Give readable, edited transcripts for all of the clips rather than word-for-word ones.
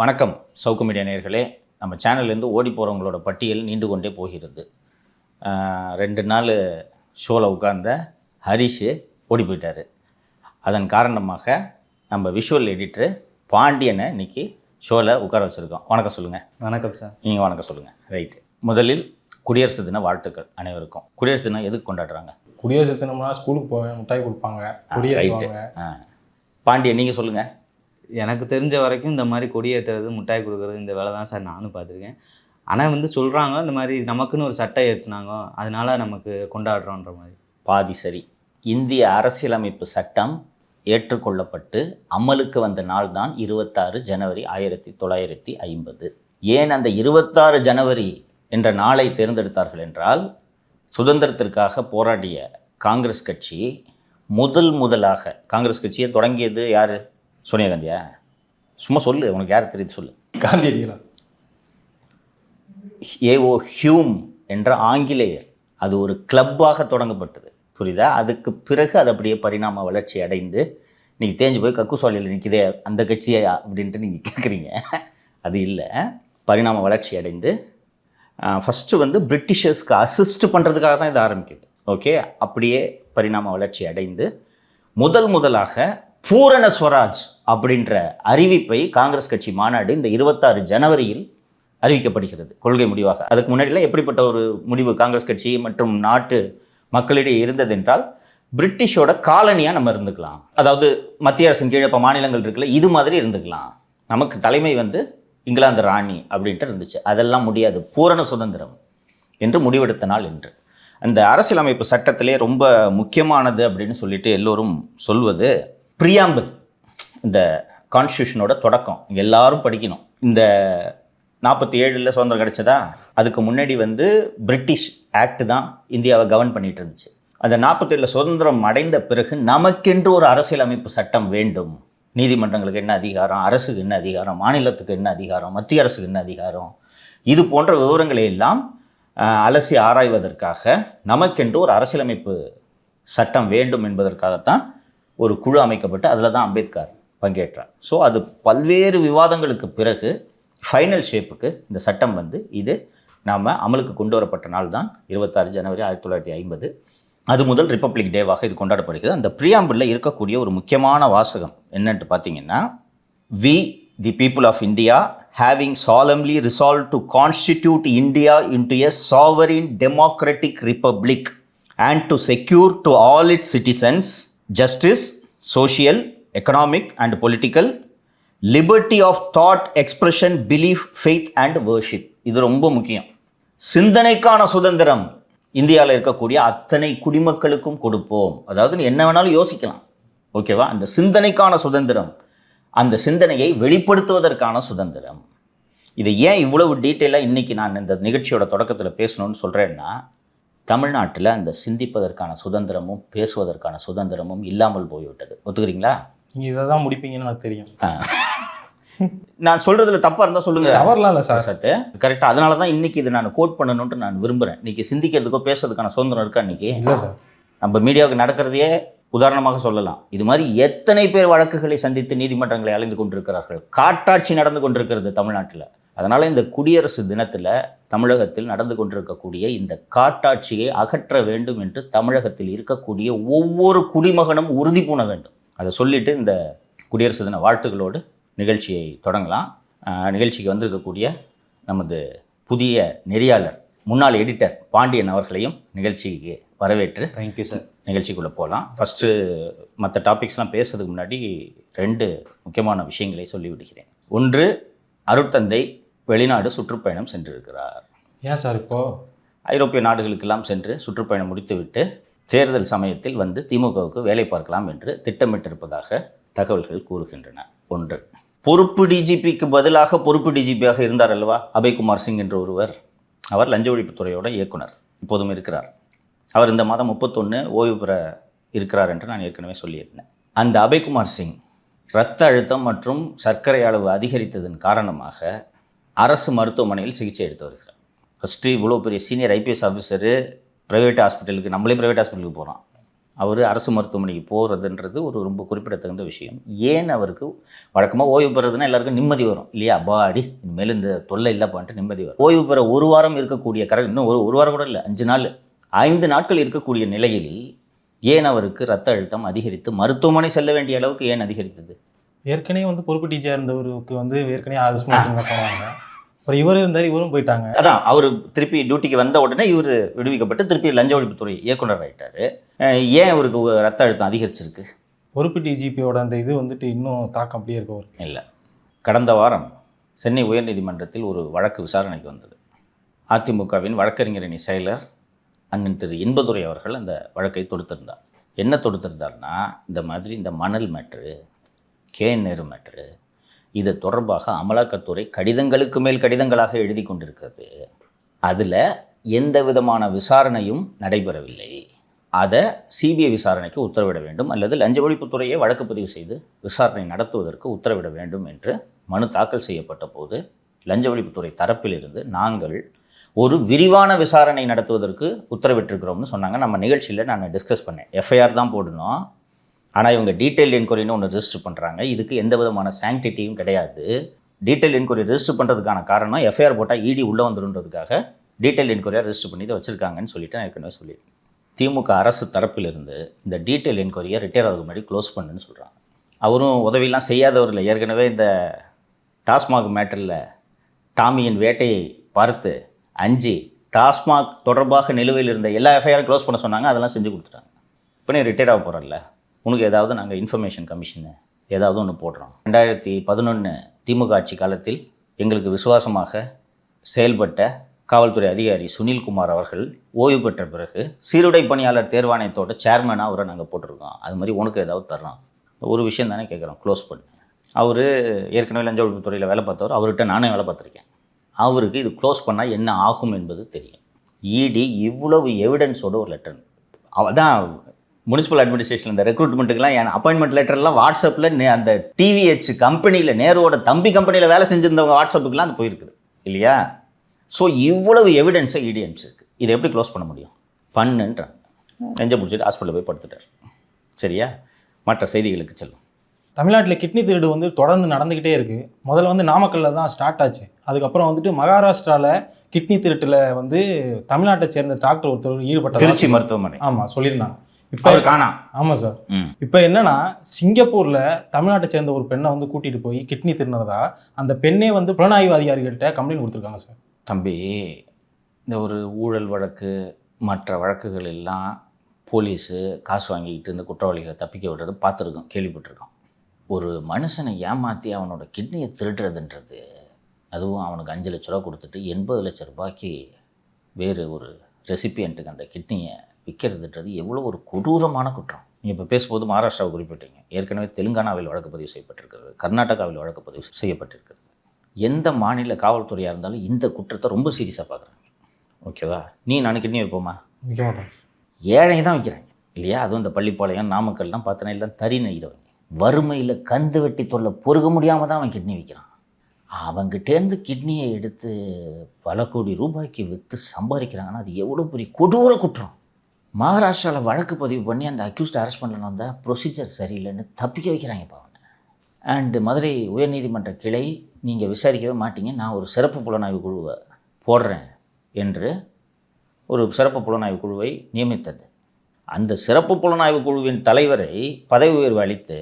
வணக்கம் சவுக்கு மீடியா நேயர்களே. நம்ம சேனல்லேருந்து ஓடி போகிறவங்களோட பட்டியல் நீண்டு கொண்டே போகிறது. 2 நாள் ஷோவில் உட்கார்ந்த ஹரிஷ் ஓடி போயிட்டார். அதன் காரணமாக நம்ம விஷுவல் எடிட்டரு பாண்டியனை இன்றைக்கி ஷோவில் உட்கார வச்சுருக்கோம். வணக்கம் சொல்லுங்கள். வணக்கம் சார். நீங்கள் வணக்கம் சொல்லுங்கள். ரைட்டு. முதலில் குடியரசு தின வாழ்த்துக்கள் அனைவருக்கும். குடியரசு தினம் எதுக்கு கொண்டாடுறாங்க? குடியரசு தினம்னா ஸ்கூலுக்கு போவேன், மிட்டாய் கொடுப்பாங்க, ரைட்டு. பாண்டியன் நீங்கள் சொல்லுங்கள். எனக்கு தெரிஞ்ச வரைக்கும் இந்த மாதிரி கொடியேற்றுறது, மிட்டாய் கொடுக்குறது இந்த வேலை தான் சார் நானும் பார்த்துருக்கேன். ஆனால் சொல்கிறாங்க இந்த மாதிரி நமக்குன்னு ஒரு சட்டம் ஏற்றுனாங்க, அதனால நமக்கு கொண்டாடுறோன்ற மாதிரி. பாதி சரி. இந்திய அரசியலமைப்பு சட்டம் ஏற்றுக்கொள்ளப்பட்டு அமலுக்கு வந்த நாள் தான் 26 ஜனவரி 1950. ஏன் அந்த 26 ஜனவரி என்ற நாளை தேர்ந்தெடுத்தார்கள் என்றால், சுதந்திரத்திற்காக போராடிய காங்கிரஸ் கட்சி முதலாக காங்கிரஸ் கட்சியை தொடங்கியது யார்? சோனியா காந்தியா? சும்மா சொல்லு, உனக்கு யார் தெரியுது சொல்லு. காந்தியடிகளா? ஏஓ ஹியூம் என்ற ஆங்கிலேயர். அது ஒரு கிளப்பாக தொடங்கப்பட்டது, புரியுதா? அதுக்கு பிறகு அது அப்படியே பரிணாம வளர்ச்சி அடைந்து நீங்கள் தேஞ்சு போய் கக்குசாலியில் நிற்கிதே அந்த கட்சியா அப்படின்ட்டு நீங்கள் கேட்குறீங்க. அது இல்லை. பரிணாம வளர்ச்சி அடைந்து ஃபஸ்ட்டு பிரிட்டிஷர்ஸ்க்கு அசிஸ்ட் பண்ணுறதுக்காக தான் இது ஆரம்பிக்குது. ஓகே, அப்படியே பரிணாம வளர்ச்சி அடைந்து முதலாக பூரண ஸ்வராஜ் அப்படின்ற அறிவிப்பை காங்கிரஸ் கட்சி மாநாடு இந்த 26 ஜனவரியில் அறிவிக்கப்படுகிறது கொள்கை முடிவாக. அதுக்கு முன்னாடிலாம் எப்படிப்பட்ட ஒரு முடிவு காங்கிரஸ் கட்சி மற்றும் நாட்டு மக்களிடையே இருந்தது என்றால், பிரிட்டிஷோட காலனியாக நம்ம இருந்துக்கலாம், அதாவது மத்திய அரசின் கீழே இப்போ மாநிலங்கள் இருக்குல்ல, இது மாதிரி இருந்துக்கலாம், நமக்கு தலைமை இங்கிலாந்து ராணி அப்படின்ட்டு இருந்துச்சு. அதெல்லாம் முடியாது, பூரண சுதந்திரம் என்று முடிவெடுத்த நாள் என்று. அந்த அரசியலமைப்பு சட்டத்திலே ரொம்ப முக்கியமானது அப்படின்னு சொல்லிட்டு எல்லோரும் சொல்வது ப்ரியாம்பிள். இந்த கான்ஸ்டியூஷனோட தொடக்கம் எல்லாரும் படிக்கணும். இந்த 47 சுதந்திரம் கிடைச்சதா, அதுக்கு முன்னாடி பிரிட்டிஷ் ஆக்ட் தான் இந்தியாவை கவர்ன் பண்ணிட்டு இருந்துச்சு. அந்த 47 சுதந்திரம் அடைந்த பிறகு நமக்கென்று ஒரு அரசியலமைப்பு சட்டம் வேண்டும். நீதிமன்றங்களுக்கு என்ன அதிகாரம், அரசுக்கு என்ன அதிகாரம், மாநிலத்துக்கு என்ன அதிகாரம், மத்திய அரசுக்கு என்ன அதிகாரம், இது போன்ற விவரங்களை எல்லாம் அலசி ஆராய்வதற்காக நமக்கென்று ஒரு அரசியலமைப்பு சட்டம் வேண்டும் என்பதற்காகத்தான் ஒரு குழு அமைக்கப்பட்டு அதில் தான் அம்பேத்கர் பங்கேற்றார். ஸோ அது பல்வேறு விவாதங்களுக்கு பிறகு ஃபைனல் ஷேப்புக்கு இந்த சட்டம் இது நாம் அமலுக்கு கொண்டு வரப்பட்ட நாள் தான் 26 ஜனவரி 1950. அது முதல் ரிப்பப்ளிக் டேவாக இது கொண்டாடப்படுகிறது. அந்த ப்ரியாம்பிளில் இருக்கக்கூடிய ஒரு முக்கியமான வாசகம் என்னன்ட்டு பார்த்தீங்கன்னா, we the people of India having solemnly resolved to constitute India into a sovereign democratic republic and to secure to all its citizens justice, social, economic and political, liberty of thought, expression, belief, faith and worship. இது ரொம்ப முக்கியம். சிந்தனைக்கான சுதந்திரம் இந்தியாவில் இருக்கக்கூடிய அத்தனை குடிமக்களுக்கும் கொடுப்போம். அதாவது நீ என்ன வேணாலும் யோசிக்கலாம், ஓகேவா? அந்த சிந்தனைக்கான சுதந்திரம், அந்த சிந்தனையை வெளிப்படுத்துவதற்கான சுதந்திரம். இதை ஏன் இவ்வளவு டீட்டெயிலாக இன்றைக்கி நான் இந்த நிகழ்ச்சியோட தொடக்கத்தில் பேசணும்னு சொல்கிறேன்னா, தமிழ்நாட்டில் அந்த சிந்திப்பதற்கான சுதந்திரமும் பேசுவதற்கான சுதந்திரமும் இல்லாமல் போய்விட்டது. ஒத்துக்கிறீங்களா? நீங்கள் இதை தான் முடிப்பீங்கன்னு எனக்கு தெரியும். நான் சொல்கிறதுல தப்பாக இருந்தால் சொல்லுங்கள். அவர்லாம் இல்லை சார். சட்டு கரெக்டாக. அதனால தான் இன்றைக்கி இதை நான் கோட் பண்ணணுன்ட்டு நான் விரும்புகிறேன். இன்றைக்கி சிந்திக்கிறதுக்கோ பேசுறதுக்கான சுதந்திரம் இருக்கா இன்றைக்கி? இல்லை சார். நம்ம மீடியாவுக்கு நடக்கிறதையே உதாரணமாக சொல்லலாம். இது மாதிரி எத்தனை பேர் வழக்குகளை சந்தித்து நீதிமன்றங்களை அலைந்து கொண்டிருக்கிறார்கள். காட்டாட்சி நடந்து கொண்டிருக்கிறது தமிழ்நாட்டில். அதனால் இந்த குடியரசு தினத்தில் தமிழகத்தில் நடந்து கொண்டிருக்கக்கூடிய இந்த காட்டாட்சியை அகற்ற வேண்டும் என்று தமிழகத்தில் இருக்கக்கூடிய ஒவ்வொரு குடிமகனும் உறுதி பூண வேண்டும். அதை சொல்லிட்டு இந்த குடியரசு தின வாழ்த்துக்களோடு நிகழ்ச்சியை தொடங்கலாம். நிகழ்ச்சிக்கு வந்திருக்கக்கூடிய நமது புதிய நெறியாளர், முன்னாள் எடிட்டர் பாண்டியன் அவர்களையும் நிகழ்ச்சிக்கு வரவேற்று தேங்க்யூ சார். நிகழ்ச்சிக்குள்ளே போகலாம். ஃபஸ்ட்டு மற்ற டாபிக்ஸ்லாம் பேசுறதுக்கு முன்னாடி 2 முக்கியமான விஷயங்களை சொல்லிவிடுகிறேன். ஒன்று, அருட்தந்தை வெளிநாடு சுற்றுப்பயணம் சென்றிருக்கிறார். ஏன் சார்? இப்போது ஐரோப்பிய நாடுகளுக்கெல்லாம் சென்று சுற்றுப்பயணம் முடித்துவிட்டு தேர்தல் சமயத்தில் திமுகவுக்கு வேலை பார்க்கலாம் என்று திட்டமிட்டிருப்பதாக தகவல்கள் கூறுகின்றன. ஒன்று, பொறுப்பு டிஜிபிக்கு பதிலாக பொறுப்பு டிஜிபியாக இருந்தார் அல்லவா அபய்குமார் சிங் என்ற ஒருவர். அவர் லஞ்ச ஒழிப்புத்துறையோட இயக்குனர், இப்போதும் இருக்கிறார். அவர் இந்த மாதம் 31 ஓய்வு பெற இருக்கிறார் என்று நான் ஏற்கனவே சொல்லியிருந்தேன். அந்த அபய்குமார் சிங் இரத்த அழுத்தம் மற்றும் சர்க்கரை அளவு அதிகரித்ததன் காரணமாக அரசு மருத்துவமனையில் சிகிச்சை எடுத்து வருகிறார். ஃபஸ்ட்டு இவ்வளோ பெரிய சீனியர் ஐபிஎஸ் ஆஃபீஸரு ப்ரைவேட் ஹாஸ்பிட்டலுக்கு, நம்மளே ப்ரைவேட் ஹாஸ்பிட்டலுக்கு போகிறோம், அவர் அரசு மருத்துவமனைக்கு போகிறதுன்றது ஒரு ரொம்ப குறிப்பிடத்தகுந்த விஷயம். ஏன் அவருக்கு வழக்கமாக ஓய்வு பெறதுன்னா எல்லாருக்கும் நிம்மதி வரும் இல்லையா? அப்பாடி இனிமேல் இந்த தொல்லை இல்லைப்பான்ட்டு நிம்மதி வரும். ஓய்வு பெற ஒரு வாரம் இருக்கக்கூடிய இன்னும் ஒரு வாரம் கூட இல்லை, 5 நாள் 5 நாட்கள் இருக்கக்கூடிய நிலையில் ஏன் அவருக்கு ரத்த அழுத்தம் அதிகரித்து மருத்துவமனை செல்ல வேண்டிய அளவுக்கு ஏன் அதிகரித்தது? ஏற்கனவே வந்து பொறுப்பு டீச்சர் இருந்தவருக்கு வந்து ஏற்கனவே ஸ்மோக்கிங் போனாங்க. அப்புறம் இவர் இருந்தார், இவரும் போயிட்டாங்க. அதான் அவர் திருப்பி டியூட்டிக்கு வந்த உடனே இவர் விடுவிக்கப்பட்டு திருப்பி லஞ்ச ஒழிப்புத்துறை இயக்குனர் ஆகிட்டார். ஏன் அவருக்கு ரத்த அழுத்தம் அதிகரிச்சிருக்கு? பொறுப்பு டிஜிபியோட அந்த இது வந்துட்டு இன்னும் தாக்கம் அப்படியே இருக்கவர் இல்லை. கடந்த வாரம் சென்னை உயர்நீதிமன்றத்தில் ஒரு வழக்கு விசாரணைக்கு வந்தது. அதிமுகவின் வழக்கறிஞர் அணி செயலர் அண்ணன் திரு இன்பதுரை அவர்கள் அந்த வழக்கை தொடுத்திருந்தார். என்ன தொடுத்திருந்தார்னா, இந்த மாதிரி இந்த மணல் மேட்ரு, கேஎன் நேரு மேட்ரு, இது தொடர்பாக அமலாக்கத்துறை கடிதங்களுக்கு மேல் கடிதங்களாக எழுதி கொண்டிருக்கிறது. அதில் எந்த விதமான விசாரணையும் நடைபெறவில்லை. அதை சிபிஐ விசாரணைக்கு உத்தரவிட வேண்டும் அல்லது லஞ்ச ஒழிப்புத்துறையை வழக்கு பதிவு செய்து விசாரணை நடத்துவதற்கு உத்தரவிட வேண்டும் என்று மனு தாக்கல் செய்யப்பட்ட போது லஞ்ச ஒழிப்புத்துறை தரப்பிலிருந்து நாங்கள் ஒரு விரிவான விசாரணை நடத்துவதற்கு உத்தரவிட்டிருக்கிறோம்னு சொன்னாங்க. நம்ம நிகழ்ச்சியில் நான் டிஸ்கஸ் பண்ணேன். எஃப்ஐஆர் தான் போடணும், ஆனால் இவங்க டீட்டெயில் என்கொயரின்னு ஒன்று ரெஜிஸ்டர் பண்ணுறாங்க. இதுக்கு எந்த விதமான சாங்டிட்டியும் கிடையாது. டீட்டெயில் என்கொயரி ரெஜிஸ்டர் பண்ணுறதுக்கான காரணம் எஃப்ஐஆர் போட்டால் இடி உள்ளே வந்துடுன்றதுக்காக டீட்டெயில் என்கொயரியாக ரெஜிஸ்டர் பண்ணி இதை வச்சுருக்காங்கன்னு சொல்லிட்டு நான் ஏற்கனவே சொல்லியிருக்கேன். திமுக அரசு தரப்பிலிருந்து இந்த டீட்டெயில் என்கொயரியை ரிட்டையர் ஆகிறதுக்கு முன்னாடி க்ளோஸ் பண்ணுன்னு சொல்கிறாங்க. அவரும் உதவியெல்லாம் செய்யாதவரில் ஏற்கனவே இந்த டாஸ்மாக் மேட்டரில் டாமியின் வேட்டையை பார்த்து அஞ்சு டாஸ்மாக் தொடர்பாக நிலுவையில் இருந்த எல்லா எஃப்ஐஆரும் க்ளோஸ் பண்ண சொன்னாங்க. அதெல்லாம் செஞ்சு கொடுத்துட்டாங்க. இப்போ நீ ரிட்டையர் ஆக போகிறல்ல, உனக்கு ஏதாவது நாங்கள் இன்ஃபர்மேஷன் கமிஷனு ஏதாவது ஒன்று போடுறோம். 2011 திமுக ஆட்சி காலத்தில் எங்களுக்கு விசுவாசமாக செயல்பட்ட காவல்துறை அதிகாரி சுனில்குமார் அவர்கள் ஓய்வு பெற்ற பிறகு சீருடை பணியாளர் தேர்வாணையத்தோட சேர்மனாக அவரை நாங்கள் போட்டிருக்கோம். அது மாதிரி உனக்கு ஏதாவது தர்றோம். ஒரு விஷயம் தானே கேட்குறோம், க்ளோஸ் பண்ணு. அவர் ஏற்கனவே லஞ்ச ஒழிப்புத்துறையில் வேலை பார்த்தவர், அவர்கிட்ட நானே வேலை பார்த்துருக்கேன். அவருக்கு இது க்ளோஸ் பண்ணால் என்ன ஆகும் என்பது தெரியும். இடி இவ்வளவு எவிடன்ஸோட ஒரு லெட்டர், அதான் முனிசிபல் அட்மினிஸ்ட்ரேஷன் இந்த ரெக்ரூட்மெண்ட்டுக்கெலாம் என் அப்பாயின்மெண்ட் லெட்டர்லாம் வாட்ஸ்அப்பில் அந்த டிவிஹெச் கம்பெனியில் நேருவோட தம்பி கம்பெனியில் வேலை செஞ்சுருந்தவங்க வாட்ஸ்அப்புக்கெலாம் அது போயிருக்குது இல்லையா? ஸோ இவ்வளவு எவிடன்ஸை இடி அனுப்பிச்சிருக்கு. இதை எப்படி க்ளோஸ் பண்ண முடியும்? பண்ணுன்றாங்க. நெஞ்சை பிடிச்சிட்டு ஹாஸ்பிட்டலில் போய் படுத்துட்டார். சரியா? மற்ற செய்திகளுக்கு செல்லும். தமிழ்நாட்டில் கிட்னி திருடு வந்து தொடர்ந்து நடந்துக்கிட்டே இருக்குது. முதல்ல வந்து நாமக்கல்லில் தான் ஸ்டார்ட் ஆச்சு. அதுக்கப்புறம் வந்துட்டு மகாராஷ்டிராவில் கிட்னி திருட்டில் வந்து தமிழ்நாட்டை சேர்ந்த டாக்டர் ஒருத்தர் ஈடுபட்ட திருச்சி மருத்துவமனை. ஆமாம் சொல்லியிருந்தாங்க. இப்போ அவர் காணாம். ஆமாம் சார். இப்போ என்னன்னா, சிங்கப்பூரில் தமிழ்நாட்டை சேர்ந்த ஒரு பெண்ணை வந்து கூட்டிகிட்டு போய் கிட்னி திருநதா அந்த பெண்ணே வந்து புலனாய்வு அதிகாரிகள்கிட்ட கம்ப்ளைண்ட் கொடுத்துருக்காங்க சார். தம்பி, இந்த ஒரு ஊழல் வழக்கு மற்ற வழக்குகள் எல்லாம் போலீஸு காசு வாங்கிக்கிட்டு இந்த குற்றவாளிகளை தப்பிக்க விடுறது பார்த்துருக்கோம், கேள்விப்பட்டிருக்கோம். ஒரு மனுஷனை ஏமாற்றி அவனோட கிட்னியை திருடுறதுன்றது, அதுவும் அவனுக்கு 5 லட்ச ரூபா கொடுத்துட்டு 80 லட்ச ரூபாய்க்கு வேறு ஒரு ரெசிபியண்ட்டுக்கு அந்த கிட்னியை விற்கிறதுன்றது எவ்வளோ ஒரு கொடூரமான குற்றம். நீங்கள் இப்போ பேசும்போது மகாராஷ்டிராவை குறிப்பிட்டீங்க. ஏற்கனவே தெலுங்கானாவில் வழக்கு பதிவு செய்யப்பட்டிருக்கிறது, கர்நாடகாவில் வழக்கு பதிவு செய்யப்பட்டிருக்கிறது. எந்த மாநில காவல்துறையாக இருந்தாலும் இந்த குற்றத்தை ரொம்ப சீரியஸாக பார்க்குறாங்க. ஓகேவா? நான் கிட்னி வைப்போமா? வைக்க மாட்டோம். ஏழை தான் வைக்கிறாங்க இல்லையா? அதுவும் இந்த பள்ளிப்பாளையம் நாமக்கல்லாம் பார்த்தோன்னா எல்லாம் தறி நெய்கிறவங்க. வறுமையில் கந்து வெட்டி தொல்லை பொறுக்க முடியாமல் தான் அவன் கிட்னி விற்கிறான். அவங்ககிட்டேருந்து கிட்னியை எடுத்து பல கோடி ரூபாய்க்கு விற்று சம்பாதிக்கிறாங்கன்னா அது எவ்வளோ பெரிய கொடூர குற்றம். மகாராஷ்டிராவில் வழக்கு பதிவு பண்ணி அந்த அக்யூஸ்ட் அரெஸ்ட் பண்ணணும் வந்தால் ப்ரொசீஜர் சரியில்லைன்னு தப்பிக்க வைக்கிறாங்கப்பா அவனை. அண்டு மதுரை உயர்நீதிமன்ற கிளை, நீங்கள் விசாரிக்கவே மாட்டீங்க, நான் ஒரு சிறப்பு புலனாய்வு குழுவை போடுறேன் என்று ஒரு சிறப்பு புலனாய்வு குழுவை நியமித்தது. அந்த சிறப்பு புலனாய்வு குழுவின் தலைவரை பதவி உயர்வு அளித்து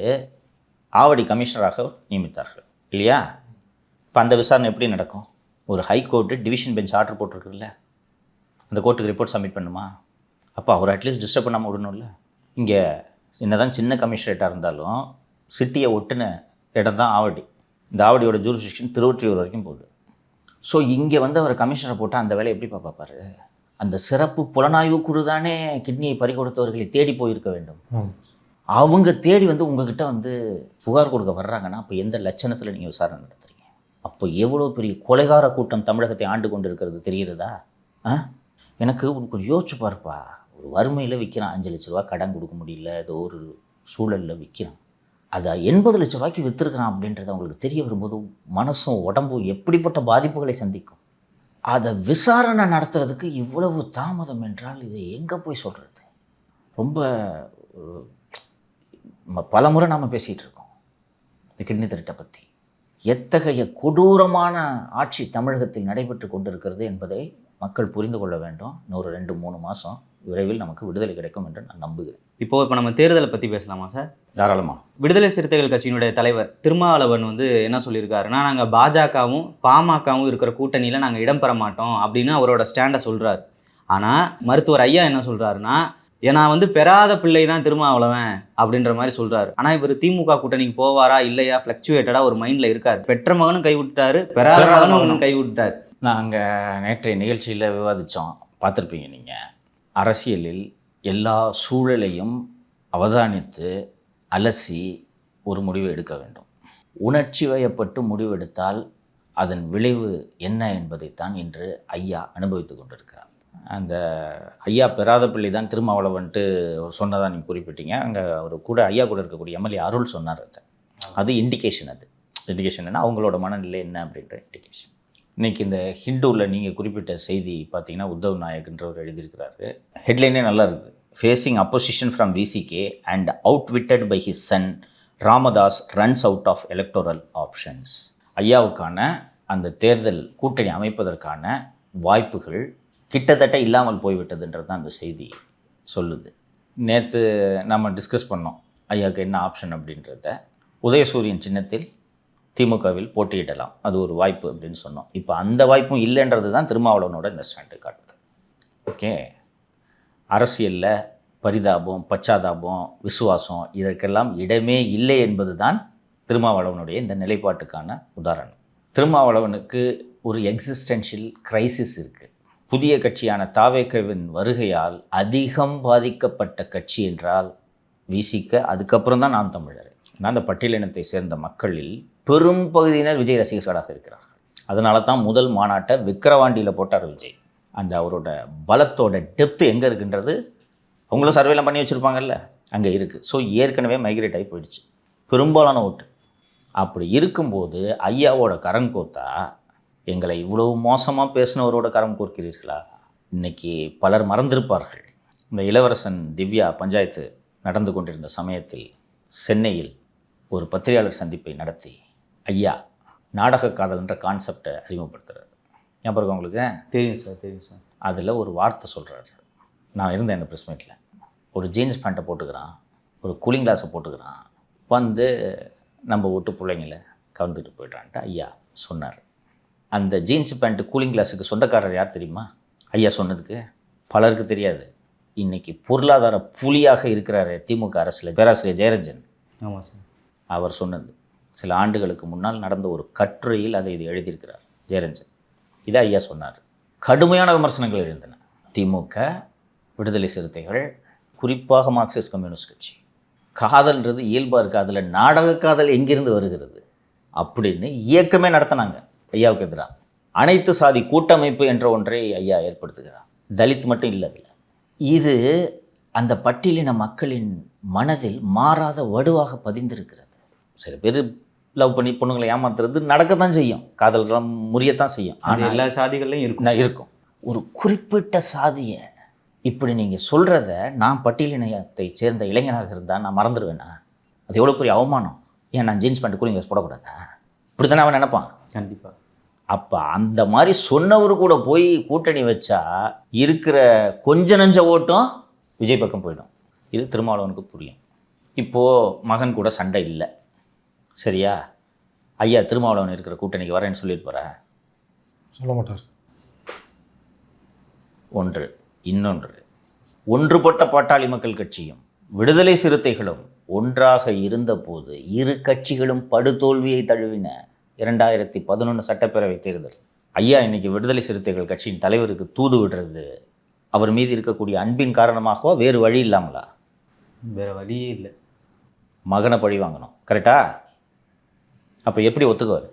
ஆவடி கமிஷனராக நியமித்தார்கள் இல்லையா? இப்போ அந்த விசாரணை எப்படி நடக்கும்? ஒரு ஹைகோர்ட்டு டிவிஷன் பெஞ்ச் ஆர்டர் போட்டிருக்குல்ல, அந்த கோர்ட்டுக்கு ரிப்போர்ட் சப்மிட் பண்ணுமா? அப்போ அவர் அட்லீஸ்ட் டிஸ்டர்ப் பண்ணாமல் விடணும்ல. இங்கே என்னதான் சின்ன கமிஷனரேட்டாக இருந்தாலும் சிட்டியை ஒட்டின இடம் தான் ஆவடி. இந்த ஆவடியோட ஜூரிஸ்டிக்ஷன் திருவொற்றியூர் வரைக்கும் போகுது. ஸோ இங்கே வந்து அவர் கமிஷனரை போட்டால் அந்த வேலையை எப்படி பார்ப்பாரு? அந்த சிறப்பு புலனாய்வு குழு தானே கிட்னியை பறி கொடுத்தவர்களை தேடி போயிருக்க வேண்டும். அவங்க தேடி வந்து உங்ககிட்ட வந்து புகார் கொடுக்க வர்றாங்கன்னா அப்போ எந்த லட்சணத்தில் நீங்கள் விசாரணை நடத்துறீங்க? அப்போ எவ்வளோ பெரிய கொலைகார கூட்டம் தமிழகத்தை ஆண்டு கொண்டு இருக்கிறது தெரிகிறதா? எனக்கு உனக்கு யோசிச்சு பார்ப்பா. ஒரு வறுமையில் விற்கிறான், 5 லட்ச ரூபா கடன் கொடுக்க முடியல, ஏதோ ஒரு சூழலில் விற்கிறான். அதை 80 லட்ச ரூபாய்க்கு விற்றுருக்கிறான் அப்படின்றது அவங்களுக்கு தெரிய வரும்போது மனசும் உடம்பும் எப்படிப்பட்ட பாதிப்புகளை சந்திக்கும். அதை விசாரணை நடத்துறதுக்கு இவ்வளவு தாமதம் என்றால் இதை எங்கே போய் சொல்கிறது? ரொம்ப பல முறை நாம் பேசிகிட்டு இருக்கோம் இந்த கிட்னி திருட்டை பற்றி. எத்தகைய கொடூரமான ஆட்சி தமிழகத்தில் நடைபெற்று கொண்டிருக்கிறது என்பதை மக்கள் புரிந்து கொள்ள வேண்டும். இன்னொரு 2-3 மாதம் விரைவில் நமக்கு விடுதலை கிடைக்கும் என்று நான் நம்புகிறேன். இப்போ நம்ம தேர்தலை பற்றி பேசலாமா சார்? தாராளமாக. விடுதலை சிறுத்தைகள் கட்சியினுடைய தலைவர் திருமாவளவன் என்ன சொல்லியிருக்காருன்னா, நாங்கள் பாஜகவும் பாமகவும் இருக்கிற கூட்டணியில் நாங்கள் இடம்பெற மாட்டோம் அப்படின்னு அவரோட ஸ்டாண்டை சொல்கிறார். ஆனால் மருத்துவர் ஐயா என்ன சொல்கிறாருன்னா, ஏன்னா பெறாத பிள்ளை தான் திருமாவளவன் அப்படின்ற மாதிரி சொல்கிறாரு. ஆனால் இவர் திமுக கூட்டணிக்கு போவாரா இல்லையா ஃப்ளக்சுவேட்டடாக ஒரு மைண்டில் இருக்கார். பெற்ற மகனும் கைவிட்டார், பெறாத மகனும் கைவிட்டார். நாங்கள் நேற்றைய நிகழ்ச்சியில் விவாதித்தோம், பார்த்துருப்பீங்க நீங்கள். அரசியலில் எல்லா சூழலையும் அவதானித்து அலசி ஒரு முடிவு எடுக்க வேண்டும். உணர்ச்சி வயப்பட்டு முடிவெடுத்தால் அதன் விளைவு என்ன என்பதைத்தான் இன்று ஐயா அனுபவித்து கொண்டிருக்கிறார். அந்த ஐயா பெறாத பிள்ளை தான் திருமாவளவன்ட்டு சொன்னதாக நீங்கள் குறிப்பிட்டீங்க. அங்கே அவர் கூட ஐயா கூட இருக்கக்கூடிய எம்எல்ஏ அருள் சொன்னார். அது இண்டிகேஷன். அது இண்டிகேஷன்னா அவங்களோட மனநிலை என்ன அப்படின்ற இண்டிகேஷன். இன்றைக்கி இந்த ஹிந்துவில் நீங்கள் குறிப்பிட்ட செய்தி பார்த்தீங்கன்னா, உத்தவ் நாயக்ன்றவர் எழுதியிருக்கிறாரு. ஹெட்லைனே நல்லா இருக்குது. Facing opposition from VCK and outwitted by his son Ramadoss runs out of electoral options. ஐயாவுக்கான அந்த தேர்தல் கூட்டணி அமைப்பதற்கான வாய்ப்புகள் கிட்டத்தட்ட இல்லாமல் போய்விட்டதுன்றது தான் அந்த செய்தி சொல்லுது. நேற்று நம்ம டிஸ்கஸ் பண்ணோம் ஐயாவுக்கு என்ன ஆப்ஷன் அப்படின்றத. உதயசூரியன் சின்னத்தில் திமுகவில் போட்டியிடலாம், அது ஒரு வாய்ப்பு அப்படின்னு சொன்னோம். இப்போ அந்த வாய்ப்பும் இல்லைன்றது தான் திருமாவளவனோட இந்த ஸ்டாண்டு காட்டுது. ஓகே, அரசியலில் பரிதாபம், பச்சாதாபம், விசுவாசம் இதற்கெல்லாம் இடமே இல்லை என்பது தான் திருமாவளவனுடைய இந்த நிலைப்பாட்டுக்கான உதாரணம். திருமாவளவனுக்கு ஒரு எக்ஸிஸ்டென்ஷியல் கிரைசிஸ் இருக்குது. புதிய கட்சியான தாவேகவின் வருகையால் அதிகம் பாதிக்கப்பட்ட கட்சி என்றால் விசிக, அதுக்கப்புறம் தான் நாம் தமிழர். ஆனால் அந்த பட்டியலினத்தை சேர்ந்த மக்களில் பெரும் பகுதியினர் விஜய் ரசிகர்களாக இருக்கிறார்கள். அதனால தான் முதல் மாநாட்டை விக்கிரவாண்டியில் போட்டார் விஜய். அந்த அவரோட பலத்தோட டெப்த்து எங்கே இருக்குன்றது அவங்களும் சர்வேலாம் பண்ணி வச்சுருப்பாங்கல்ல, அங்கே இருக்குது. ஸோ ஏற்கனவே மைக்ரேட் ஆகி போயிடுச்சு பெரும்பாலான ஓட்டு. அப்படி இருக்கும்போது ஐயாவோட கரம் கோத்தா எங்களை இவ்வளவு மோசமாக பேசினவரோட கரம் கோர்க்கிறீர்களா? இன்றைக்கி பலர் மறந்திருப்பார்கள். இந்த இளவரசன் திவ்யா பஞ்சாயத்து நடந்து கொண்டிருந்த சமயத்தில் சென்னையில் ஒரு பத்திரிகையாளர் சந்திப்பை நடத்தி ஐயா நாடக காதல்ன்ற கான்செப்டை அறிமுகப்படுத்துகிறார். ஞாபகம் இருக்கா உங்களுக்கு? தெரியும் சார், தெரியும் சார். அதில் ஒரு வார்த்தை சொல்கிறாரு. நான் இருந்தேன் இந்த ப்ரெஸ் மீட்டில். ஒரு ஜீன்ஸ் பேண்ட்டை போட்டுக்கிறான், ஒரு கூலிங் கிளாஸை போட்டுக்கிறான், நம்ம வீட்டு பிள்ளைங்கள கவர்ந்துட்டு போய்ட்றான்ட்டு ஐயா சொன்னார். அந்த ஜீன்ஸ் பேண்ட்டு கூலிங் கிளாஸுக்கு சொந்தக்காரர் யார் தெரியுமா? ஐயா சொன்னதுக்கு பலருக்கு தெரியாது. இன்றைக்கி பொருளாதார புலியாக இருக்கிறார் திமுக அரசில் பேராசிரியர் ஜெயரஞ்சன். ஆமாம் சார். அவர் சொன்னது சில ஆண்டுகளுக்கு முன்னால் நடந்த ஒரு கட்டுரையில் அதை இது எழுதியிருக்கிறார் ஜெயரஞ்சன். இதை ஐயா சொன்னார். கடுமையான விமர்சனங்கள் எழுந்தன. திமுக, விடுதலை சிறுத்தைகள், குறிப்பாக மார்க்சிஸ்ட் கம்யூனிஸ்ட் கட்சி, காதல்ன்றது இயல்பாக இருக்குது, அதில் நாடக காதல் எங்கிருந்து வருகிறது அப்படின்னு இயக்கமே நடத்தினாங்க ஐயாவுக்கு எதிராக. அனைத்து சாதி கூட்டமைப்பு என்ற ஒன்றை ஐயா ஏற்படுத்துகிறார். தலித் மட்டும் இல்லை அதில். இது அந்த பட்டியலின மக்களின் மனதில் மாறாத வடுவாக பதிந்திருக்கிறது. சில பேர் லவ் பண்ணி பொண்ணுங்களை ஏமாத்துறது நடக்க தான் செய்யும், காதல்களாம் முறியத்தான் செய்யும். ஆனால் எல்லா சாதிகள்லையும் இருக்கும். ஒரு குறிப்பிட்ட சாதியை இப்படி நீங்கள் சொல்கிறத நான் பட்டியலினத்தை சேர்ந்த இளைஞனாக இருந்தால் நான் மறந்துடுவேண்ணா? அது எவ்வளோ பெரிய அவமானம். ஏன் நான் ஜீன்ஸ் பேண்ட் கூலிங் கிளாஸ் போடக்கூடாதா? இப்படி தானே அவன் நினைப்பான். கண்டிப்பாக. அப்போ அந்த மாதிரி சொன்னவர் கூட போய் கூட்டணி வச்சா இருக்கிற கொஞ்ச நஞ்ச ஓட்டும் விஜய் பக்கம் போயிடும். இது திருமாவளவனுக்கு புரியும். இப்போது மகன் கூட சண்டை இல்லை, சரியா? ஐயா திருமாவளவன் இருக்கிற கூட்டணிக்கு வரேன்னு சொல்லியிருப்பாரா? சொல்ல மாட்டார். ஒன்று. இன்னொன்று, ஒன்றுபட்ட பாட்டாளி மக்கள் கட்சியும் விடுதலை சிறுத்தைகளும் ஒன்றாக இருந்தபோது இரு கட்சிகளும் படுதோல்வியை தழுவின 2011 சட்டப்பேரவை தேர்தல். ஐயா இன்னைக்கு விடுதலை சிறுத்தைகள் கட்சியின் தலைவருக்கு தூது விடுறது அவர் மீது இருக்கக்கூடிய அன்பின் காரணமாகவோ வேறு வழி இல்லாமலா? வேறு வழியே இல்லை. மகனை பழி வாங்கணும், கரெக்டா? அப்போ எப்படி ஒத்துக்குவார்?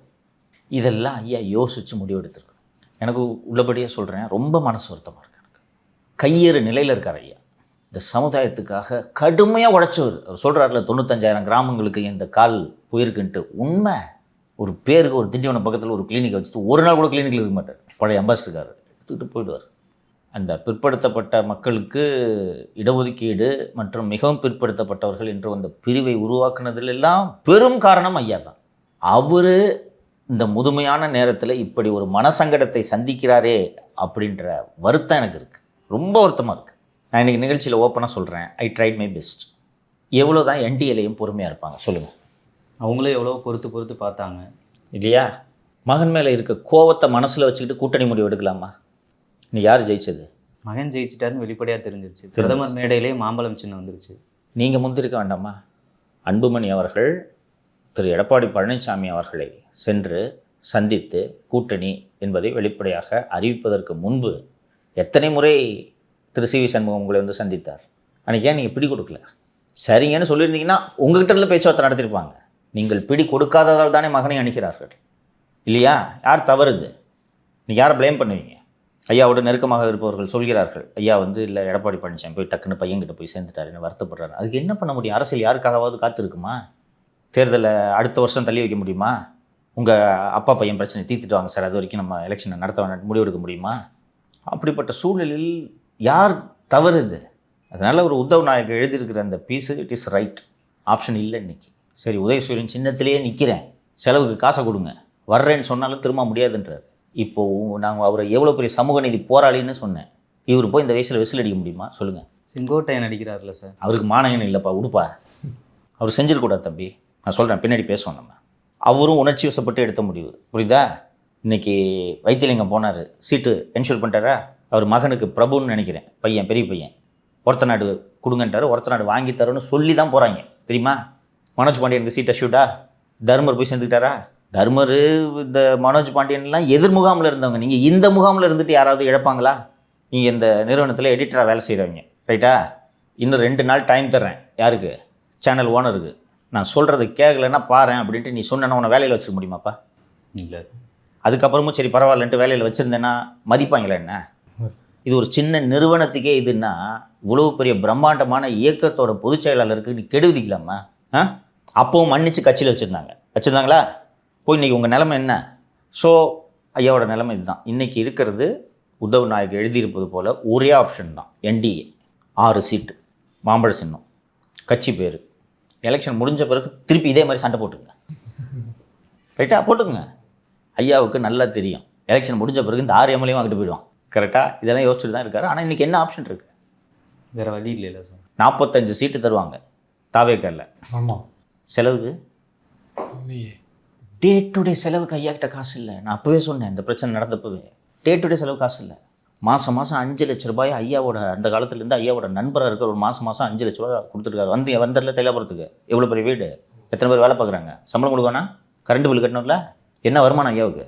இதெல்லாம் ஐயா யோசித்து முடிவெடுத்துருக்கணும். எனக்கு உள்ளபடியே சொல்கிறேன், ரொம்ப மனசு வருத்தமாக இருக்கு. எனக்கு கையேறு நிலையில் இருக்கார் ஐயா. இந்த சமுதாயத்துக்காக கடுமையாக உழைச்சவர். அவர் சொல்கிறாருல 95,000 கிராமங்களுக்கு இந்த கால் போயிருக்குன்ட்டு. உண்மை. ஒரு பேருக்கு ஒரு திண்டிவனம் பக்கத்தில் ஒரு கிளினிக் வச்சுட்டு ஒரு நாள் கூட கிளினிக்கில் இருக்க மாட்டார். பழைய அம்பாசிடர்காரர் எடுத்துக்கிட்டு போயிடுவார். அந்த பிற்படுத்தப்பட்ட மக்களுக்கு இடஒதுக்கீடு மற்றும் மிகவும் பிற்படுத்தப்பட்டவர்கள் என்ற அந்த பிரிவை உருவாக்குனதிலெல்லாம் பெரும் காரணம் ஐயா தான். அவர் இந்த முதுமையான நேரத்தில் இப்படி ஒரு மனசங்கடத்தை சந்திக்கிறாரே அப்படின்ற வருத்தம் எனக்கு இருக்குது, ரொம்ப வருத்தமாக இருக்குது. நான் இன்றைக்கி நிகழ்ச்சியில் ஓப்பனாக சொல்கிறேன், ஐ ட்ரைட் மை பெஸ்ட். எவ்வளோ தான் என்டிஏலையும் பொறுமையாக இருப்பாங்க சொல்லுங்கள்? அவங்களும் எவ்வளோ பொறுத்து பார்த்தாங்க இல்லையா? மகன் மேலே இருக்க கோவத்தை மனசில் வச்சுக்கிட்டு கூட்டணி முடிவு எடுக்கலாமா? நீ யார் ஜெயிச்சது? மகன் ஜெயிச்சிட்டாருன்னு வெளிப்படையாக தெரிஞ்சிருச்சு. பிரதமர் மேடையிலே மாம்பழம் சின்னம் வந்துருச்சு. நீங்கள் முந்திருக்க வேண்டாமா? அன்புமணி அவர்கள் திரு எடப்பாடி பழனிசாமி அவர்களை சென்று சந்தித்து கூட்டணி என்பதை வெளிப்படையாக அறிவிப்பதற்கு முன்பு எத்தனை முறை திரு சி வி சண்முகம் உங்களை வந்து சந்தித்தார்? அன்றைக்கி ஏன் நீங்கள் பிடி கொடுக்கல? சரிங்கன்னு சொல்லியிருந்தீங்கன்னா உங்கள்கிட்ட பேச்சுவார்த்தை நடத்திருப்பாங்க. நீங்கள் பிடி கொடுக்காததால் தானே மகனை அணிக்கிறார்கள் இல்லையா? யார் தவறுது? நீங்கள் யாரை ப்ளேம் பண்ணுவீங்க? ஐயாவோட நெருக்கமாக இருப்பவர்கள் சொல்கிறார்கள், ஐயா வந்து இல்லை எடப்பாடி பழனிசாமி போய் டக்குன்னு பையன்கிட்ட போய் சேர்ந்துட்டாருன்னு வருத்தப்படுறாரு. அதுக்கு என்ன பண்ண முடியும்? அரசியல் யாருக்காகவாவது காத்திருக்குமா? தேர்தலை அடுத்த வருஷம் தள்ளி வைக்க முடியுமா? உங்கள் அப்பா பையன் பிரச்சனை தீர்த்துட்டு வாங்க சார், அது வரைக்கும் நம்ம எலெக்ஷனை நடத்த முடிவெடுக்க முடியுமா? அப்படிப்பட்ட சூழலில் யார் தவறுது? அதனால் ஒரு உத்தவ் நாயக் எழுதியிருக்கிற அந்த piece it is right. Option இல்லை இன்றைக்கி. சரி, உதயசூரியன் சின்னத்திலேயே நிற்கிறேன், செலவுக்கு காசை கொடுங்க, வர்றேன்னு சொன்னாலும் திரும்ப முடியாதுன்றார். இப்போது நாங்கள் அவரை எவ்வளோ பெரிய சமூக நீதி போராளின்னு சொன்னேன். இவர் போய் இந்த வயசில் விசில் அடிக்க முடியுமா சொல்லுங்கள்? செங்கோட்டையன் நடிக்கிறார்ல சார், அவருக்கு மானங்கன் இல்லைப்பா, உடுப்பா. அவர் செஞ்சிருக்கூடாது தம்பி, நான் சொல்கிறேன், பின்னாடி பேசுவோம் நம்ம. அவரும் உணர்ச்சி வசப்பட்டு எடுத்த முடிவு, புரியுதா? இன்றைக்கி வைத்தியலிங்கம் போனார், சீட்டு என்ஷூர் பண்ணிட்டாரா? அவர் மகனுக்கு பிரபுன்னு நினைக்கிறேன், பையன், பெரிய பையன், ஒருத்த நாடு கொடுங்கன்றாரு, ஒருத்த நாடு வாங்கி தரோன்னு சொல்லி தான் போகிறாங்க தெரியுமா? மனோஜ் பாண்டியனுக்கு சீட் அஷ்யூட்டா? தர்மர் போய் சேர்ந்துக்கிட்டாரா? தர்மர் இந்த மனோஜ் பாண்டியன்லாம் எதிர் முகாமில் இருந்தவங்க. நீங்கள் இந்த முகாமில் இருந்துட்டு யாராவது இழப்பாங்களா? நீங்கள் இந்த நிறுவனத்தில் எடிட்டராக வேலை செய்கிறவங்க, ரைட்டா? இன்னும் 2 நாள் டைம் தர்றேன். யாருக்கு? சேனல் ஓனருக்கு. நான் சொல்கிறது கேட்கலன்னா பாறேன் அப்படின்ட்டு நீ சொன்னா உன்னை வேலையில் வச்சுக்க முடியுமாப்பா? இல்லை. அதுக்கப்புறமும் சரி பரவாயில்லன்ட்டு வேலையில் வச்சுருந்தேன்னா மதிப்பாங்களா என்ன? இது ஒரு சின்ன நிறுவனத்துக்கே இதுன்னா இவ்வளவு பெரிய பிரம்மாண்டமான இயக்கத்தோட பொதுச் செயலாளருக்கு நீ கெடுவிக்கலாமா? அப்போவும் மன்னிச்சு கட்சியில் வச்சுருந்தாங்களா? போய் இன்றைக்கி உங்கள் நிலைமை என்ன? ஸோ ஐயாவோட நிலைமை இதுதான். இன்றைக்கி இருக்கிறது உத்தவ் நாயக் எழுதியிருப்பது போல் ஒரே ஆப்ஷன் தான், என்டிஏ. 6 சீட்டு, மாம்பழ சின்னம், கட்சி பேர். எலெக்ஷன் முடிஞ்ச பிறகு திருப்பி இதே மாதிரி சண்டை போட்டுங்க, ரைட்டாக போட்டுங்க. ஐயாவுக்கு நல்லா தெரியும், எலெக்ஷன் முடிஞ்ச பிறகு இந்த 6 எம்எல்ஏவும் அங்கிட்டு போயிடுவான். கரெக்டாக இதெல்லாம் யோசிச்சுட்டு தான் இருக்காரு. ஆனால் இன்றைக்கி என்ன ஆப்ஷன் இருக்குது? வேறு வழி இல்லைல்ல சார். 45 சீட்டு தருவாங்க தாவேக்கல்ல. ஆமாம். செலவுக்கு டே டு டே செலவுக்கு ஐயாக்கிட்ட காசு இல்லை. நான் அப்போவே சொன்னேன், இந்த பிரச்சனை நடந்தப்பவே டே டு டே செலவு காசு இல்லை. மாதம் 5 லட்ச ரூபாய் ஐயாவோட அந்த காலத்துலேருந்து ஐயாவோட நண்பராக இருக்கிற ஒரு மாதம் 5 லட்ச ரூபா கொடுத்துருக்காரு. வந்ததில் தைலாபுரத்துக்கு எவ்வளோ பெரிய வீடு, எத்தனை பேர் வேலை பார்க்குறாங்க, சம்பளம் கொடுக்கணும்னா கரண்ட் பில் கட்டணும்ல, என்ன வருமானம் ஐயாவுக்கு?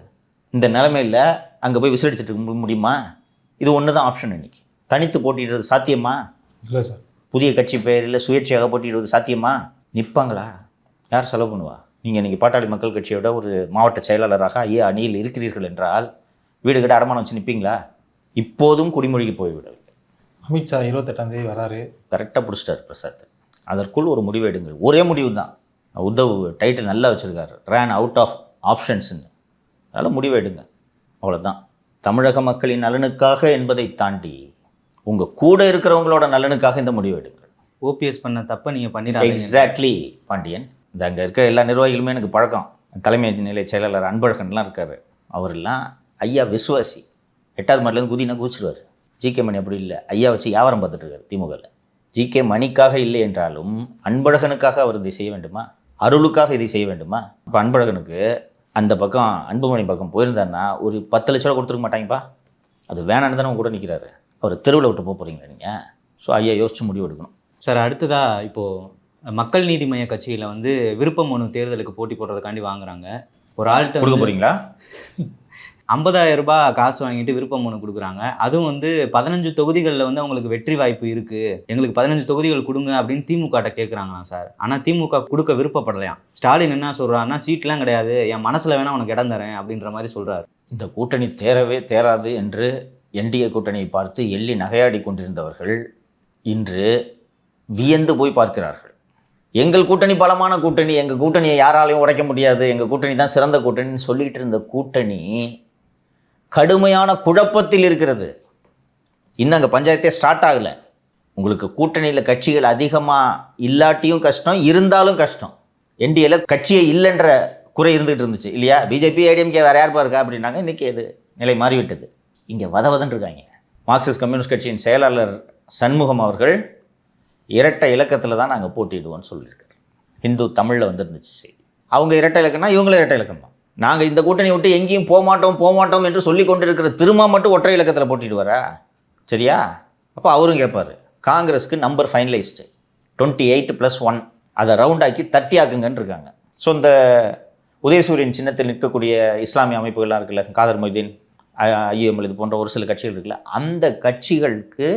இந்த நிலைமையில் அங்கே போய் விசிலடிச்சிட்டு முடியுமா? இது ஒன்று தான் ஆப்ஷன். இன்றைக்கி தனித்து போட்டிடுறது சாத்தியமா? இல்லை சார். புதிய கட்சி பெயரில் சுயேட்சையாக போட்டிடுவது சாத்தியமா? நிற்பாங்களா? யார் செலவு பண்ணுவா? நீங்கள் இன்றைக்கி பாட்டாளி மக்கள் கட்சியோட ஒரு மாவட்ட செயலாளராக ஐயா அணியில் இருக்கிறீர்கள் என்றால் வீடு கிட்ட அடமானம் வச்சு நிற்பீங்களா? இப்போதும் குடிமொழிக்கு போய்விடவில்லை. அமித்ஷா 28ஆம் தேதி வராரு. கரெக்டாக பிடிச்சிட்டார் பிரசாத். அதற்குள் ஒரு முடிவு எடுங்கள். ஒரே முடிவு தான். உத்தவ் டைட்டில் நல்லா வச்சுருக்காரு, ரேன் அவுட் ஆஃப் ஆப்ஷன்ஸ்ன்னு. அதனால் முடிவு எடுங்க, அவ்வளோதான். தமிழக மக்களின் நலனுக்காக என்பதை தாண்டி உங்கள் கூட இருக்கிறவங்களோட நலனுக்காக இந்த முடிவு எடுங்கள். ஓபிஎஸ் பண்ண தப்ப நீங்கள் பண்ணிடாதீங்க. எக்ஸாக்ட்லி பாண்டியன். இந்த அங்கே இருக்க எல்லா நிர்வாகிகளுமே எனக்கு பழக்கம். தலைமை நிலை செயலாளர் அன்பழகன்லாம் இருக்கார். அவரெல்லாம் ஐயா விசுவாசி. 8வது மாடிலேருந்து குதினா குதிச்சிடுவார். ஜிகே மணி அப்படி இல்லை, ஐயா வச்சு வியாபாரம் பார்த்துட்டு இருக்காரு திமுகவில். ஜிகே மணிக்காக இல்லை என்றாலும் அன்பழகனுக்காக அவர் இதை செய்ய வேண்டுமா? அருளுக்காக இதை செய்ய வேண்டுமா? இப்போ அன்பழகனுக்கு அந்த பக்கம் அன்புமணி பக்கம் போயிருந்தாருன்னா ஒரு 10 லட்ச ரூபா கொடுத்துருக்க மாட்டாங்கப்பா. அது வேணான்னு தானே கூட நிற்கிறாரு. அவர் தெருவில் விட்டு போகிறீங்களா நீங்கள்? ஸோ ஐயா யோசிச்சு முடிவு எடுக்கணும் சார். அடுத்ததாக இப்போது மக்கள் நீதி மய்ய கட்சியில் வந்து விருப்ப மனு தேர்தலுக்கு போட்டி போடுறதுக்காண்டி வாங்குறாங்க. ஒரு ஆள்கிட்ட கொடுக்க போகிறீங்களா? 50,000 ரூபாய் காசு வாங்கிட்டு விருப்ப மனு கொடுக்குறாங்க. அதுவும் வந்து 15 தொகுதிகளில் வந்து அவங்களுக்கு வெற்றி வாய்ப்பு இருக்குது, எங்களுக்கு 15 தொகுதிகள் கொடுங்க அப்படின்னு திமுகட்ட கேட்குறாங்களாம் சார். ஆனால் திமுக கொடுக்க விருப்பப்படலையாம். ஸ்டாலின் என்ன சொல்கிறாருன்னா, சீட்லாம் கிடையாது, என் மனசில் வேணால் உனக்கு இடம் தரேன் அப்படின்ற மாதிரி சொல்கிறார். இந்த கூட்டணி தேரவே தேராது என்று என்டிஏ கூட்டணியை பார்த்து எள்ளி நகையாடி கொண்டிருந்தவர்கள் இன்று வியந்து போய் பார்க்கிறார்கள். எங்கள் கூட்டணி பலமான கூட்டணி, எங்கள் கூட்டணியை யாராலையும் உடைக்க முடியாது, எங்கள் கூட்டணி தான் சிறந்த கூட்டணின்னு சொல்லிக்கிட்டு இருந்த கூட்டணி கடுமையான குழப்பத்தில் இருக்கிறது. இன்னும் அங்கே பஞ்சாயத்தே ஸ்டார்ட் ஆகலை. உங்களுக்கு கூட்டணியில் கட்சிகள் அதிகமாக இல்லாட்டியும் கஷ்டம், இருந்தாலும் கஷ்டம். என்டிஏல கட்சியே இல்லைன்ற குறை இருந்துகிட்டு இருந்துச்சு இல்லையா? பிஜேபி ஏடிஎம்கே வேறு யார் இருக்கா அப்படின்னாங்க. இன்றைக்கி அது நிலை மாறிவிட்டது. இங்கே வதவதன் இருக்காங்க. மார்க்சிஸ்ட் கம்யூனிஸ்ட் கட்சியின் செயலாளர் சண்முகம் அவர்கள் இரட்டை இலக்கத்தில் தான் நாங்கள் போட்டிடுவோம்னு சொல்லியிருக்காரு. ஹிந்து தமிழில் வந்துருந்துச்சு செய்தி. அவங்க இரட்டை இலக்கம்னா இவங்களும் இரட்டை இலக்கம் தான். நாங்கள் இந்த கூட்டணி விட்டு எங்கேயும் போக மாட்டோம் என்று சொல்லி கொண்டு இருக்கிற திரும்ப மட்டும் ஒற்றை இலக்கத்தில் போட்டிடுவாரா? சரியா? அப்போ அவரும் கேட்பார், காங்கிரஸ்க்கு நம்பர் ஃபைனலைஸ்டு 28+1, அதை ரவுண்டாக்கி 30 ஆக்குங்கன்னு இருக்காங்க. ஸோ இந்த உதயசூரியன் சின்னத்தில் நிற்கக்கூடிய இஸ்லாமிய அமைப்புகள்லாம் இருக்குல்ல, காதர் மொய்தீன், ஐஎம்எல், இது போன்ற ஒரு சில கட்சிகள் இருக்குல்ல, அந்த கட்சிகளுக்கு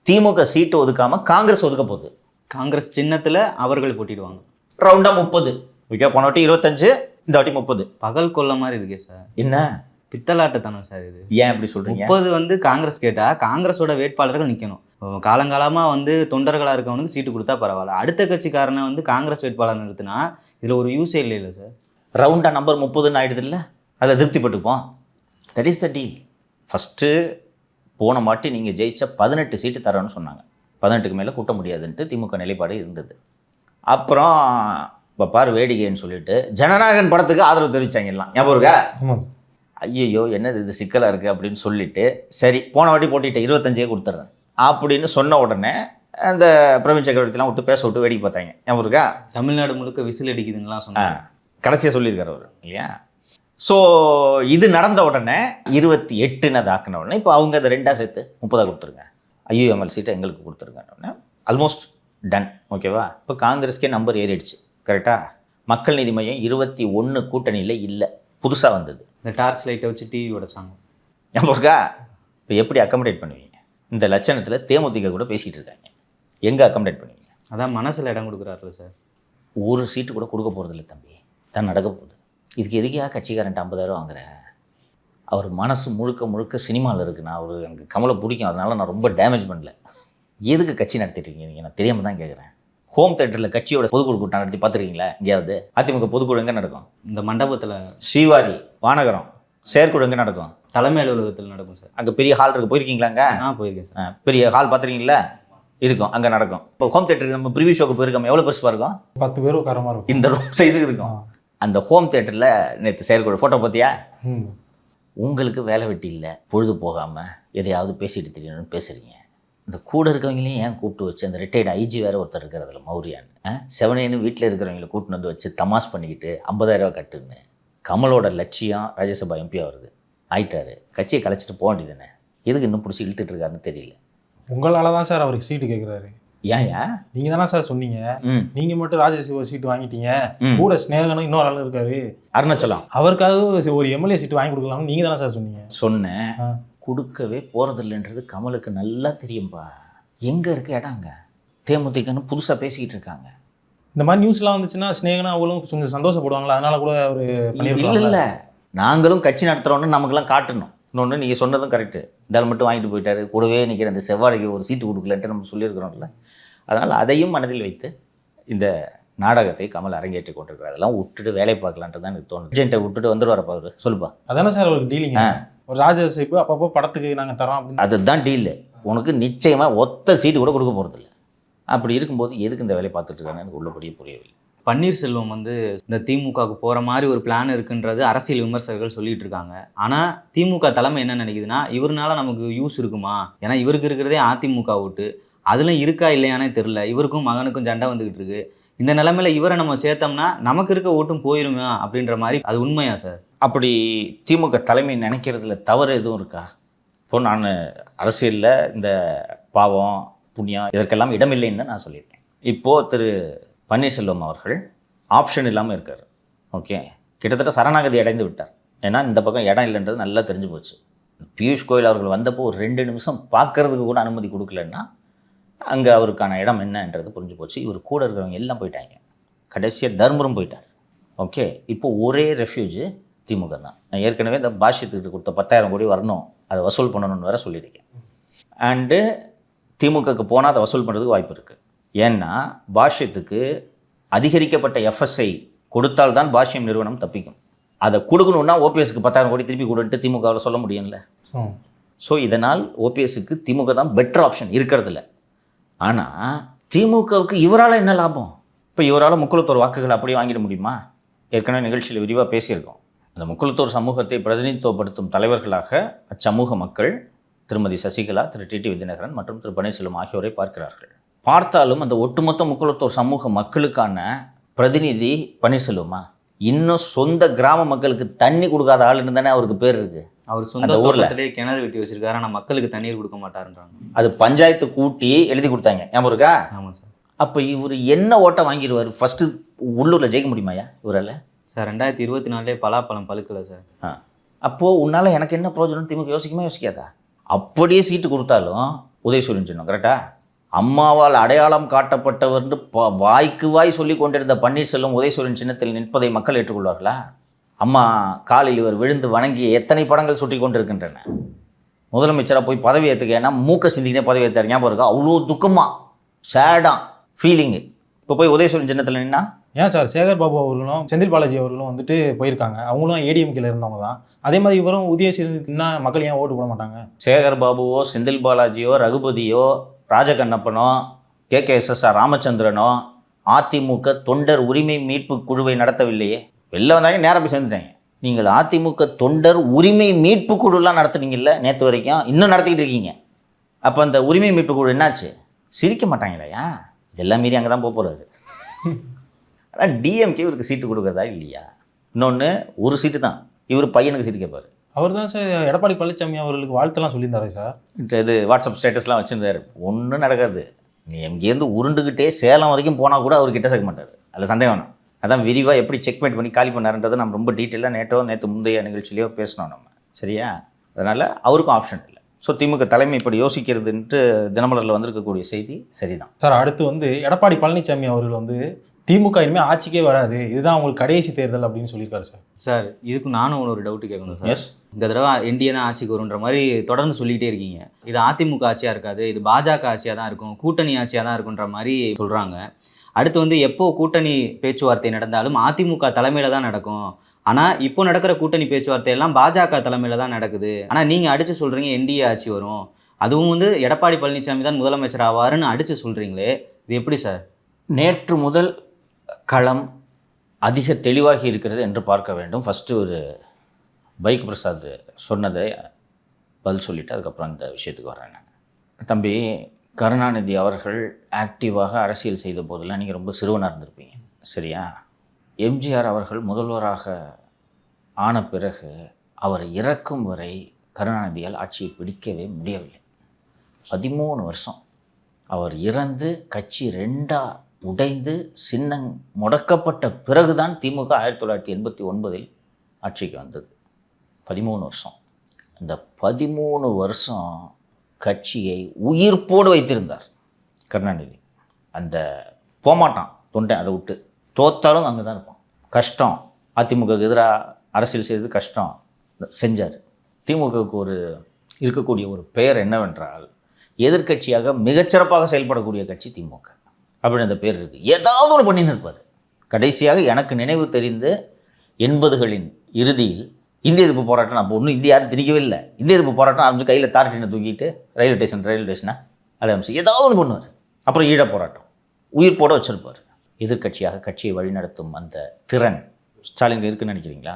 திமுக சீட்டு ஒதுக்காமல் காங்கிரஸ் ஒதுக்க போகுது. காங்கிரஸ் சின்னத்தில் அவர்கள் போட்டிடுவாங்க. ரவுண்டாக 30. ஓகே, போன வாட்டி 25, இந்த வாட்டி 30. பகல் கொள்ள மாதிரி இருக்கே சார். என்ன பித்தலாட்டுத்தானே சார் இது? ஏன் அப்படி சொல்கிறீங்க? 30 வந்து காங்கிரஸ் கேட்டால் காங்கிரஸோட வேட்பாளர்கள் நிற்கணும். காலங்காலமாக வந்து தொண்டர்களாக இருக்கவனுக்கு சீட்டு கொடுத்தா பரவாயில்ல. அடுத்த கட்சிக்காரனை வந்து காங்கிரஸ் வேட்பாளர் நிறுத்தினா இதில் ஒரு யூஸே இல்லை சார். ரவுண்டாக நம்பர் 30ன்னு ஆகிடுது இல்லை, அதில் திருப்திப்பட்டுப்போம். That is the deal. First போன மாட்டி நீங்கள் ஜெயிச்ச 18 சீட்டு தரோன்னு சொன்னாங்க. 18க்கு மேலே கூட்ட முடியாதுன்ட்டு திமுக நிலைப்பாடு இருந்தது. அப்புறம் இப்போ பார் வேடிக்கைன்னு சொல்லிட்டு ஜனநாயகன் படத்துக்கு ஆதரவு தெரிவித்தாங்க எல்லாம். ஞாபகம் இருக்கா? ஐயோ என்னது இது சிக்கலாக இருக்குது அப்படின்னு சொல்லிட்டு, சரி போன வாட்டி போட்டிட்டு 25 கொடுத்துட்றேன் அப்படின்னு சொன்ன உடனே அந்த பிரவீன் சக்கரவர்த்திலாம் விட்டு பேச விட்டு வேடிக்கை பார்த்தாங்க. ஞாபகம் இருக்கா? தமிழ்நாடு முழுக்க விசில் அடிக்குதுங்கலாம் சொன்னாங்க. கடைசியாக சொல்லியிருக்காரு அவர் இல்லையா? ஸோ இது நடந்த உடனே 28ன்னு அதை ஆக்கின உடனே இப்போ அவங்க அதை 2ஆக சேர்த்து 30 கொடுத்துருங்க, ஐயூஎம்எல் சீட்டை எங்களுக்கு கொடுத்துருங்க. Almost done. ஓகேவா? இப்போ காங்கிரஸ்க்கே நம்பர் ஏறிடுச்சு. கரெக்டாக? மக்கள் நீதி மையம் 21 கூட்டணியில் இல்லை, புதுசாக வந்தது. இந்த டார்ச் லைட்டை வச்சு டிவி உடைச்சாங்க. ஞாபகம் இருக்கா? இப்போ எப்படி அக்கமடேட் பண்ணுவீங்க? இந்த லட்சணத்தில் தேமுதிக கூட பேசிகிட்டு இருக்காங்க. எங்கே அக்கமடேட் பண்ணுவீங்க? அதான் மனசில் இடம் கொடுக்குறாருல சார். ஒரு சீட்டு கூட கொடுக்க போகிறதில்ல தம்பி, தான் நடக்க போகுது. இதுக்கு எதுக்கா கட்சிக்காரன்ட்டு 50,000 வாங்குற? அவர் மனசு முழுக்க சினிமாவில் இருக்குண்ணா. அவர் எனக்கு கமலை பிடிக்கும், அதனால நான் ரொம்ப டேமேஜ் பண்ணல. எதுக்கு கட்சி நடத்திட்டு இருக்கீங்க நீங்கள்? நான் தெரியாமல் தான் கேட்குறேன். ஹோம் தேட்டரில் கட்சியோட பொதுக்குழு கூட்டம் நடத்தி பார்த்துருக்கீங்களா எங்கேயாவது? அதிமுக பொதுக்குழு எங்கே நடக்கும்? இந்த மண்டபத்தில். ஸ்ரீவாரி, வானகரம் செயற்குழு எங்கே நடக்கும்? தலைமை அலுவலகத்தில் நடக்கும் சார். அங்கே பெரிய ஹால் இருக்குது, போயிருக்கீங்களாங்க? போயிருக்கேன் சார். பெரிய ஹால் பார்த்துருக்கீங்களா? இருக்கும், அங்கே நடக்கும். இப்போ ஹோம் தேட்டருக்கு நம்ம ப்ரிவியூ ஷோக்கு போயிருக்கோம், எவ்வளோ பெருசாக இருக்கும்? 10 பேர் உட்கார மாதிரி இருக்கும். இந்த ரூம் சைஸுக்கு இருக்கும். அந்த ஹோம் தேட்டரில் நேற்று செயற்குழு ஃபோட்டோ பார்த்தியா? உங்களுக்கு வேலை வெட்டி இல்லை, பொழுது போகாமல் எதையாவது பேசிட்டு தெரியணும்னு பேசுகிறீங்க. இந்த கூட இருக்கிறவங்களையும் ஏன் கூப்பிட்டு வச்சு, அந்த ரிட்டையர்டு ஐஜி வேறு ஒருத்தர் இருக்கிறதுல மௌரியான்னு, செவனேன்னு வீட்டில் இருக்கிறவங்களை கூப்பிட்டு வந்து வச்சு தமாஸ் பண்ணிக்கிட்டு 50,000 கட்டுன்னு. கமலோட லட்சியம் ராஜ்யசபா எம்பி ஆகுறது ஆயிட்டாரு. கட்சியை கலைச்சிட்டு போக வேண்டியதுன்னு எதுக்கு இன்னும் பிடிச்சி இழுத்துட்டு இருக்காருன்னு தெரியல. உங்களால் தான் சார் அவருக்கு சீட்டு கேட்குறாரு. ஏன்யா? நீங்கள் தானே சார் சொன்னீங்க, நீங்கள் மட்டும் ராஜ்யசபா சீட்டு வாங்கிட்டீங்க, கூட ஸ்நேகனும் இன்னொரு ஆள் இருக்காரு அருணாச்சலம், அவருக்காக ஒரு எம்எல்ஏ சீட்டு வாங்கி கொடுக்கலாம்னு நீங்கள் தானே சார் சொன்னீங்க. சொன்னேன். கொடுக்கவே போகிறதில்லைன்றது கமலுக்கு நல்லா தெரியும்பா. எங்கே இருக்க இடங்க? தேமுதிகன்னு புதுசாக பேசிக்கிட்டு இருக்காங்க. இந்த மாதிரி நியூஸ்லாம் வந்துச்சுன்னா ஸ்நேகனா அவங்களும் கொஞ்சம் சந்தோஷப்படுவாங்களா? அதனால கூட அவர் இல்லை, நாங்களும் கட்சி நடத்துகிறோன்னு நமக்குலாம் காட்டணும். இன்னொன்று நீங்கள் சொன்னதும் கரெக்டு. இதால் மட்டும் வாங்கிட்டு போயிட்டாரு, கூடவே நிற்கிற அந்த செவ்வாழைக்கு ஒரு சீட்டு கொடுக்கலன்ட்டு நம்ம சொல்லியிருக்கிறோம்ல. அதனால் அதையும் மனதில் வைத்து இந்த நாடகத்தை கமல் அரங்கேற்றி கொண்டிருக்கிறார். அதெல்லாம் விட்டுட்டு வேலை பார்க்கலான்ட்டு தான் எனக்கு தோணுது. ஏஜென்ட்டை விட்டுட்டு வந்துடுவாரப்பா அவர். சொல்லுப்பா. அதானே சார் அவருக்கு டீலிங். ஒரு ராஜசபா அப்பப்போ படத்துக்கு நாங்கள் தரோம் அப்படின்னு. அதுதான் டீல். உனக்கு நிச்சயமாக ஒத்த சீட்டு கூட கொடுக்க போகிறதில்ல. அப்படி இருக்கும்போது எதுக்கு இந்த வேலையை பார்த்துட்டு இருக்காங்க எனக்கு உள்ளபடியே புரியவில்லை. பன்னீர்செல்வம் வந்து இந்த திமுகவுக்கு போகிற மாதிரி ஒரு பிளான் இருக்குன்றது அரசியல் விமர்சகர்கள் சொல்லிட்டு இருக்காங்க. ஆனால் திமுக தலைமை என்ன நினைக்குதுன்னா, இவருனால நமக்கு யூஸ் இருக்குமா? ஏன்னா இவருக்கு இருக்கிறதே அதிமுக ஓட்டு, அதில் இருக்கா இல்லையானே தெரில. இவருக்கும் மகனுக்கும் சண்டை வந்துக்கிட்டு இருக்கு. இந்த நிலைமையில் இவரை நம்ம சேர்த்தோம்னா நமக்கு இருக்க ஓட்டும் போயிருமா அப்படின்ற மாதிரி. அது உண்மையா சார்? அப்படி திமுக தலைமை நினைக்கிறதுல தவறு எதுவும் இருக்கா? இப்போ நான் அரசியலில் இந்த பாவம் புண்ணியம் இதற்கெல்லாம் இடமில்லைன்னு நான் சொல்லியிருக்கேன். இப்போது திரு பன்னீர்செல்வம் அவர்கள் ஆப்ஷன் இல்லாமல் இருக்கார். ஓகே, கிட்டத்தட்ட சரணாகதி அடைந்து விட்டார். ஏன்னா இந்த பக்கம் இடம் இல்லைன்றது நல்லா தெரிஞ்சு போச்சு. பியூஷ் கோயல் அவர்கள் வந்தப்போ ஒரு 2 நிமிஷம் பார்க்கறதுக்கு கூட அனுமதி கொடுக்கலன்னா அங்கே அவருக்கான இடம் என்னன்றது புரிஞ்சு போச்சு. இவர் கூட இருக்கிறவங்க எல்லாம் போயிட்டாங்க. கடைசியாக தர்மபுரம் போயிட்டார். ஓகே, இப்போ ஒரே ரெஃப்யூஜ் திமுக தான். நான் ஏற்கனவே இந்த பாஷ்யத்துக்கு கொடுத்த 10,000 கோடி வரணும், அதை வசூல் பண்ணணும்னு வேறு சொல்லியிருக்கேன். அண்டு திமுகக்கு போனால் அதை வசூல் பண்ணுறதுக்கு வாய்ப்பு இருக்குது. ஏன்னா பாஷ்யத்துக்கு அதிகரிக்கப்பட்ட எஃப்எஸ்ஐ கொடுத்தால்தான் பாஷ்யம் நிறுவனம் தப்பிக்கும். அதை கொடுக்கணுன்னா ஓபிஎஸ்க்கு 10,000 கோடி திருப்பி கொடுன்ட்டு திமுகவில் சொல்ல முடியும்ல. ஸோ இதனால் ஓபிஎஸ்க்கு திமுக தான் பெட்டர் ஆப்ஷன் இருக்கிறதில்ல. ஆனால் திமுகவுக்கு இவரால் என்ன லாபம்? இப்போ இவரால் முக்குளத்தோர் வாக்குகள் அப்படியே வாங்கிட முடியுமா? ஏற்கனவே நிகழ்ச்சியில் விரிவாக பேசியிருக்கோம். அந்த முக்குளத்தோர் சமூகத்தை பிரதிநிதித்துவப்படுத்தும் தலைவர்களாக அச்சமூக மக்கள் திருமதி சசிகலா, திரு டிடி விஜயநகரன் மற்றும் திரு பன்னீர்செல்வம் ஆகியோரை பார்க்கிறார்கள். பார்த்தாலும் அந்த ஒட்டுமொத்த முக்குளத்தோர் சமூக மக்களுக்கான பிரதிநிதி பன்னீர்செல்வமா? இன்னும் சொந்த கிராம மக்களுக்கு தண்ணி கொடுக்காத ஆளுன்னு தானே அவருக்கு பேர் இருக்கு. அவர் சொந்த ஊர்லயே கிணறு வெட்டி வச்சிருக்காரு, ஆனால் மக்களுக்கு தண்ணீர் கொடுக்க மாட்டாருன்றாங்க. அது பஞ்சாயத்து கூட்டி எழுதி கொடுத்தாங்க, ஞாபகம் இருக்கா? ஆமாம் சார். அப்போ இவர் என்ன ஓட்டை வாங்கிடுவார்? ஃபர்ஸ்ட் உள்ளூரில் ஜெயிக்க முடியுமாயா இவரால்? சார் 2024 பலாப்பழம் பழுக்கலை சார். அப்போது உன்னால் எனக்கு என்ன பிரயோஜனம் திமுக யோசிக்காதா? அப்படியே சீட்டு கொடுத்தாலும் உதயசூரியன் சின்னம் கரெக்டா? அம்மாவால் அடையாளம் காட்டப்பட்டவர்னு வாய்க்கு வாய் சொல்லி கொண்டிருந்த பன்னீர்செல்வம் உதயசூரியன் சின்னத்தில் நிற்பதை மக்கள் ஏற்றுக்கொள்வார்களா? அம்மா காலில் இவர் விழுந்து வணங்கிய எத்தனை படங்கள் சுற்றி கொண்டிருக்கின்றன. முதலமைச்சராக போய் பதவி ஏற்றுக்கேன்னா மூக்க சிந்திக்கினே பதவி ஏற்றார், ஞாபகம் இருக்கா? அவ்வளோ துக்கமாக சேடாக ஃபீலிங்கு. இப்போ போய் உதயசூரியன் சின்னத்தில் நின்னா ஏன் சார் சேகர் பாபு அவர்களும் செந்தில் பாலாஜி அவர்களும் வந்துட்டு போயிருக்காங்க, அவங்களும் ஏடிஎம்கேல இருந்தவங்க தான். அதே மாதிரி இவரும் உதயசூரியன்னா மக்கள் ஏன் ஓட்டு போட மாட்டாங்க? சேகர் பாபுவோ செந்தில் பாலாஜியோ ரகுபதியோ ராஜகண்ணப்பனோ KKSSR ராமச்சந்திரனோ அதிமுக தொண்டர் உரிமை மீட்பு குழுவை நடத்தவில்லையே. வெளில வந்தாங்க நேராக போய் சேர்ந்துட்டாங்க. நீங்கள் அதிமுக தொண்டர் உரிமை மீட்பு குழுலாம் நடத்துனீங்கல்ல நேற்று வரைக்கும், இன்னும் நடத்திக்கிட்டு இருக்கீங்க. அப்போ அந்த உரிமை மீட்பு குழு என்னாச்சு? சிரிக்க மாட்டாங்களையா? இதெல்லாம் மீறி அங்கே தான் போக போகிறாரு. ஆனால் டிஎம்கே இவருக்கு சீட்டு கொடுக்குறதா இல்லையா? இன்னொன்று ஒரு சீட்டு தான், இவர் பையனுக்கு சீட்டு கேட்பார். அவர் தான் சார் எடப்பாடி பழனிசாமி அவர்களுக்கு வாழ்த்தெல்லாம் சொல்லியிருந்தாரு சார். இது வாட்ஸ்அப் ஸ்டேட்டஸ்லாம் வச்சுருந்தார். ஒன்றும் நடக்காது. நீ எங்கேருந்து உருண்டுக்கிட்டே சேலம் வரைக்கும் போனால் கூட அவர் கிட்ட சேர்க்க மாட்டார், அதில் சந்தேகம் வேணும். அதான் விரிவாக எப்படி செக்மேட் பண்ணி காலி பண்ணாருன்றதை நம்ம ரொம்ப டீட்டெயிலாக நேற்று முந்தைய நிகழ்ச்சியிலையோ பேசணும் நம்ம, சரியா? அதனால் அவருக்கும் ஆப்ஷன் இல்லை. ஸோ திமுக தலைமை இப்படி யோசிக்கிறதுன்ட்டு தினமலரில் வந்திருக்கக்கூடிய செய்தி சரிதான் சார். அடுத்து வந்து எடப்பாடி பழனிசாமி அவர்கள் வந்து திமுக இனிமேல் ஆட்சிக்கே வராது, இதுதான் அவங்களுக்கு கடைசி தேர்தல் அப்படின்னு சொல்லியிருக்காரு சார். சார் இதுக்கு நானும் ஒரு டவுட்டு கேட்கணும் சார். எஸ், இந்த தடவை என்டிஏ தான் ஆட்சிக்கு வருன்ற மாதிரி தொடர்ந்து சொல்லிகிட்டே இருக்கீங்க. இது அதிமுக ஆட்சியாக இருக்காது, இது பாஜக ஆட்சியாக தான் இருக்கும், கூட்டணி ஆட்சியாக தான் இருக்குன்ற மாதிரி சொல்கிறாங்க. அடுத்து வந்து எப்போ கூட்டணி பேச்சுவார்த்தை நடந்தாலும் அதிமுக தலைமையில் தான் நடக்கும். ஆனால் இப்போ நடக்கிற கூட்டணி பேச்சுவார்த்தை எல்லாம் பாஜக தலைமையில் தான் நடக்குது. ஆனால் நீங்கள் அடித்து சொல்கிறீங்க என்டிஏ ஆட்சி வரும், அதுவும் வந்து எடப்பாடி பழனிசாமி தான் முதலமைச்சர் ஆவாருன்னு அடித்து சொல்கிறீங்களே, இது எப்படி சார்? நேற்று முதல் களம் அதிக தெளிவாகி இருக்கிறது என்று பார்க்க வேண்டும். ஃபஸ்ட்டு ஒரு பைக் பிரசாத் சொன்னதை பதில் சொல்லிவிட்டு அதுக்கப்புறம் இந்த விஷயத்துக்கு வரேன். தம்பி, கருணாநிதி அவர்கள் ஆக்டிவாக அரசியல் செய்த போதெல்லாம் நீங்கள் ரொம்ப சிறுவனாக இருந்திருப்பீங்க, சரியா? எம்ஜிஆர் அவர்கள் முதல்வராக ஆன பிறகு அவர் இறக்கும் வரை கருணாநிதியால் ஆட்சியை பிடிக்கவே முடியவில்லை. 13 வருஷம். அவர் இறந்து கட்சி 2ஆ உடைந்து சின்னம் முடக்கப்பட்ட பிறகுதான் திமுக 1989 ஆட்சிக்கு வந்தது. 13 வருஷம். இந்த 13 வருஷம் கட்சியை உயிர்ப்போடு வைத்திருந்தார் கருணாநிதி. அந்த போமாட்டான் தொண்டை, அதை விட்டு தோத்தாலும் அங்கே தான் இருப்பான். கஷ்டம், அதிமுகவுக்கு எதிராக அரசியல் செய்தது கஷ்டம், செஞ்சார். திமுகவுக்கு ஒரு இருக்கக்கூடிய ஒரு பெயர் என்னவென்றால் எதிர்க்கட்சியாக மிகச்சிறப்பாக செயல்படக்கூடிய கட்சி திமுக அப்படின்னு அந்த பேர் இருக்குது. ஏதாவது ஒன்று பண்ணின்னு இருப்பார். கடைசியாக எனக்கு நினைவு தெரிந்து 80களின் இறுதியில் இந்திய எதிர்ப்பு போராட்டம், அப்போ ஒன்றும் இந்திய யாரும் திணிக்கவே இல்லை, இந்திய எதிர்ப்பு போராட்டம் ஆரம்பிச்சு கையில் தார்ட்டினை தூக்கிட்டு ரயில்வே ஸ்டேஷனாக ஆரம்பிச்சு ஏதாவது ஒன்று பண்ணுவார். அப்புறம் ஈழ போராட்டம் உயிர் போட வச்சுருப்பார். எதிர்க்கட்சியாக கட்சியை வழிநடத்தும் அந்த திறன் ஸ்டாலின் இருக்குன்னு நினைக்கிறீங்களா?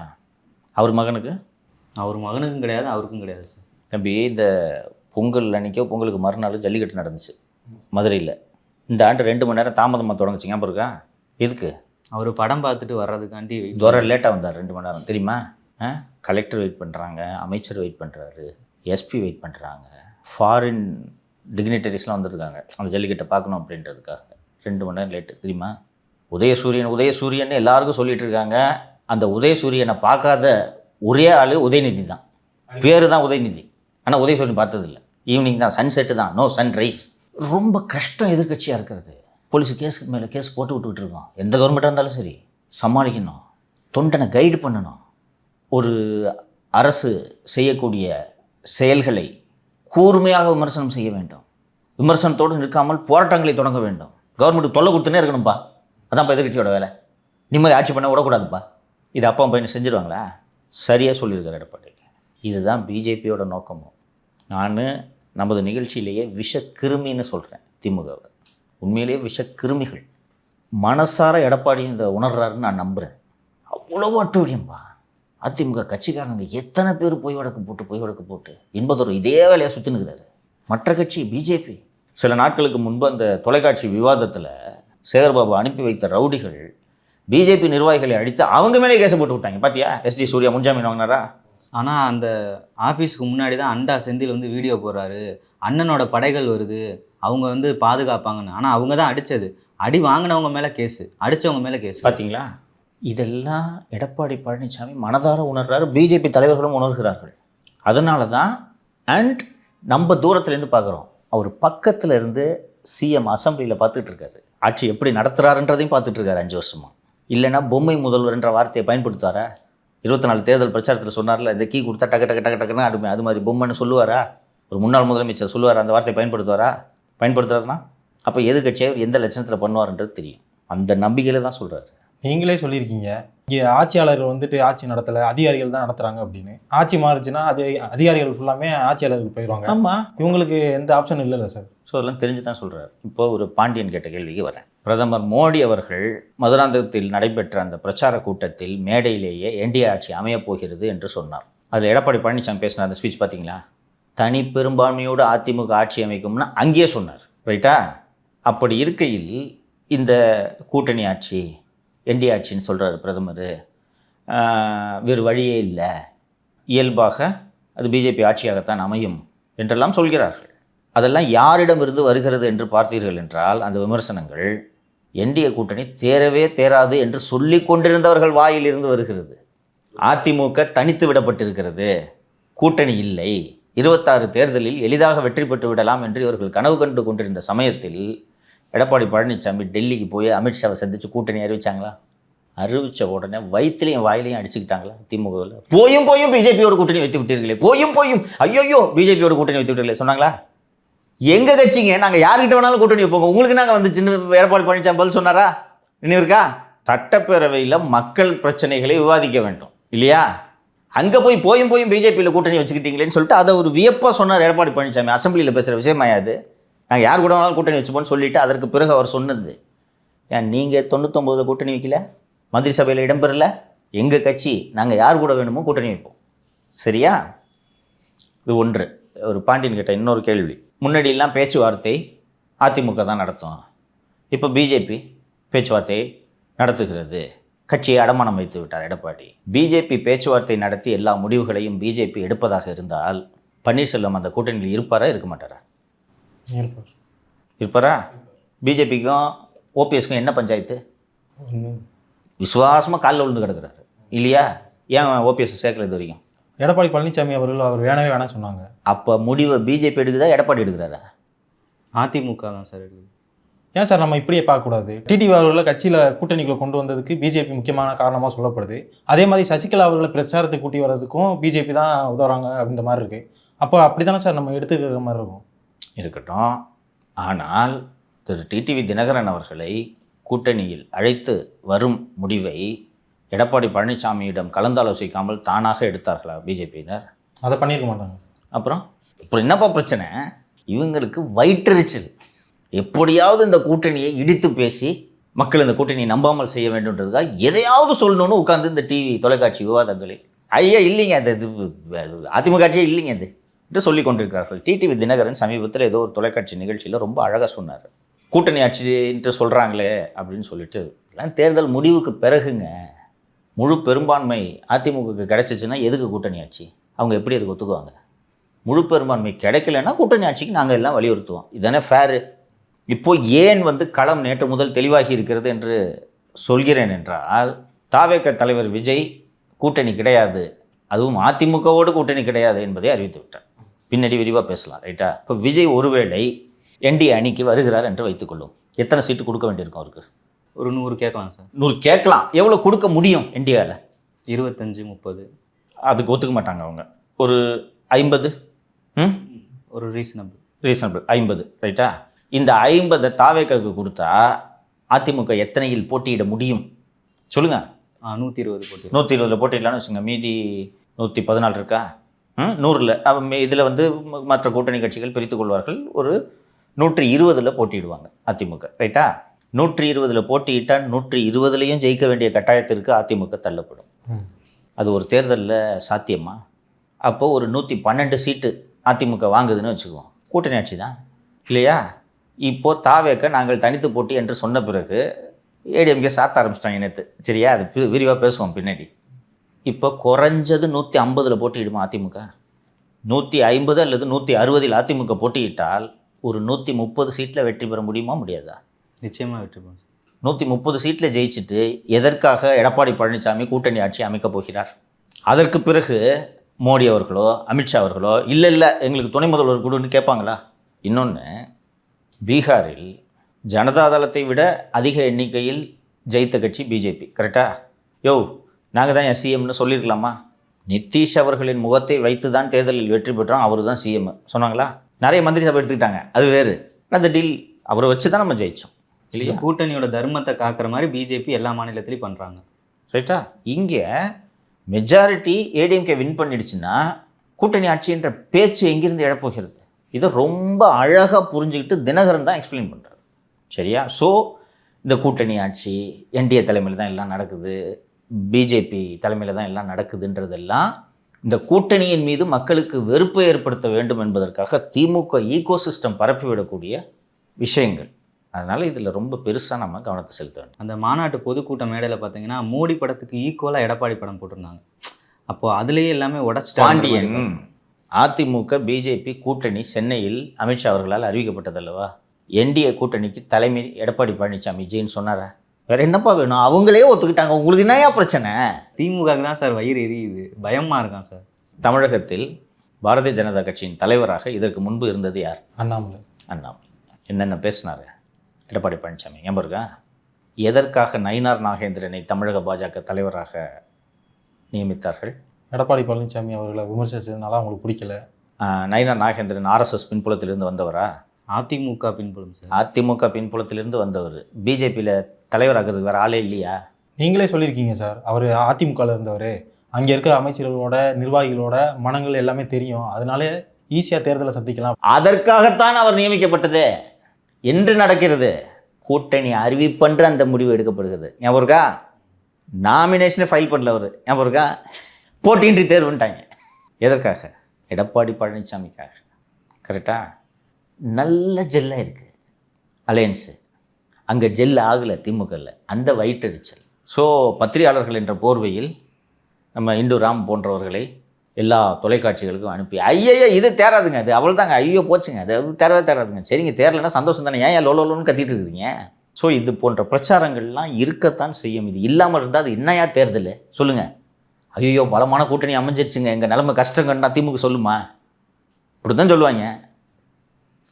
அவர் மகனுக்கும் கிடையாது, அவருக்கும் கிடையாது சார். தம்பி, இந்த பொங்கல் அன்றைக்கோ பொங்கலுக்கு மறுநாள் ஜல்லிக்கட்டு நடந்துச்சு மதுரையில். இந்த ஆண்டு 2 மணி நேரம் தாமதமாக தொடங்குச்சு, ஞாபகம் இருக்கா? எதுக்கு? அவர் படம் பார்த்துட்டு வர்றதுக்காண்டி லேட்டாக வந்தார் 2 மணி நேரம், தெரியுமா? கலெக்டர் வெயிட் பண்ணுறாங்க, அமைச்சர் வெயிட் பண்ணுறாரு, எஸ்பி வெயிட் பண்ணுறாங்க, ஃபாரின் டிக்னிட்டரிஸ்லாம் வந்துருக்காங்க அந்த ஜல்லிக்கட்டை பார்க்கணும் அப்படின்றதுக்காக. 2 மணி நேரம் லேட்டு, தெரியுமா? உதயசூரியன் எல்லாருக்கும் சொல்லிட்டு இருக்காங்க. அந்த உதயசூரியனை பார்க்காத ஒரே ஆள் உதயநிதி தான். பேர் தான் உதயநிதி, ஆனால் உதயசூரியன் பார்த்ததில்லை. ஈவினிங் தான், சன்செட்டு தான், நோ சன்ரைஸ். ரொம்ப கஷ்டம் எதிர்க்கட்சியாக இருக்கிறது. போலீஸ் கேஸுக்கு மேலே கேஸ் போட்டு விட்டுக்கிட்டு இருக்கோம். எந்த கவர்மெண்ட்டாக இருந்தாலும் சரி சமாளிக்கணும், தொண்டனை கைடு பண்ணணும். ஒரு அரசு செய்யக்கூடிய செயல்களை கூர்மையாக விமர்சனம் செய்ய வேண்டும். விமர்சனத்தோடு நிற்காமல் போராட்டங்களை தொடங்க வேண்டும். கவர்மெண்ட்டுக்கு தொல்லை கொடுத்துனே இருக்கணும்ப்பா, அதான் இப்போ எதிர்கட்சியோட வேலை. நிம்மதி ஆட்சி பண்ண விடக்கூடாதுப்பா. இது அப்பா பையனை செஞ்சுருவாங்களா? சரியாக சொல்லியிருக்காரு எடப்பாடி. இதுதான் பிஜேபியோட நோக்கமும். நான் நமது நிகழ்ச்சியிலேயே விஷக்கிருமின்னு சொல்கிறேன் திமுகவை. உண்மையிலேயே விஷக்கிருமிகள். மனசார எடப்பாடி இந்த உணர்றாருன்னு நான் நம்புகிறேன். அவ்வளோ அட்டூழியம்பா. அதிமுக கட்சிக்காரங்க எத்தனை பேர் பொய் வழக்கு போட்டு என்பதொரு இதே வேலையை சுற்றினுக்கிறாரு. மற்ற கட்சி பிஜேபி. சில நாட்களுக்கு முன்பு அந்த தொலைக்காட்சி விவாதத்தில் சேகர்பாபு அனுப்பி வைத்த ரவுடிகள் பிஜேபி நிர்வாகிகளை அடித்து அவங்க மேலே கேஸை போட்டு விட்டாங்க. பார்த்தியா? எஸ்டி சூர்யா முன்ஜாமீன் வாங்கினாரா? ஆனால் அந்த ஆஃபீஸுக்கு முன்னாடி தான் அண்டா செந்தில் வந்து வீடியோ போடுறாரு, அண்ணனோட படைகள் வருது, அவங்க வந்து பாதுகாப்பாங்கன்னு. ஆனால் அவங்க தான் அடித்தது. அடி வாங்கினவங்க மேலே கேஸு, அடித்தவங்க மேலே கேஸ். பார்த்தீங்களா? இதெல்லாம் எடப்பாடி பழனிசாமி மனதார உணர்றாரு, பிஜேபி தலைவர்களும் உணர்கிறார்கள். அதனால தான் நம்ம தூரத்துலேருந்து பார்க்குறோம். அவர் பக்கத்தில் இருந்து சிஎம் அசம்பிளியில் பார்த்துட்டு இருக்காரு, ஆட்சி எப்படி நடத்துகிறாருன்றதையும் பார்த்துட்டு இருக்காரு 5 வருஷமா. இல்லைன்னா பொம்மை முதல்வர்ன்ற வார்த்தையை பயன்படுத்துவாரா? 24 தேர்தல் பிரச்சாரத்தில் சொன்னார்ல, இந்த கீ கொடுத்தா டக்கு டக்கு டக்கு டக்குன்னு அடுமை, அது மாதிரி பொம்மைன்னு சொல்லுவாரா? ஒரு முன்னாள் முதலமைச்சர் சொல்லுவார், அந்த வார்த்தையை பயன்படுத்துவாரா? பயன்படுத்துறாருன்னா அப்போ எதிர்க்கட்சியை எந்த லட்சணத்தில் பண்ணுவார்ன்றது தெரியும். அந்த நம்பிக்கையில் தான் சொல்கிறாரு. நீங்களே சொல்லியிருக்கீங்க, இங்கே ஆட்சியாளர்கள் வந்துட்டு ஆட்சி நடத்தலை, அதிகாரிகள் தான் நடத்துகிறாங்க அப்படின்னு. ஆட்சி மாறுச்சுன்னா அது அதிகாரிகள் ஃபுல்லாமே ஆட்சியாளர்களுக்கு போயிடுவாங்க. ஆமாம், இவங்களுக்கு எந்த ஆப்ஷனும் இல்லைல்ல சார். ஸோ அதெல்லாம் தெரிஞ்சு தான் சொல்கிறார். இப்போ ஒரு பாண்டியன் கேட்ட கேள்விக்கு வரேன். பிரதமர் மோடி அவர்கள் மதுராந்தகத்தில் நடைபெற்ற அந்த பிரச்சார கூட்டத்தில் மேடையிலேயே என்டிஏ ஆட்சி அமையப் போகிறது என்று சொன்னார். அதில் எடப்பாடி பழனிசாமி பேசின அந்த ஸ்பீச் பார்த்தீங்களா? தனி பெரும்பான்மையோடு அதிமுக ஆட்சி அமைக்கும்னு அங்கேயே சொன்னார். ரைட்டா? அப்படி இருக்கையில் இந்த கூட்டணி ஆட்சி என்டிஏ ஆட்சின்னு சொல்கிறார் பிரதமர். வேறு வழியே இல்லை, இயல்பாக அது பிஜேபி ஆட்சியாகத்தான் அமையும் என்றெல்லாம் சொல்கிறார்கள். அதெல்லாம் யாரிடமிருந்து வருகிறது என்று பார்த்தீர்கள் என்றால் அந்த விமர்சனங்கள் என்டிஏ கூட்டணி தேரவே தேராது என்று சொல்லி கொண்டிருந்தவர்கள் வாயிலிருந்து வருகிறது. அதிமுக தனித்து விடப்பட்டிருக்கிறது, கூட்டணி இல்லை, 26 தேர்தலில் எளிதாக வெற்றி பெற்று விடலாம் என்று இவர்கள் கனவு கண்டு கொண்டிருந்த சமயத்தில் எடப்பாடி பழனிசாமி டெல்லிக்கு போய் அமித்ஷாவை சந்தித்து கூட்டணி அறிவிச்சாங்களா? அறிவித்த உடனே வயிற்றுலையும் வாயிலையும் அடிச்சுக்கிட்டாங்களா? திமுகவில் போயும் பிஜேபியோட கூட்டணி வைத்து விட்டீர்களே, போயும் ஐயோ பிஜேபியோட கூட்டணி வைத்து விட்டீர்களே சொன்னாங்களா? எங்கள் கட்சிங்க, நாங்கள் யார்கிட்ட வேணாலும் கூட்டணி வைப்போங்க, உங்களுக்கு நாங்கள் வந்து சின்ன எடப்பாடி பழனிசாமி பதில் சொன்னாரா? இன்னும் இருக்கா? சட்டப்பேரவையில் மக்கள் பிரச்சனைகளை விவாதிக்க வேண்டும் இல்லையா? அங்கே போயும் பிஜேபியில் கூட்டணி வச்சுக்கிட்டீங்களேன்னு சொல்லிட்டு அதை ஒரு வியப்பாக சொன்னார் எடப்பாடி பழனிசாமி. அசம்பிளியில் பேசுகிற விஷயமாயாது, நாங்கள் யார் கூட வேணாலும் கூட்டணி வச்சுப்போன்னு சொல்லிவிட்டு அதற்கு பிறகு அவர் சொன்னது, ஏன் நீங்கள் 99 கூட்டணி வைக்கல, மந்திரி சபையில் இடம்பெறல, எங்கள் கட்சி நாங்கள் யார் கூட வேணுமோ கூட்டணி வைப்போம். சரியா? இது ஒன்று. ஒரு பாண்டியன் கிட்ட இன்னொரு கேள்வி. முன்னாடியெல்லாம் பேச்சுவார்த்தை அதிமுக தான் நடத்தும், இப்போ பிஜேபி பேச்சுவார்த்தை நடத்துகிறது, கட்சியை அடமானம் வைத்து விட்டார் எடப்பாடி. பிஜேபி பேச்சுவார்த்தை நடத்தி எல்லா முடிவுகளையும் பிஜேபி எடுப்பதாக இருந்தால் பன்னீர்செல்வம் அந்த கூட்டணியில் இருப்பாரா இருக்க மாட்டாரா? இருப்பாரா? பிஜேபிக்கும் ஓபிஎஸ்க்கும் என்ன பஞ்சாயத்து? விசுவாசமாக காலில் விழுந்து கிடக்கிறாரு இல்லையா? ஏன் ஓபிஎஸ் சேர்க்கல இது வரைக்கும்? எடப்பாடி பழனிசாமி அவர்கள் அவர் வேணாம் சொன்னாங்க. அப்போ முடிவை பிஜேபி எடுக்குதா எடப்பாடி எடுக்கிறாரா? அதிமுக தான் சார் எடுக்குது. ஏன் சார் நம்ம இப்படியே பார்க்கக்கூடாது? டிடிவி அவர்களை கட்சியில் கூட்டணிக்குள்ள கொண்டு வந்ததுக்கு பிஜேபி முக்கியமான காரணமாக சொல்லப்படுது. அதே மாதிரி சசிகலா அவர்களை பிரச்சாரத்தை கூட்டி வர்றதுக்கும் பிஜேபி தான் உதவுறாங்க அப்படின்ற மாதிரி இருக்குது. அப்போ அப்படி தானே சார் நம்ம எடுத்துக்கிற மாதிரி இருக்கும். இருக்கட்டும். ஆனால் திரு டிடிவி தினகரன் அவர்களை கூட்டணியில் அழைத்து வரும் முடிவை எடப்பாடி பழனிசாமியிடம் கலந்தாலோசிக்காமல் தானாக எடுத்தார்களா பிஜேபியினர்? அதை பண்ணியிருக்க மாட்டாங்க. அப்புறம் என்னப்பா பிரச்சனை? இவங்களுக்கு வயிற்றெரிச்சல். எப்படியாவது இந்த கூட்டணியை இடித்து பேசி மக்கள் இந்த கூட்டணியை நம்பாமல் செய்ய வேண்டும்ன்றதுக்காக எதையாவது சொல்லணும்னு உட்காந்து இந்த டிவி தொலைக்காட்சி விவாதங்களில் ஐயா இல்லைங்க அது அதிமுக ஆட்சியே இல்லைங்க அது என்று சொல்லி கொண்டிருக்கிறார்கள். டிடிவி தினகரன் சமீபத்தில் ஏதோ ஒரு தொலைக்காட்சி நிகழ்ச்சியில் ரொம்ப அழகாக சொன்னார். கூட்டணி ஆட்சின்ட்டு சொல்கிறாங்களே அப்படின்னு சொல்லிட்டு, எல்லாம் தேர்தல் முடிவுக்கு பிறகுங்க. முழு பெரும்பான்மை அதிமுகவுக்கு கிடைச்சிச்சுன்னா எதுக்கு கூட்டணி ஆட்சி? அவங்க எப்படி அதுக்கு ஒத்துக்குவாங்க? முழு பெரும்பான்மை கிடைக்கலன்னா கூட்டணி ஆட்சிக்கு நாங்கள் எல்லாம் வலியுறுத்துவோம். இதுதானே ஃபேரு. இப்போ ஏன் களம் நேற்று முதல் தெளிவாகி இருக்கிறது என்று சொல்கிறேன் என்றால், தாவேக தலைவர் விஜய் கூட்டணி கிடையாது, அதுவும் அதிமுகவோடு கூட்டணி கிடையாது என்பதை அறிவித்து விட்டார். பின்னாடி விரிவாக பேசலாம். ரைட்டா? இப்போ விஜய் ஒருவேளை என்டிஏ அணிக்கு வருகிறார் என்று வைத்துக்கொள்ளும், எத்தனை சீட்டு கொடுக்க வேண்டியிருக்கும் அவருக்கு? ஒரு 100 கேட்கலாம் சார். 100 கேட்கலாம். எவ்வளோ கொடுக்க முடியும் என்டிஏவில்? 25-30. அதுக்கு ஒத்துக்க மாட்டாங்க அவங்க. ஒரு 50. ஒரு ரீசனபிள் 50. ரைட்டா? இந்த 50 தாவேக்காவுக்கு கொடுத்தா அதிமுக எத்தனையில் போட்டியிட முடியும் சொல்லுங்க? 120 போட்டி. 120 போட்டியிடலான்னு வச்சுங்க. மீதி 114 இருக்கா? 100ல் இதில் வந்து மற்ற கூட்டணி கட்சிகள் பிரித்து கொள்வார்கள். ஒரு 120ல் போட்டியிடுவாங்க அதிமுக. ரைட்டா? 120ல் போட்டியிட்டால் 120லையும் ஜெயிக்க வேண்டிய கட்டாயத்திற்கு அதிமுக தள்ளப்படும். அது ஒரு தேர்தலில் சாத்தியமா? அப்போது ஒரு 112 சீட்டு அதிமுக வாங்குதுன்னு வச்சுக்குவோம். கூட்டணி ஆட்சி தான் இல்லையா? இப்போது தாவேக்க நாங்கள் தனித்து போட்டி என்று சொன்ன பிறகு ஏடிஎம்கே சாத்த ஆரம்பிச்சிட்டாங்க நேற்று. சரியா? அது விரிவாக பேசுவோம் பின்னாடி. இப்போ குறைஞ்சது 150ல் போட்டியிடுமா அதிமுக? 150 அல்லது 160ல் அதிமுக போட்டியிட்டால் ஒரு 130 சீட்டில் வெற்றி பெற முடியுமா முடியாதா? நிச்சயமாக வெற்றி பெறும். 130 சீட்டில் ஜெயிச்சுட்டு எதற்காக எடப்பாடி பழனிசாமி கூட்டணி ஆட்சி அமைக்கப் போகிறார்? அதற்கு பிறகு மோடி அவர்களோ அமித்ஷா அவர்களோ இல்லை எங்களுக்கு துணை முதல்வர் கொடுன்னு கேட்பாங்களா? இன்னொன்று, பீகாரில் ஜனதாதளத்தை விட அதிக எண்ணிக்கையில் ஜெயித்த கட்சி பிஜேபி. கரெக்டா? யோ நாங்கள் தான் சிஎம்னு சொல்லியிருக்கலாமா? நிதிஷ் அவர்களின் முகத்தை வைத்து தான் தேர்தலில் வெற்றி பெற்றோம், அவர் தான் சிஎம் சொன்னாங்களா? நிறைய மந்திரி சபை எடுத்துக்கிட்டாங்க, அது வேறு. அந்த டீல் அவரை வச்சு தான் நம்ம ஜெயித்தோம் இல்லையா? கூட்டணியோட தர்மத்தை காக்கிற மாதிரி பிஜேபி எல்லா மாநிலத்திலையும் பண்ணுறாங்க. ரைட்டா? இங்கே மெஜாரிட்டி ஏடிஎம்கே வின் பண்ணிடுச்சுன்னா கூட்டணி ஆட்சின்ற பேச்சு எங்கிருந்து எழப்போகிறது? இதை ரொம்ப அழகாக புரிஞ்சுக்கிட்டு தினகரன் தான் எக்ஸ்பிளைன் பண்ணுறாரு. சரியா? ஸோ இந்த கூட்டணி ஆட்சி என்டிஏ தலைமையில் தான் எல்லாம் நடக்குது, பிஜேபி தலைமையில் தான் எல்லாம் நடக்குதுன்றதெல்லாம் இந்த கூட்டணியின் மீது மக்களுக்கு வெறுப்பை ஏற்படுத்த வேண்டும் என்பதற்காக திமுக ஈகோசிஸ்டம் பரப்பிவிடக்கூடிய விஷயங்கள். அதனால் இதில் ரொம்ப பெருசாக நம்ம கவனத்தை செலுத்த வேண்டும். அந்த மாநாட்டு பொதுக்கூட்ட மேடையில் பார்த்தீங்கன்னா மோடி படத்துக்கு ஈக்குவலாக எடப்பாடி படம் போட்டிருந்தாங்க. அப்போது அதுலேயே எல்லாமே உடச்சிட்டு பாண்டியன் அதிமுக பிஜேபி கூட்டணி சென்னையில் அமித்ஷா அவர்களால் அறிவிக்கப்பட்டதல்லவா? என்டிஏ கூட்டணிக்கு தலைமை எடப்பாடி பழனிசாமி ஜெயின்னு சொன்னாரா? வேற என்னப்பா வேணும்? அவங்களே ஒத்துக்கிட்டாங்க. உங்களுக்கு என்னையா பிரச்சனை? திமுகவுக்கு தான் சார் வயிறு எரியுது, பயமாக இருக்கான் சார். தமிழகத்தில் பாரதிய ஜனதா கட்சியின் தலைவராக இதற்கு முன்பு இருந்தது யார்? அண்ணாமலை. என்னென்ன பேசினார் எடப்பாடி பழனிசாமி ஞாபகம் இருக்கா? எதற்காக நயினார் நாகேந்திரனை தமிழக பாஜக தலைவராக நியமித்தார்கள்? எடப்பாடி பழனிசாமி அவர்களை விமர்சிச்சதுனால அவங்களுக்கு பிடிக்கல. நயினார் நாகேந்திரன் ஆர்எஸ்எஸ் பின்புலத்திலிருந்து வந்தவரா? அதிமுக பின்புலம் சார். அதிமுக பின்புலத்திலிருந்து வந்தவர். பிஜேபியில் தலைவராகிறதுக்கு வேறு ஆளே இல்லையா? நீங்களே சொல்லியிருக்கீங்க சார், அவர் அதிமுகவில் இருந்தவர், அங்கே இருக்க அமைச்சர்களோட நிர்வாகிகளோட மனங்கள் எல்லாமே தெரியும், அதனால ஈஸியாக தேர்தலை சந்திக்கலாம். அதற்காகத்தான் அவர் நியமிக்கப்பட்டது. என்று நடக்கிறது கூட்டணி அறிவிப்பென்று அந்த முடிவு எடுக்கப்படுகிறது. ஞாபகம் இருக்கா? நாமினேஷனை ஃபைல் பண்ணல அவர். ஞாபகம் இருக்கா? போட்டியின்றி தேர்வுன்ட்டாங்க. எதற்காக? எடப்பாடி பழனிசாமிக்காக. கரெக்டா? நல்ல ஜெல்லாக இருக்குது அலையன்ஸு. அங்கே ஜெல் ஆகலை திமுகவில். அந்த வயிற்றெரிச்சல். ஸோ பத்திரிகையாளர்கள் என்ற போர்வையில் நம்ம இந்து ராம் போன்றவர்களை எல்லா தொலைக்காட்சிகளுக்கும் அனுப்பி ஐயையோ இது தேராதுங்க, அது அவள் தாங்க, ஐயோ போச்சுங்க, அது தேரவே தேராதுங்க. சரிங்க, தேரலைன்னா சந்தோஷம் தானே, ஏன் லோலோன்னு கத்திட்டு இருக்கிறீங்க? ஸோ இது போன்ற பிரச்சாரங்கள்லாம் இருக்கத்தான் செய்யும். இது இல்லாமல் இருந்தால் அது என்னையா தேர்தல் சொல்லுங்கள்? ஐயோ பலமான கூட்டணி அமைஞ்சிருச்சுங்க, எங்கள் நிலைமை கஷ்டம் கண்டா திமுக சொல்லுமா? இப்படி தான் சொல்லுவாங்க.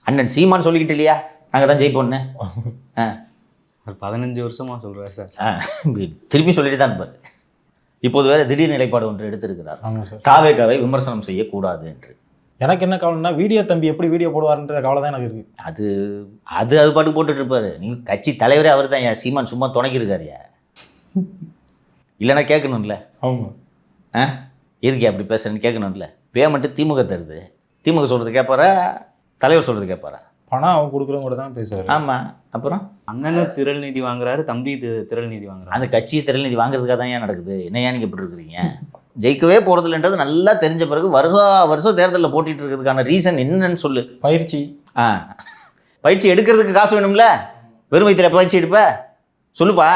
அண்ணன் சீமான் சொல்லிக்கிட்டு இல்லையா நாங்கள் தான் ஜெயிப்போன்னு? 15 வருஷமாக சொல்கிறார் சார். திருப்பி சொல்லிட்டு தான் இருப்பார். இப்போது வேறு திடீர் நிலைப்பாடு ஒன்று எடுத்திருக்கிறார். ஆமாம் சார். தாவேகாவை விமர்சனம் செய்யக்கூடாது என்று. எனக்கு என்ன கவலைன்னா வீடியோ தம்பி எப்படி வீடியோ போடுவார்ன்ற கவலை தான் எனக்கு இருக்குது. அது பாட்டு போட்டுட்டு இருப்பாரு. நீங்கள் கட்சி தலைவரே அவர் தான். சீமான் சும்மா துணைக்கிருக்காருயா, இல்லைன்னா கேட்கணும்ல. ஆமாம். எதுக்கு அப்படி பேசுறேன்னு கேட்கணும்ல. பேமெண்ட்டு திமுக தருது, திமுக சொல்கிறது கேட்பாரா தலைவர் சொல்கிறது கேட்பாரா? பணம் அவன் கொடுக்குறவங்க கூட தான் பேசுவார். ஆமாம். அப்புறம் அண்ணனும் திரள் நிதி வாங்குறாரு, தம்பி திரள் நிதி வாங்குறாரு. அந்த கட்சியை திரள் நிதி வாங்குறதுக்காக தான் ஏன் நடக்குது? என்ன ஏன் நீங்கள் இப்படி இருக்கிறீங்க? ஜெயிக்கவே போகிறதில்லன்றது நல்லா தெரிஞ்ச பிறகு வருஷம் தேர்தலில் போட்டிட்டு இருக்கிறதுக்கான ரீசன் என்னன்னு சொல்லு. பயிற்சி எடுக்கிறதுக்கு காசு வேணும்ல. வெறும் வயிற்றுல பயிற்சி எடுப்ப சொல்லுப்பா.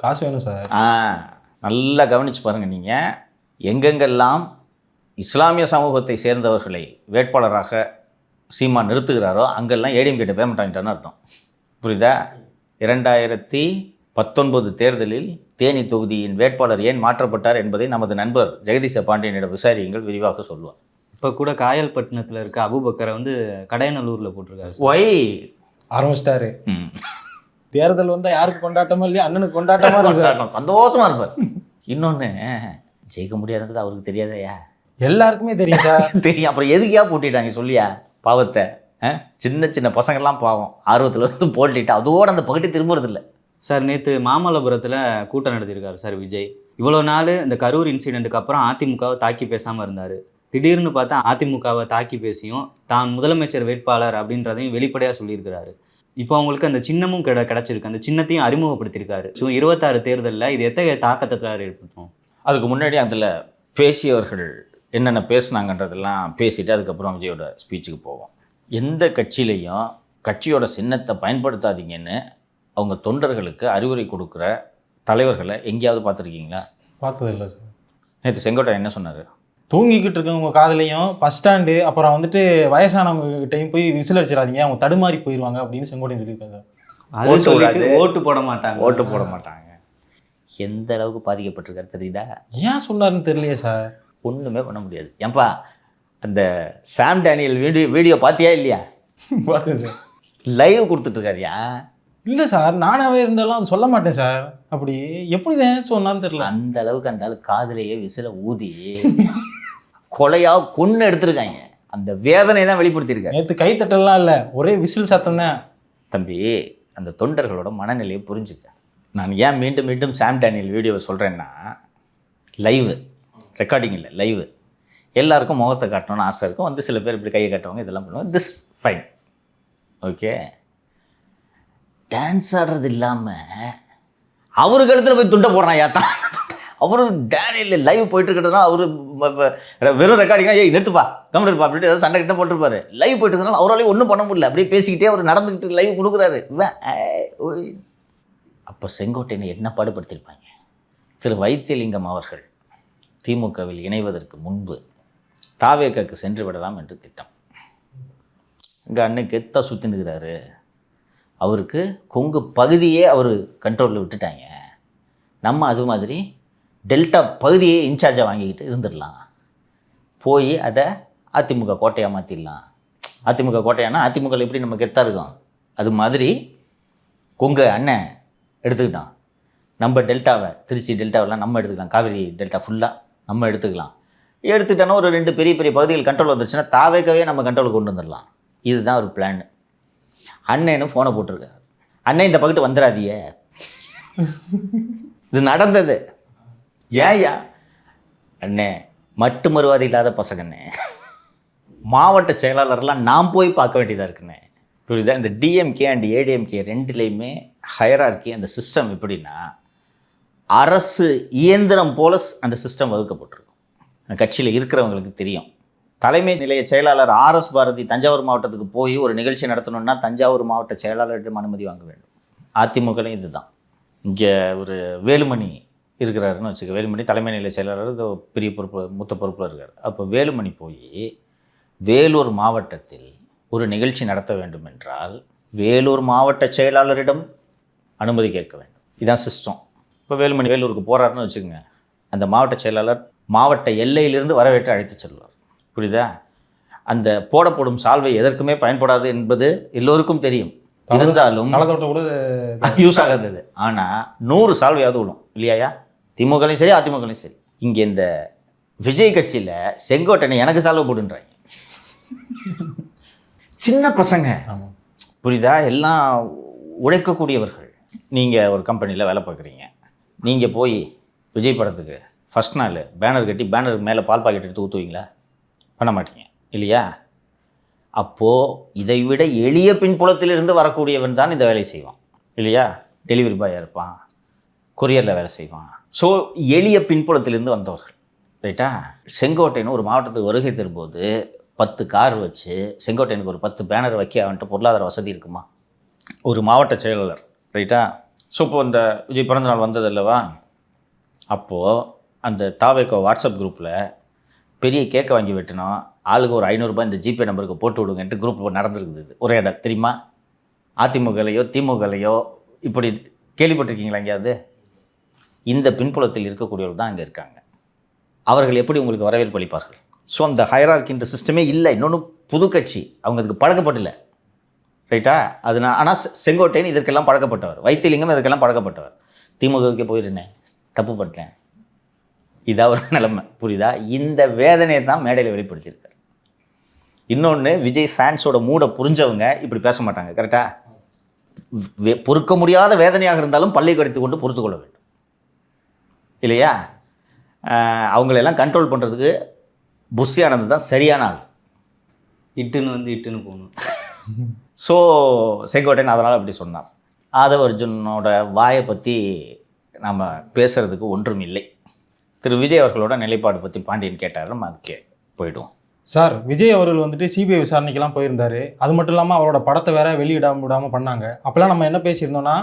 காசு வேணும் சார். நல்லா கவனித்து பாருங்கள். நீங்கள் எங்கெங்கெல்லாம் இஸ்லாமிய சமூகத்தை சேர்ந்தவர்களை வேட்பாளராக சீமான் நிறுத்துகிறாரோ அங்கெல்லாம் ஏடிஎம் கிட்ட பேமெண்ட் வாங்கிட்டான்னு அர்த்தம். புரியுதா? 2019 தேர்தலில் தேனி தொகுதியின் வேட்பாளர் ஏன் மாற்றப்பட்டார் என்பதை நமது நண்பர் ஜெகதீச பாண்டியனிடம் விசாரியுங்கள், விரிவாக சொல்லுவார். இப்போ கூட காயல்பட்டினத்தில் இருக்க அபுபக்கரை வந்து கடையநல்லூரில் போட்டிருக்காரு. ஒய் ஆரம்பிச்சிட்டாரு. தேர்தல் வந்தால் யாருக்கு கொண்டாட்டமா இல்லையா? அண்ணனுக்கு கொண்டாட்டமா இருக்கும், சந்தோஷமா இருப்பார். இன்னொன்று, ஜெயிக்க முடியாதுன்றது அவருக்கு தெரியாதையா? எல்லாருக்குமே தெரியும் சார். தெரியும். அப்புறம் எதுக்கியா போட்டிட்டாங்க சொல்லியா பாவத்தை? சின்ன சின்ன பசங்கள்லாம் பாவம் ஆர்வத்தில் வந்து போட்டிட்டு அதோடு அந்த பகுதி திரும்புறதில்லை. சார் நேற்று மாமல்லபுரத்தில் கூட்டம் நடத்தியிருக்காரு சார் விஜய். இவ்வளோ நாள் இந்த கரூர் இன்சிடெண்ட்டுக்கு அப்புறம் அதிமுகவை தாக்கி பேசாமல் இருந்தார். திடீர்னு பார்த்தா அதிமுகவை தாக்கி பேசியும் தான் முதலமைச்சர் வேட்பாளர் அப்படின்றதையும் வெளிப்படையாக சொல்லியிருக்கிறாரு. இப்போ அவங்களுக்கு அந்த சின்னமும் கிடச்சிருக்கு, அந்த சின்னத்தையும் அறிமுகப்படுத்தியிருக்காரு. ஸோ 26 தேர்தலில் இது எத்தகைய தாக்கத்தை ஏற்படுத்தும்? அதுக்கு முன்னாடி அதில் பேசியவர்கள் என்னென்ன பேசுனாங்கன்றதெல்லாம் பேசிட்டு அதுக்கப்புறம் விஜயோட ஸ்பீச்சுக்கு போவோம். எந்த கட்சியிலையும் கட்சியோட சின்னத்தை பயன்படுத்தாதீங்கன்னு அவங்க தொண்டர்களுக்கு அறிவுரை கொடுக்குற தலைவர்களை எங்கேயாவது பார்த்துருக்கீங்களா? பார்த்ததில்லை சார். நேற்று செங்கோட்டையன் என்ன சொன்னார்? தூங்கிக்கிட்டு இருக்கவங்க காதுலையும் பஸ் ஸ்டாண்டு அப்புறம் வந்துட்டு வயசானவங்க கிட்டையும் போய் விசில் அடிச்சிடாதீங்க, அவங்க தடுமாறி போயிடுவாங்க அப்படின்னு செங்கோட்டையன் சொல்லியிருக்காங்க சார். அது சொல்லிட்டு ஓட்டு போட மாட்டாங்க. ஓட்டு போட மாட்டாங்க. எந்த அளவுக்கு பாதிக்கப்பட்டிருக்காரு தெரியுதா? ஏன் சொன்னாருன்னு தெரியலையே சார். ஒன்றுமே பண்ண முடியாது. ஏன்பா அந்த சாம் டேனியல் வீடியோ பார்த்தியா இல்லையா? பார்த்தேன் சார். லைவ் கொடுத்துட்ருக்காருயா. இல்லை சார், நானாவே இருந்தாலும் அது சொல்ல மாட்டேன் சார். அப்படி எப்படி தான் சொன்னான்னு தெரியல. அந்த அளவுக்கு அந்த ஆளு காதுலேயே விசில ஊதி கொலையாக கொன்று எடுத்திருக்காங்க. அந்த வேதனை தான் வெளிப்படுத்தியிருக்காரு. நேற்று கைத்தட்டலாம் இல்லை, ஒரே விசில் சத்தம் தான். தம்பி, அந்த தொண்டர்களோட மனநிலையை புரிஞ்சுக்க. நான் ஏன் மீண்டும் மீண்டும் சாம் டேனியல் வீடியோவை சொல்கிறேன்னா, லைவு ரெக்கார்டிங் இல்லை, லைவு. எல்லாருக்கும் முகத்தை காட்டணும்னு ஆசை இருக்கும். வந்து சில பேர் இப்படி கையை காட்டுவாங்க, இதெல்லாம் பண்ணுவாங்க. This fine, okay. டான்ஸ் ஆடுறது இல்லாமல் அவரு கழுத்தில் போய் துண்டை போடுறான். ஏத்தான் அவரு டேனியல் லைவ் போயிட்டு இருக்கிறதுனால அவரு வெறும் ரெக்கார்டிங்னா ஏய் நிறுத்துப்பா கம்மிட்டு இருப்பா அப்படின்ட்டு ஏதாவது சண்டை கிட்ட போட்டிருப்பாரு. லைவ் போயிட்டு இருக்கிறதுனால அவராலையும் ஒன்றும் பண்ண முடியல. அப்படியே பேசிக்கிட்டே அவர் நடந்துக்கிட்டு லைவ் கொடுக்குறாரு. அப்போ செங்கோட்டையனை என்ன பாடுபடுத்தியிருப்பாங்க? திரு வைத்தியலிங்கம் அவர்கள் திமுகவில் இணைவதற்கு முன்பு தாவேக்காக்கு சென்று விடலாம் என்று திட்டம். இங்கே அன்னைக்கு எத்தா சுற்றினுக்கிறாரு. அவருக்கு கொங்கு பகுதியே அவர் கண்ட்ரோலில் விட்டுட்டாங்க. நம்ம அது மாதிரி டெல்டா பகுதியே இன்சார்ஜாக வாங்கிக்கிட்டு இருந்துடலாம். போய் அதை அதிமுக கோட்டையாக மாற்றிடலாம். அதிமுக கோட்டையானா அதிமுகவில் எப்படி நம்ம கெத்தாக இருக்கும், அது மாதிரி கொங்கு அண்ணன் எடுத்துக்கிட்டான். நம்ம டெல்டாவை, திருச்சி டெல்டாவெல்லாம் நம்ம எடுத்துக்கலாம். காவிரி டெல்டா ஃபுல்லாக நம்ம எடுத்துக்கலாம். எடுத்துக்கிட்டோன்னா ஒரு 2 பெரிய பெரிய பகுதிகள் கண்ட்ரோல் வந்துருச்சுன்னா தாவேக்கவே நம்ம கண்ட்ரோலுக்கு கொண்டு வந்துடலாம். இதுதான் ஒரு பிளான். அண்ணன்னு ஃபோனை போட்டிருக்காரு. அண்ணன் இந்த பக்கத்து வந்துடாதீய, இது நடந்தது. ஏயா அண்ணே, மட்டு மறுவாதி இல்லாத பசங்கண்ணே, மாவட்ட செயலாளர்லாம் நான் போய் பார்க்க வேண்டியதாக இருக்குண்ணே. புரியுதா? இந்த டிஎம்கே அண்ட் ஏடிஎம்கே ரெண்டுலேயுமே ஹையரார்கி, அந்த சிஸ்டம் எப்படின்னா அரசு இயந்திரம் போல அந்த சிஸ்டம் வகுக்கப்பட்டிருக்கும். கட்சியில் இருக்கிறவங்களுக்கு தெரியும். தலைமை நிலைய செயலாளர் ஆர்எஸ் பாரதி தஞ்சாவூர் மாவட்டத்துக்கு போய் ஒரு நிகழ்ச்சி நடத்தணும்னா தஞ்சாவூர் மாவட்ட செயலாளரிடம் அனுமதி வாங்க வேண்டும். அதிமுகலையும் இதுதான். இங்கே ஒரு வேலுமணி இருக்கிறாருன்னு வச்சுக்க. வேலுமணி தலைமை நிலைய செயலாளர், இது பெரிய பொறுப்பு, மூத்த பொறுப்பில் இருக்கார். அப்போ வேலுமணி போய் வேலூர் மாவட்டத்தில் ஒரு நிகழ்ச்சி நடத்த வேண்டும் என்றால் வேலூர் மாவட்ட செயலாளரிடம் அனுமதி கேட்க வேண்டும். இதுதான் சிஸ்டம். இப்போ வேலுமணி வேலூருக்கு போகிறாருன்னு வச்சுக்கோங்க. அந்த மாவட்ட செயலாளர் மாவட்ட எல்லையிலிருந்து வரவேற்று அழைத்து செல்வார். புரியுதா? அந்த போடப்படும் சால்வை எதற்குமே பயன்படாது என்பது எல்லோருக்கும் தெரியும். இருந்தாலும் கூட யூஸ் ஆகாது. ஆனால் 100 சால்வையாவது விடும் இல்லையா? திமுகலையும் சரி அதிமுகலையும் சரி. இங்கே இந்த விஜய் கட்சியில் செங்கோட்டையனை எனக்கு சால்வை போடுன்றாங்க. சின்ன பசங்க, புரியுதா? எல்லாம் உழைக்கக்கூடியவர்கள். நீங்கள் ஒரு கம்பெனியில் வேலை பார்க்குறீங்க. நீங்கள் போய் விஜய் படத்துக்கு ஃபஸ்ட் நாள் பேனர் கட்டி பேனருக்கு மேலே பால் பாக்கெட் எடுத்து ஊற்றுவீங்களா? பண்ண மாட்டீங்க இல்லையா? அப்போது இதை விட எளிய பின்புலத்திலிருந்து வரக்கூடியவன் தான் இந்த வேலையை செய்வான் இல்லையா? டெலிவரி பாயாக இருப்பான், கொரியரில் வேலை செய்வான். ஸோ எளிய பின்புலத்திலிருந்து வந்தவர்கள், ரைட்டா? செங்கோட்டையன் ஒரு மாவட்டத்துக்கு வருகை தரும்போது 10 கார் வச்சு செங்கோட்டையனுக்கு ஒரு 10 பேனர் வைக்க அவன்ட்டு பொருளாதார வசதி இருக்குமா? ஒரு மாவட்ட செயலாளர், ரைட்டா? ஸோ இப்போ இந்த விஜய் பிறந்தநாள் வந்தது அல்லவா? அப்போது அந்த தாவேக்கோ வாட்ஸ்அப் குரூப்பில் பெரிய கேக்கை வாங்கி வெட்டினோம், ஆளுக்கு ஒரு 500 ரூபாய் இந்த ஜிபே நம்பருக்கு போட்டு விடுங்கன்ட்டு குரூப் நடந்துருக்குது. ஒரே இடம் தெரியுமா? அதிமுகலையோ திமுகலையோ இப்படி கேள்விப்பட்டிருக்கீங்களா எங்கேயாவது? இந்த பின்புலத்தில் இருக்கக்கூடியவர்கள் தான் அங்கே இருக்காங்க. அவர்கள் எப்படி உங்களுக்கு வரவேற்பு அளிப்பார்கள்? ஸோ அந்த ஹைரார்கின்ற சிஸ்டமே இல்லை. இன்னொன்று புது கட்சி, அவங்க அதுக்கு பழக்கப்படல, ரைட்டா? அதனால் ஆனால் செங்கோட்டையன் இதற்கெல்லாம் பழக்கப்பட்டவர், வைத்தியலிங்கம் இதற்கெல்லாம் பழக்கப்பட்டவர். திமுகவுக்கே போயிருந்தேன், தப்பு பண்ணிட்டேன், இதாக ஒரு நிலைமை. புரியுதா? இந்த வேதனையை தான் மேடையில் வெளிப்படுத்தியிருக்காரு. இன்னொன்று, விஜய் ஃபேன்ஸோட மூடை புரிஞ்சவங்க இப்படி பேச மாட்டாங்க, கரெக்டாக? பொறுக்க முடியாத வேதனையாக இருந்தாலும் பல்லை கடித்து கொண்டு பொறுத்து கொள்ள வேண்டும் இல்லையா? அவங்களெல்லாம் கண்ட்ரோல் பண்ணுறதுக்கு புஷி ஆனந்த் தான் சரியான ஆள். இட்டுன்னு போகணும். ஸோ செங்கோட்டையன் அதனால் அப்படி சொன்னார். ஆதவ அர்ஜுனோட வாயை பற்றி நம்ம பேசுகிறதுக்கு ஒன்றும் இல்லை. திரு விஜய் அவர்களோட நிலைப்பாடு பற்றி பாண்டியன் கேட்டார், நம்ம அதுக்கே போயிடுவோம். சார், விஜய் அவர்கள் வந்துட்டு சிபிஐ விசாரணைக்கெல்லாம் போயிருந்தாரு. அது மட்டும் இல்லாமல் அவரோட படத்தை வேற விடாமல் பண்ணாங்க. அப்போல்லாம் நம்ம என்ன பேசியிருந்தோம்னா,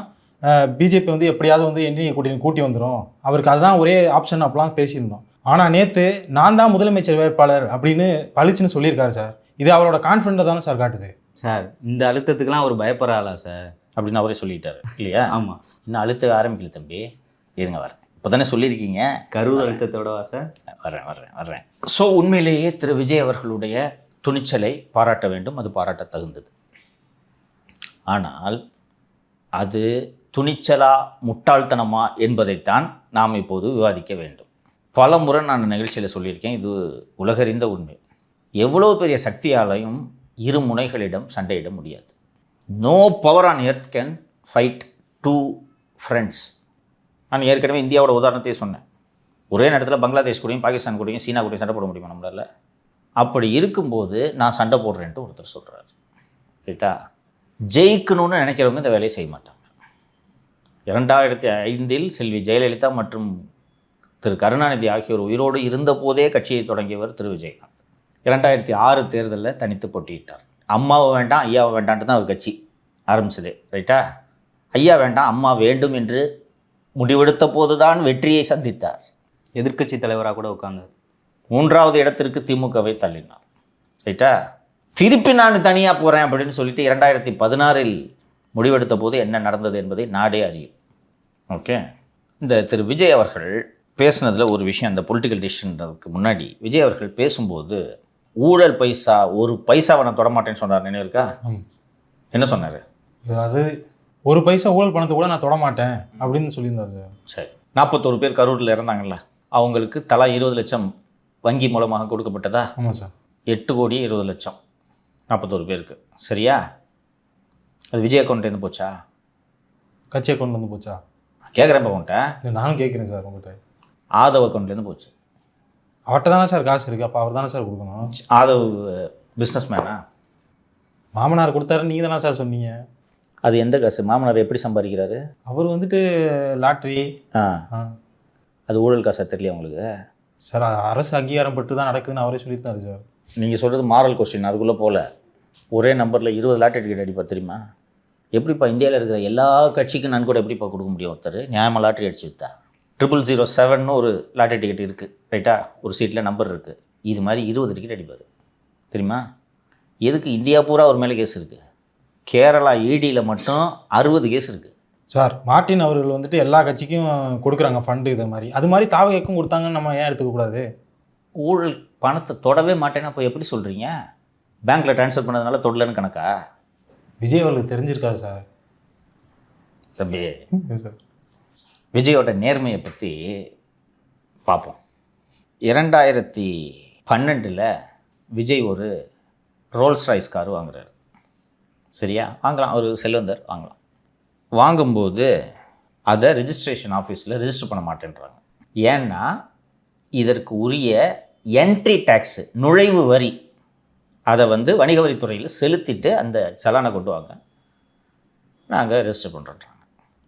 பிஜேபி வந்து எப்படியாவது வந்து என்டிஏ கூட்டி வந்துடும், அவருக்கு அதுதான் ஒரே ஆப்ஷன் அப்படிலாம் பேசியிருந்தோம். ஆனால் நேற்று நான் தான் முதலமைச்சர் வேட்பாளர் அப்படின்னு பளிச்சுன்னு சொல்லியிருக்காரு சார். இது அவரோட கான்ஃபிடென்ட்டை தானே சார் காட்டுது. சார், இந்த அழுத்தத்துக்குலாம் அவர் பயப்படுறாளா சார் அப்படின்னு அவரே சொல்லிட்டாரு இல்லையா? ஆமாம். இன்னும் அழுத்த ஆரம்பிக்கல தம்பி, இருங்க வரேன். இப்போ தானே சொல்லியிருக்கீங்க. கரூர் அழுத்தத்தோடவா சார்? வர்றேன். ஸோ உண்மையிலேயே திரு விஜய் அவர்களுடைய துணிச்சலை பாராட்ட வேண்டும், அது பாராட்ட தகுந்தது. ஆனால் அது துணிச்சலா முட்டாள்தனமா என்பதைத்தான் நாம் இப்போது விவாதிக்க வேண்டும். பல முறை நான் நிகழ்ச்சியில் சொல்லியிருக்கேன், இது உலகறிந்த உண்மை. எவ்வளோ பெரிய சக்தியாலையும் இரு முனைகளிடம் சண்டையிட முடியாது. No power on earth can fight two friends. நான் ஏற்கனவே இந்தியாவோட உதாரணத்தையே சொன்னேன். ஒரே நேரத்தில் பங்களாதேஷ் கூடயும் பாகிஸ்தான் கூடயும் சீனா கூடயும் சண்டை போட முடியுமா நம்மளால்? அப்படி இருக்கும்போது நான் சண்டை போடுறேன்ட்டு ஒருத்தர் சொல்கிறார். ரைட்டா? ஜெயிக்கணும்னு நினைக்கிறவங்க இந்த வேலையை செய்ய மாட்டாங்க. 2005 செல்வி ஜெயலலிதா மற்றும் திரு கருணாநிதி ஆகியோர் உயிரோடு இருந்தபோதே கட்சியை தொடங்கியவர் திரு விஜயகாந்த். 2006 தேர்தலில் தனித்து போட்டியிட்டார். அம்மாவை வேண்டாம் ஐயாவை வேண்டான்ட்டு தான் அவர் கட்சி ஆரம்பிச்சது. ரைட்டா? ஐயா வேண்டாம் அம்மா வேண்டும் என்று முடிவெடுத்த போதுதான் வெற்றியை சந்தித்தார். எதிர்க்கட்சி தலைவராக கூட உட்கார்ந்தார். 3வது இடத்திற்கு திமுகவை தள்ளினார். ரைட்டா? திருப்பி நான் தனியாக போகிறேன் அப்படின்னு சொல்லிட்டு 2016 முடிவெடுத்த போது என்ன நடந்தது என்பதை நாடே அறியும். ஓகே, இந்த திரு விஜய் அவர்கள் பேசுனதில் ஒரு விஷயம், அந்த பொலிட்டிக்கல் டிசிஷன்றதுக்கு முன்னாடி விஜய் அவர்கள் பேசும்போது ஊழல் பைசா ஒரு பைசாவை நான் தொடமாட்டேன்னு சொன்னார். நினைவு இருக்கா? என்ன சொன்னார்? அது ஒரு பைசா ஊழல் பணத்தை கூட நான் தொடமாட்டேன் அப்படின்னு சொல்லியிருந்தார் சார். சரி, 41 பேர் கரூரில் இறந்தாங்கல்ல, அவங்களுக்கு தலா 20 லட்சம் வங்கி மூலமாக கொடுக்கப்பட்டதா? ஆமாம் சார். 8,20,00,000 41 பேருக்கு. சரியா? அது விஜய் அக்கௌண்ட்லேருந்து போச்சா? கட்சி அக்கௌண்ட் வந்து போச்சா? கேட்குறேன் உங்கள்கிட்ட. இல்லை, நானும் கேட்குறேன் சார் உங்கள்கிட்ட. ஆதவ் அக்கௌண்ட்லேருந்து போச்சு. அவர்கிட்ட தானே சார் காசு இருக்குது, அப்போ அவர் தானே சார் கொடுக்கணும். ஆதவ் பிஸ்னஸ் மேனா? மாமனார் கொடுத்தாரு, நீங்கள் தானே சார் சொன்னீங்க. அது எந்த காசு? மாமனார் எப்படி சம்பாதிக்கிறாரு? அவர் வந்துட்டு லாட்ரி. அது ஊழல் காசா தெரியல உங்களுக்கு? சார், அரசு அங்கீகாரம் பட்டு தான் நடக்குதுன்னு அவரே சொல்லியிருந்தாரு சார். நீங்கள் சொல்கிறது மாரல் கொஸ்டின், அதுக்குள்ளே போகல. ஒரே நம்பரில் 20 லாட்டரி டிக்கெட் அடிப்பா தெரியுமா? எப்படிப்பா இந்தியாவில் இருக்கிற எல்லா கட்சிக்கும் நன்கொடை எப்படிப்பா கொடுக்க முடியும்? ஒருத்தர் நியாயமாக லாட்ரி அடிச்சு விற்றா 0007 ஒரு லாட்டரி டிக்கெட் இருக்குது. ரைட்டா? ஒரு சீட்டில் நம்பர் இருக்குது. இது மாதிரி 20 டிக்கெட் அடிப்பார் தெரியுமா? எதுக்கு? இந்தியா பூரா ஒரு மேலே கேஸ் இருக்குது. கேரளா ஈடியில் மட்டும் 60 கேஸ் இருக்குது. சார், மார்ட்டின் அவர்கள் வந்துட்டு எல்லா கட்சிக்கும் கொடுக்குறாங்க ஃபண்டு, இதை மாதிரி அது மாதிரி தாவகைக்கும் கொடுத்தாங்கன்னு நம்ம ஏன் எடுத்துக்கக்கூடாது? ஊழல் பணத்தை தொடவே மாட்டேன்னா அப்போ எப்படி சொல்கிறீங்க? பேங்க்கில் ட்ரான்ஸ்ஃபர் பண்ணதுனால தொடலன்னு கணக்கா? விஜய் அவர்களுக்கு தெரிஞ்சிருக்காது சார். தம்பி, சார், விஜயோட நேர்மையை பற்றி பார்ப்போம். 2012 விஜய் ஒரு ரோல்ஸ் ராய்ஸ் கார் வாங்குறாரு. சரியா? வாங்கலாம், ஒரு செல்வந்தர் வாங்கலாம். வாங்கும்போது அதை ரிஜிஸ்ட்ரேஷன் ஆஃபீஸில் ரிஜிஸ்டர் பண்ண மாட்டேன்றாங்க. ஏன்னா இதற்கு உரிய என்ட்ரி டேக்ஸு, நுழைவு வரி, அதை வணிக வரித்துறையில் செலுத்திட்டு அந்த சலானை கொண்டு வாங்க, நாங்கள் ரெஜிஸ்டர் பண்ணுறோன்றாங்க.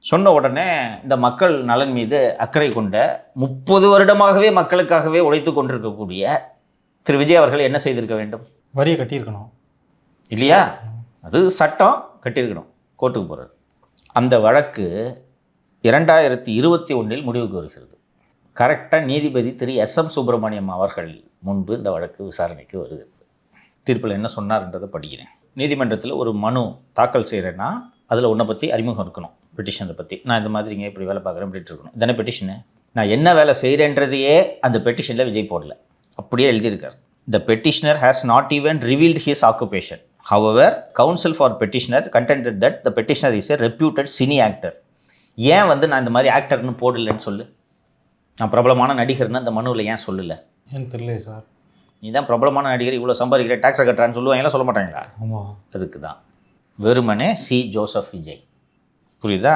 சொன்ன உடனே இந்த மக்கள் நலன் மீது அக்கறை கொண்ட 30 வருடமாகவே மக்களுக்காகவே உழைத்து கொண்டிருக்கக்கூடிய திரு விஜய் அவர்கள் என்ன செய்திருக்க வேண்டும்? வரியை கட்டியிருக்கணும் இல்லையா? அது சட்டம், கட்டியிருக்கணும். கோர்ட்டுக்கு போகிறார். அந்த வழக்கு 2021 முடிவுக்கு வருகிறது. கரெக்டாக நீதிபதி திரு SM சுப்பிரமணியம் அவர்கள் முன்பு இந்த வழக்கு விசாரணைக்கு வருகிறது. தீர்ப்பில் என்ன சொன்னார்ன்றதை படிக்கிறேன். நீதிமன்றத்தில் ஒரு மனு தாக்கல் செய்கிறேன்னா அதில் உன்னை பற்றி அறிமுகம் இருக்கணும், பெட்டிஷனை பற்றி. நான் இந்த மாதிரி இங்கே இப்படி வேலை பார்க்குறேன் அப்படின்ட்டு இருக்கணும். இதானே பெட்டிஷனு? நான் என்ன வேலை செய்கிறேன்றதையே அந்த பெட்டிஷனில் விஜய் போடல, அப்படியே எழுதியிருக்கார். The petitioner has not even revealed his occupation. However, counsel for petitioner contended that the petitioner is a reputed cine actor. ஏன் நான் இந்த மாதிரி ஆக்டர்னு போடலன்னு சொல்லு. நான் பிரபலமான நடிகர்னு அந்த மனுவில் ஏன் சொல்லலை? ஏன்னு தெரியல சார். நீ தான் பிரபலமான நடிகர், இவ்வளோ சம்பாதிக்கிற, டாக்ஸை கட்டுறான்னு சொல்லுவாங்களா? சொல்ல மாட்டாங்களா? ஆமாம். அதுக்கு தான் வெறுமனே சி ஜோசப் விஜய். புரியுதா?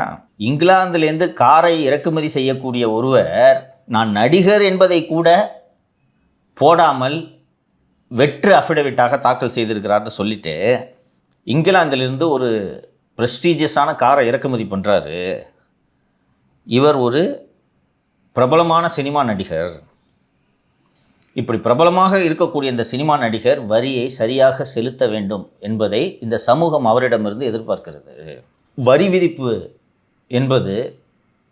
இங்கிலாந்துலேருந்து காரை இறக்குமதி செய்யக்கூடிய ஒருவர் நான் நடிகர் என்பதை கூட போடாமல் வெற்று அஃபிடவிட்டாக தாக்கல் செய்திருக்கிறார்னு சொல்லிட்டு இங்கிலாந்திலிருந்து ஒரு ப்ரெஸ்டீஜியஸான காரை இறக்குமதி பண்ணுறாரு. இவர் ஒரு பிரபலமான சினிமா நடிகர். இப்படி பிரபலமாக இருக்கக்கூடிய இந்த சினிமா நடிகர் வரியை சரியாக செலுத்த வேண்டும் என்பதை இந்த சமூகம் அவரிடமிருந்து எதிர்பார்க்கிறது. வரி விதிப்பு என்பது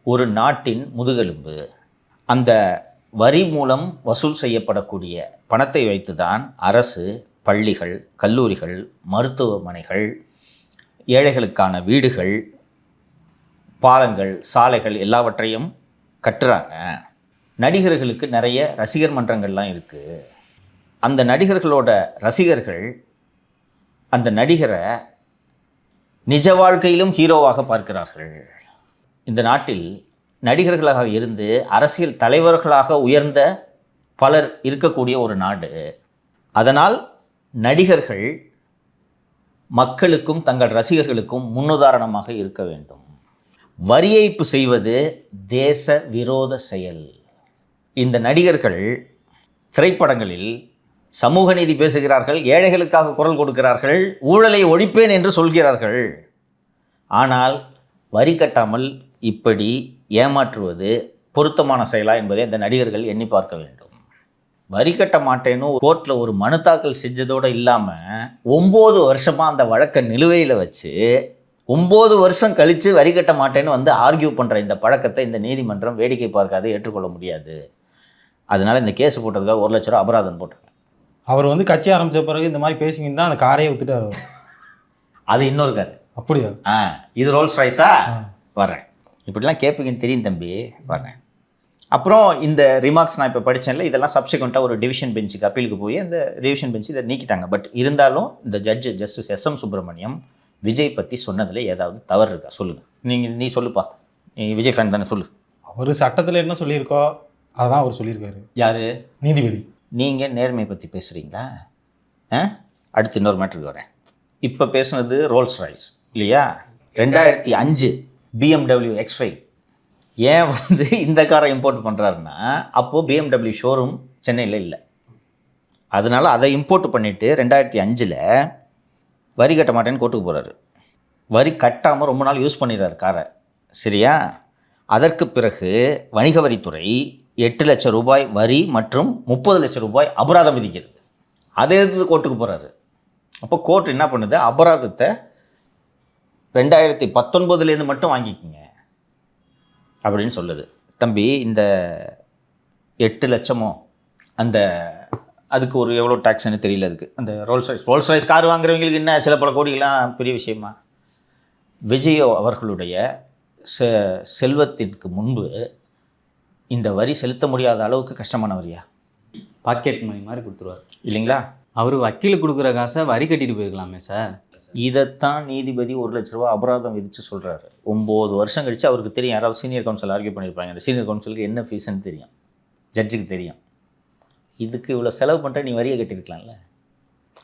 ஒரு நாட்டின் முதுகெலும்பு. அந்த வரி மூலம் வசூல் செய்யப்படக்கூடிய பணத்தை வைத்துதான் அரசு, பள்ளிகள், கல்லூரிகள், மருத்துவமனைகள், ஏழைகளுக்கான வீடுகள், பாலங்கள், சாலைகள் எல்லாவற்றையும் கட்டுறாங்க. நடிகர்களுக்கு நிறைய ரசிகர் மன்றங்கள்லாம் இருக்குது. அந்த நடிகர்களோட ரசிகர்கள் அந்த நடிகரை நிஜ வாழ்க்கையிலும் ஹீரோவாக பார்க்கிறார்கள். இந்த நாட்டில் நடிகர்களாக இருந்து அரசியல் தலைவர்களாக உயர்ந்த பலர் இருக்கக்கூடிய ஒரு நாடு. அதனால் நடிகர்கள் மக்களுக்கும் தங்கள் ரசிகர்களுக்கும் முன்னுதாரணமாக இருக்க வேண்டும். வரி ஏய்ப்பு செய்வது தேச விரோத செயல். இந்த நடிகர்கள் திரைப்படங்களில் சமூக நீதி பேசுகிறார்கள், ஏழைகளுக்காக குரல் கொடுக்கிறார்கள், ஊழலை ஒழிப்பேன் என்று சொல்கிறார்கள். ஆனால் வரி கட்டாமல் இப்படி ஏமாற்றுவது பொருத்தமான செயலா என்பதை இந்த நடிகர்கள் எண்ணி பார்க்க வேண்டும். வரி கட்ட மாட்டேன்னு கோர்ட்டில் ஒரு மனு தாக்கல் செஞ்சதோடு இல்லாமல் 9 வருஷமாக அந்த வழக்கை நிலுவையில் வச்சு 9 வருஷம் கழித்து வரி கட்ட மாட்டேன்னு வந்து ஆர்கியூ பண்ணுற இந்த பழக்கத்தை இந்த நீதிமன்றம் வேடிக்கை பார்க்காது, ஏற்றுக்கொள்ள முடியாது. அதனால் இந்த கேஸ் போட்டதுக்காக 1 லட்ச ரூபா அபராதம் போட்டாங்க. அவர் வந்து கட்சி ஆரம்பித்த பிறகு இந்த மாதிரி பேசிங்கன்னா அந்த காரையே வித்துட்டார். அது இன்னொரு கார். அப்படியா? இது ரோல்ஸ் ராய்ஸா? வர்றேன். இப்படிலாம் கேட்பீங்கன்னு தெரியும் தம்பி, வர்றேன். அப்புறம் இந்த ரிமார்க்ஸ் நான் இப்போ படித்தேன்ல, இதெல்லாம் சப்சிக்வெண்ட்டாக ஒரு டிவிஷன் பெஞ்சுக்கு அப்பீலுக்கு போய் அந்த டிவிஷன் பெஞ்சு இதை நீக்கிட்டாங்க. பட் இருந்தாலும் இந்த ஜஸ்டிஸ் எஸ்.எம். சுப்பிரமணியம் விஜய் பற்றி சொன்னதில் ஏதாவது தவறு இருக்கா சொல்லுங்கள். நீ சொல்லுப்பா, நீ விஜய் ஃபேன் தானே, சொல்லு. அவர் சட்டத்தில் என்ன சொல்லியிருக்கோ அதான் அவர் சொல்லியிருக்காரு. யார்? நீதிபதி. நீங்கள் நேர்மை பற்றி பேசுகிறீங்களா? அடுத்து இன்னொரு மேட்டருக்கு வரேன். இப்போ பேசுனது ரோல்ஸ் ராய்ஸ் இல்லையா? 2005 BMW X5. ஏன் வந்து இந்த காரை இம்போர்ட் பண்ணுறாருன்னா, அப்போது BMW ஷோரூம் சென்னையில் இல்லை. அதனால் அதை இம்போர்ட் பண்ணிவிட்டு 2005 வரி கட்ட மாட்டேன்னு கோர்ட்டுக்கு போகிறாரு. வரி கட்டாமல் ரொம்ப நாள் யூஸ் பண்ணிடுறாரு காரை, சரியா? அதற்கு பிறகு வணிக வரித்துறை 8 லட்சம் ரூபாய் வரி மற்றும் 30 லட்சம் ரூபாய் அபராதம் விதிக்கிறது. அதை எதிர்த்து கோர்ட்டுக்கு போகிறாரு. அப்போ கோர்ட் என்ன பண்ணுது, அபராதத்தை 2019 மட்டும் வாங்கிக்கிங்க அப்படின்னு சொல்லுது. தம்பி, இந்த 8 லட்சமோ அந்த அதுக்கு ஒரு எவ்வளோ டேக்ஸ்ன்னு தெரியல. அதுக்கு அந்த ரோல்ஸ் ராய்ஸ் கார் வாங்குறவங்களுக்கு என்ன சில பல கோடிகள்லாம் பெரிய விஷயமா? விஜயோ அவர்களுடைய செல்வத்திற்கு முன்பு இந்த வரி செலுத்த முடியாத அளவுக்கு கஷ்டமான வரியா? பாக்கெட் மணி மாதிரி கொடுத்துருவார் இல்லைங்களா? அவர் வக்கீல் கொடுக்குற காசை வரி கட்டிட்டு போயிருக்கலாமே சார். இதைத்தான் நீதிபதி 1 லட்ச ரூபா அபராதம் விதித்து சொல்கிறாரு. 9 வருஷம் கழித்து அவருக்கு தெரியும், யாராவது சீனியர் கவுன்சில் ஆர்கியூ பண்ணியிருப்பாங்க. அந்த சீனியர் கவுன்சிலுக்கு என்ன ஃபீஸ்ன்னு தெரியும், ஜட்ஜுக்கு தெரியும். இதுக்கு இவ்வளோ செலவு பண்ணிட்டு நீ வரியை கட்டியிருக்கலாம்ல.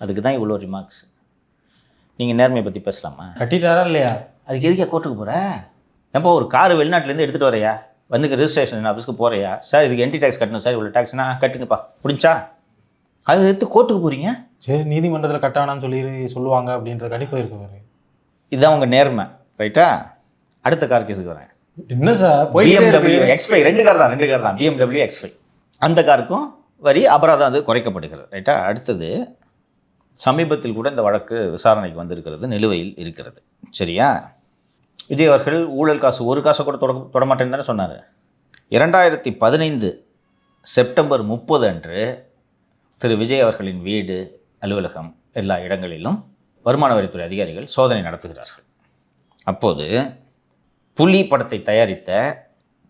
அதுக்கு தான் இவ்வளோ ரிமார்க்ஸ். நீங்கள் நேர்மையை பற்றி பேசலாமா? கட்டிட்டாரா இல்லையா? அதுக்கு எதுக்கே கோர்ட்டுக்கு போகிற? எப்போ ஒரு கார் வெளிநாட்டிலேருந்து எடுத்துகிட்டு வரையா, வந்து ரெஜிஸ்ட்ரேஷன் ஆஃபீஸ்க்கு போகிறையா? சார் இதுக்கு என்ட்ரி டேக்ஸ் கட்டணும் சார், இவ்வளோ டேக்ஸ்னா கட்டுங்கப்பா, பிடிச்சா? அது எடுத்து கோர்ட்டுக்கு போகிறீங்க. சரி, நீதிமன்றத்தில் கட்டானான்னு சொல்லுவாங்க அப்படின்ற கணிப்பு இருக்கு. இதுதான் உங்கள் நேர்மை, ரைட்டா? அடுத்த கார் கேஸுக்கு வரேன். என்ன சார், BMW X5 2 கார் தான் BMW X5. அந்த காருக்கும் வரி அபராதம் அது குறைக்கப்படுகிறது, ரைட்டா? அடுத்தது சமீபத்தில் கூட இந்த வழக்கு விசாரணைக்கு வந்திருக்கிறது, நிலுவையில் இருக்கிறது, சரியா? விஜய் அவர்கள் ஊழல் காசு ஒரு காசை கூட தொட மாட்டேன்னு தானே சொன்னார். 2015 செப்டம்பர் 30 அன்று திரு விஜய் அவர்களின் வீடு, அலுவலகம் எல்லா இடங்களிலும் வருமான வரித்துறை அதிகாரிகள் சோதனை நடத்துகிறார்கள். அப்போது புலி படத்தை தயாரித்த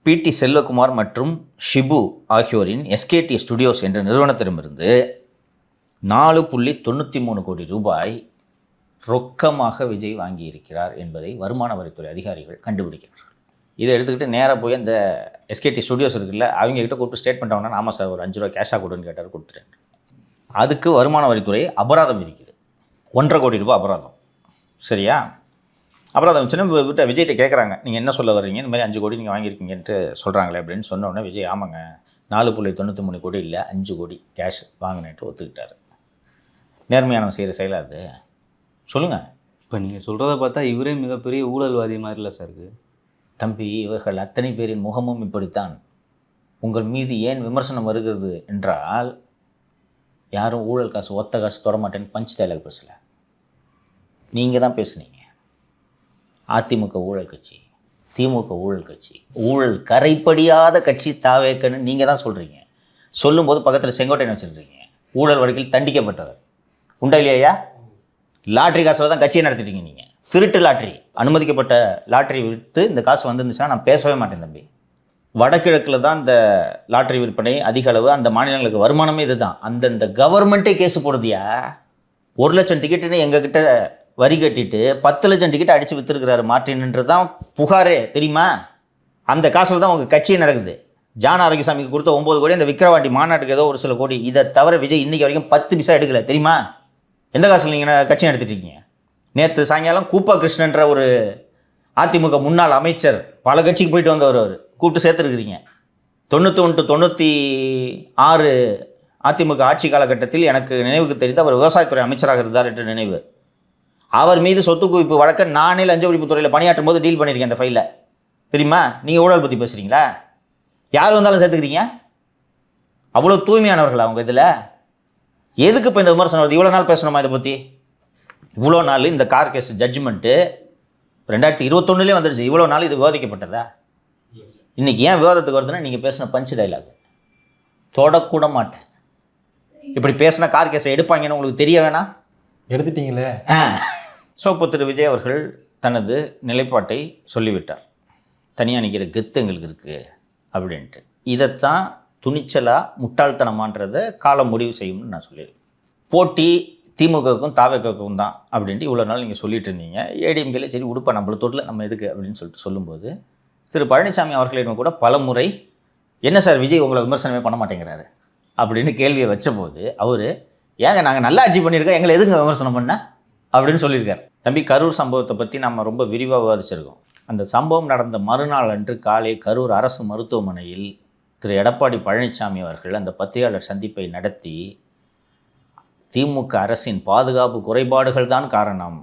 PT செல்வகுமார் மற்றும் ஷிபு ஆகியோரின் SKT ஸ்டுடியோஸ் என்ற நிறுவனத்திடமிருந்து 4.93 கோடி ரூபாய் ரொக்கமாக விஜய் வாங்கியிருக்கிறார் என்பதை வருமான வரித்துறை அதிகாரிகள் கண்டுபிடிக்கிறார்கள். இதை எடுத்துக்கிட்டு நேராக போய் அந்த SKT ஸ்டுடியோஸ் இருக்குல்ல, அவங்ககிட்ட கூப்பிட்டு ஸ்டேட்மெண்ட் வாங்கினா, ஆமாம் சார் ஒரு 5 ரூபா கேஷாக கொடுன்னு கேட்டார், கொடுத்துட்டேன். அதுக்கு வருமான வரித்துறை அபராதம் விதிக்குது, 1.5 கோடி ரூபாய் அபராதம், சரியா? அபராதம் வச்சுன்னா விஜய்கிட்ட கேட்குறாங்க, நீங்கள் என்ன சொல்ல வர்றீங்க, இந்த மாதிரி 5 கோடி நீங்கள் வாங்கியிருக்கீங்கன்ட்டு சொல்கிறாங்களே அப்படின்னு சொன்னோடனே விஜய், ஆமாங்க 4.93 கோடி இல்லை 5 கோடி கேஷ் வாங்கினேன்ட்டு ஒத்துக்கிட்டார். நேர்மையானவன் செய்கிற செயலா அது? சொல்லுங்கள். இப்போ நீங்கள் சொல்கிறத பார்த்தா இவரே மிகப்பெரிய ஊழல்வாதி மாதிரில சார் இருக்குது. தம்பி, இவர்கள் அத்தனை பேரின் முகமும் இப்படித்தான். உங்கள் மீது ஏன் விமர்சனம் வருகிறது என்றால், யாரும் ஊழல் காசு ஒத்த காசு தொடமாட்டேன்னு பஞ்ச் டைலாக் பேசலை, நீங்கள் தான் பேசுனீங்க. அதிமுக ஊழல் கட்சி, திமுக ஊழல் கட்சி, ஊழல் கரைப்படியாத கட்சி தாவேக்கன்னு நீங்கள் தான் சொல்கிறீங்க. சொல்லும்போது பக்கத்தில் செங்கோட்டையன் வச்சுருக்கீங்க, ஊழல் வழக்கில் தண்டிக்கப்பட்டவர். உண்டா இல்லையா? லாட்ரி காசில் தான் கட்சியை நடத்திட்டீங்க நீங்கள். திருட்டு லாட்ரி, அனுமதிக்கப்பட்ட லாட்ரி விற்று இந்த காசு வந்துருந்துச்சுன்னா நான் பேசவே மாட்டேன் தம்பி. வடகிழக்கில் தான் இந்த லாட்ரி விற்பனை அதிக அளவு, அந்த மாநிலங்களுக்கு வருமானமே இதுதான். அந்தந்த கவர்மெண்ட்டே கேஸ் போடுதியா. 1 லட்சம் டிக்கெட்டுன்னு எங்ககிட்ட வரி கட்டிட்டு 10 லட்சம் டிக்கெட் அடித்து விற்றுருக்கிறாரு மார்ட்டின்ன்றது தான் புகாரே, தெரியுமா? அந்த காசில் தான் உங்கள் கட்சியே நடக்குது. ஜான் ஆரோக்கியசாமிக்கு கொடுத்த 9 கோடி, அந்த விக்கிரவாண்டி மாநாட்டுக்கு ஏதோ ஒரு சில கோடி. இதை தவிர விஜய் இன்னைக்கு வரைக்கும் 10 பைசா எடுக்கலை, தெரியுமா? எந்த காசில் நீங்கள் கட்சி நடத்திட்டுருக்கீங்க? நேற்று சாயங்காலம் கூப்பா கிருஷ்ணன்ற ஒரு அதிமுக முன்னாள் அமைச்சர், பல கட்சிக்கு போயிட்டு வந்தவர், அவர் கூப்பிட்டு சேர்த்துருக்கிறீங்க. 91 to 96 அதிமுக ஆட்சி காலகட்டத்தில் எனக்கு நினைவுக்கு தெரிந்து அவர் விவசாயத்துறை அமைச்சராக இருந்தார் என்று நினைவு. அவர் மீது சொத்து குவிப்பு வழக்க நானே லஞ்ச ஒழிப்புத்துறையில் பணியாற்றும் போது டீல் பண்ணியிருக்கேன் அந்த ஃபைலில், தெரியுமா? நீங்கள் ஊழல் பற்றி பேசுகிறீங்களா? யார் வந்தாலும் சேர்த்துக்கிறீங்க. அவ்வளோ தூய்மையானவர்கள் அவங்க. இதில் எதுக்கு இப்போ இந்த விமர்சனம் வருது? இவ்வளோ நாள் பேசணுமா இதை பற்றி? இவ்வளோ நாள் இந்த கார் கேஸ் ஜட்ஜ்மெண்ட்டு 2021 வந்துருச்சு. இவ்வளோ நாள் இது விவாதிக்கப்பட்டதா? இன்றைக்கி ஏன் விவாதத்துக்கு வருதுன்னா, நீங்கள் பேசின பஞ்ச் டைலாக் தொடக்கூட மாட்டேன். இப்படி பேசினா கார் கேஸை எடுப்பாங்கன்னு உங்களுக்கு தெரிய வேணாம்? எடுத்துட்டீங்களே. ஸோ இப்போ திரு விஜய் அவர்கள் தனது நிலைப்பாட்டை சொல்லிவிட்டார். தனியாக நிற்கிற கெத்து எங்களுக்கு இருக்குது அப்படின்ட்டு. இதைத்தான் துணிச்சலாக முட்டாள்தனமான்றதை காலம் முடிவு செய்யும்னு நான் சொல்லிடுறேன். போட்டி திமுகவுக்கும் தாவேக்காவுக்கும் தான் அப்படின்ட்டு இவ்வளோ நாள் நீங்கள் சொல்லிட்டு இருந்தீங்க. ஏடிஎம்கேல சரி உடுப்பா நம்மள தொட்டில் நம்ம எதுக்கு அப்படின்னு சொல்லிட்டு சொல்லும்போது, திரு பழனிசாமி அவர்களிடம் கூட பல முறை என்ன சார் விஜய் உங்களை விமர்சனமே பண்ண மாட்டேங்கிறாரு அப்படின்னு கேள்வியை வச்சபோது, அவர் ஏங்க நாங்கள் நல்லா ஆட்சி பண்ணியிருக்கோம், எங்களை எதுங்க விமர்சனம் பண்ண அப்படின்னு சொல்லியிருக்கார். தம்பி, கரூர் சம்பவத்தை பற்றி நம்ம ரொம்ப விரிவாக விவாதிச்சிருக்கோம். அந்த சம்பவம் நடந்த மறுநாள் அன்று காலை கரூர் அரசு மருத்துவமனையில் திரு எடப்பாடி பழனிசாமி அவர்கள் அந்த பத்திரிகையாளர் சந்திப்பை நடத்தி, திமுக அரசின் பாதுகாப்பு குறைபாடுகள் தான் காரணம்,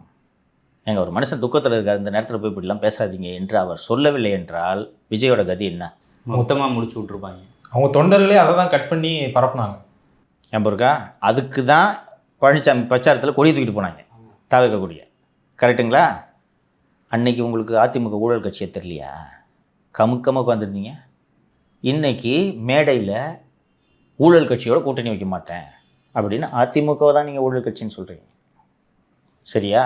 எங்கள் ஒரு மனுஷன் துக்கத்தில் இருக்கார், இந்த நேரத்தில் போய் இப்படிலாம் பேசாதீங்க என்று அவர் சொல்லவில்லை என்றால் விஜயோட கதி என்ன? மொத்தமாக முடிச்சு விட்ருப்பாங்க. அவங்க தொண்டர்களே அதை தான் கட் பண்ணி பரப்புனாங்க. ஞாபகம் இருக்கா? அதுக்கு தான் பழனிசாமி பிரச்சாரத்தில் கொடி தூக்கிட்டு போனாங்க, தாவேக்கா கொடியை. கரெக்டுங்களா? அன்னைக்கு உங்களுக்கு அதிமுக ஊழல் கட்சியை தெரியலையா? கமுக்கமாக உட்காந்துருந்தீங்க. இன்றைக்கி மேடையில் ஊழல் கட்சியோட கூட்டணி வைக்க மாட்டேன் அப்படின்னு அதிமுகவை தான் நீங்கள் ஊழல் கட்சின்னு சொல்கிறீங்க, சரியா?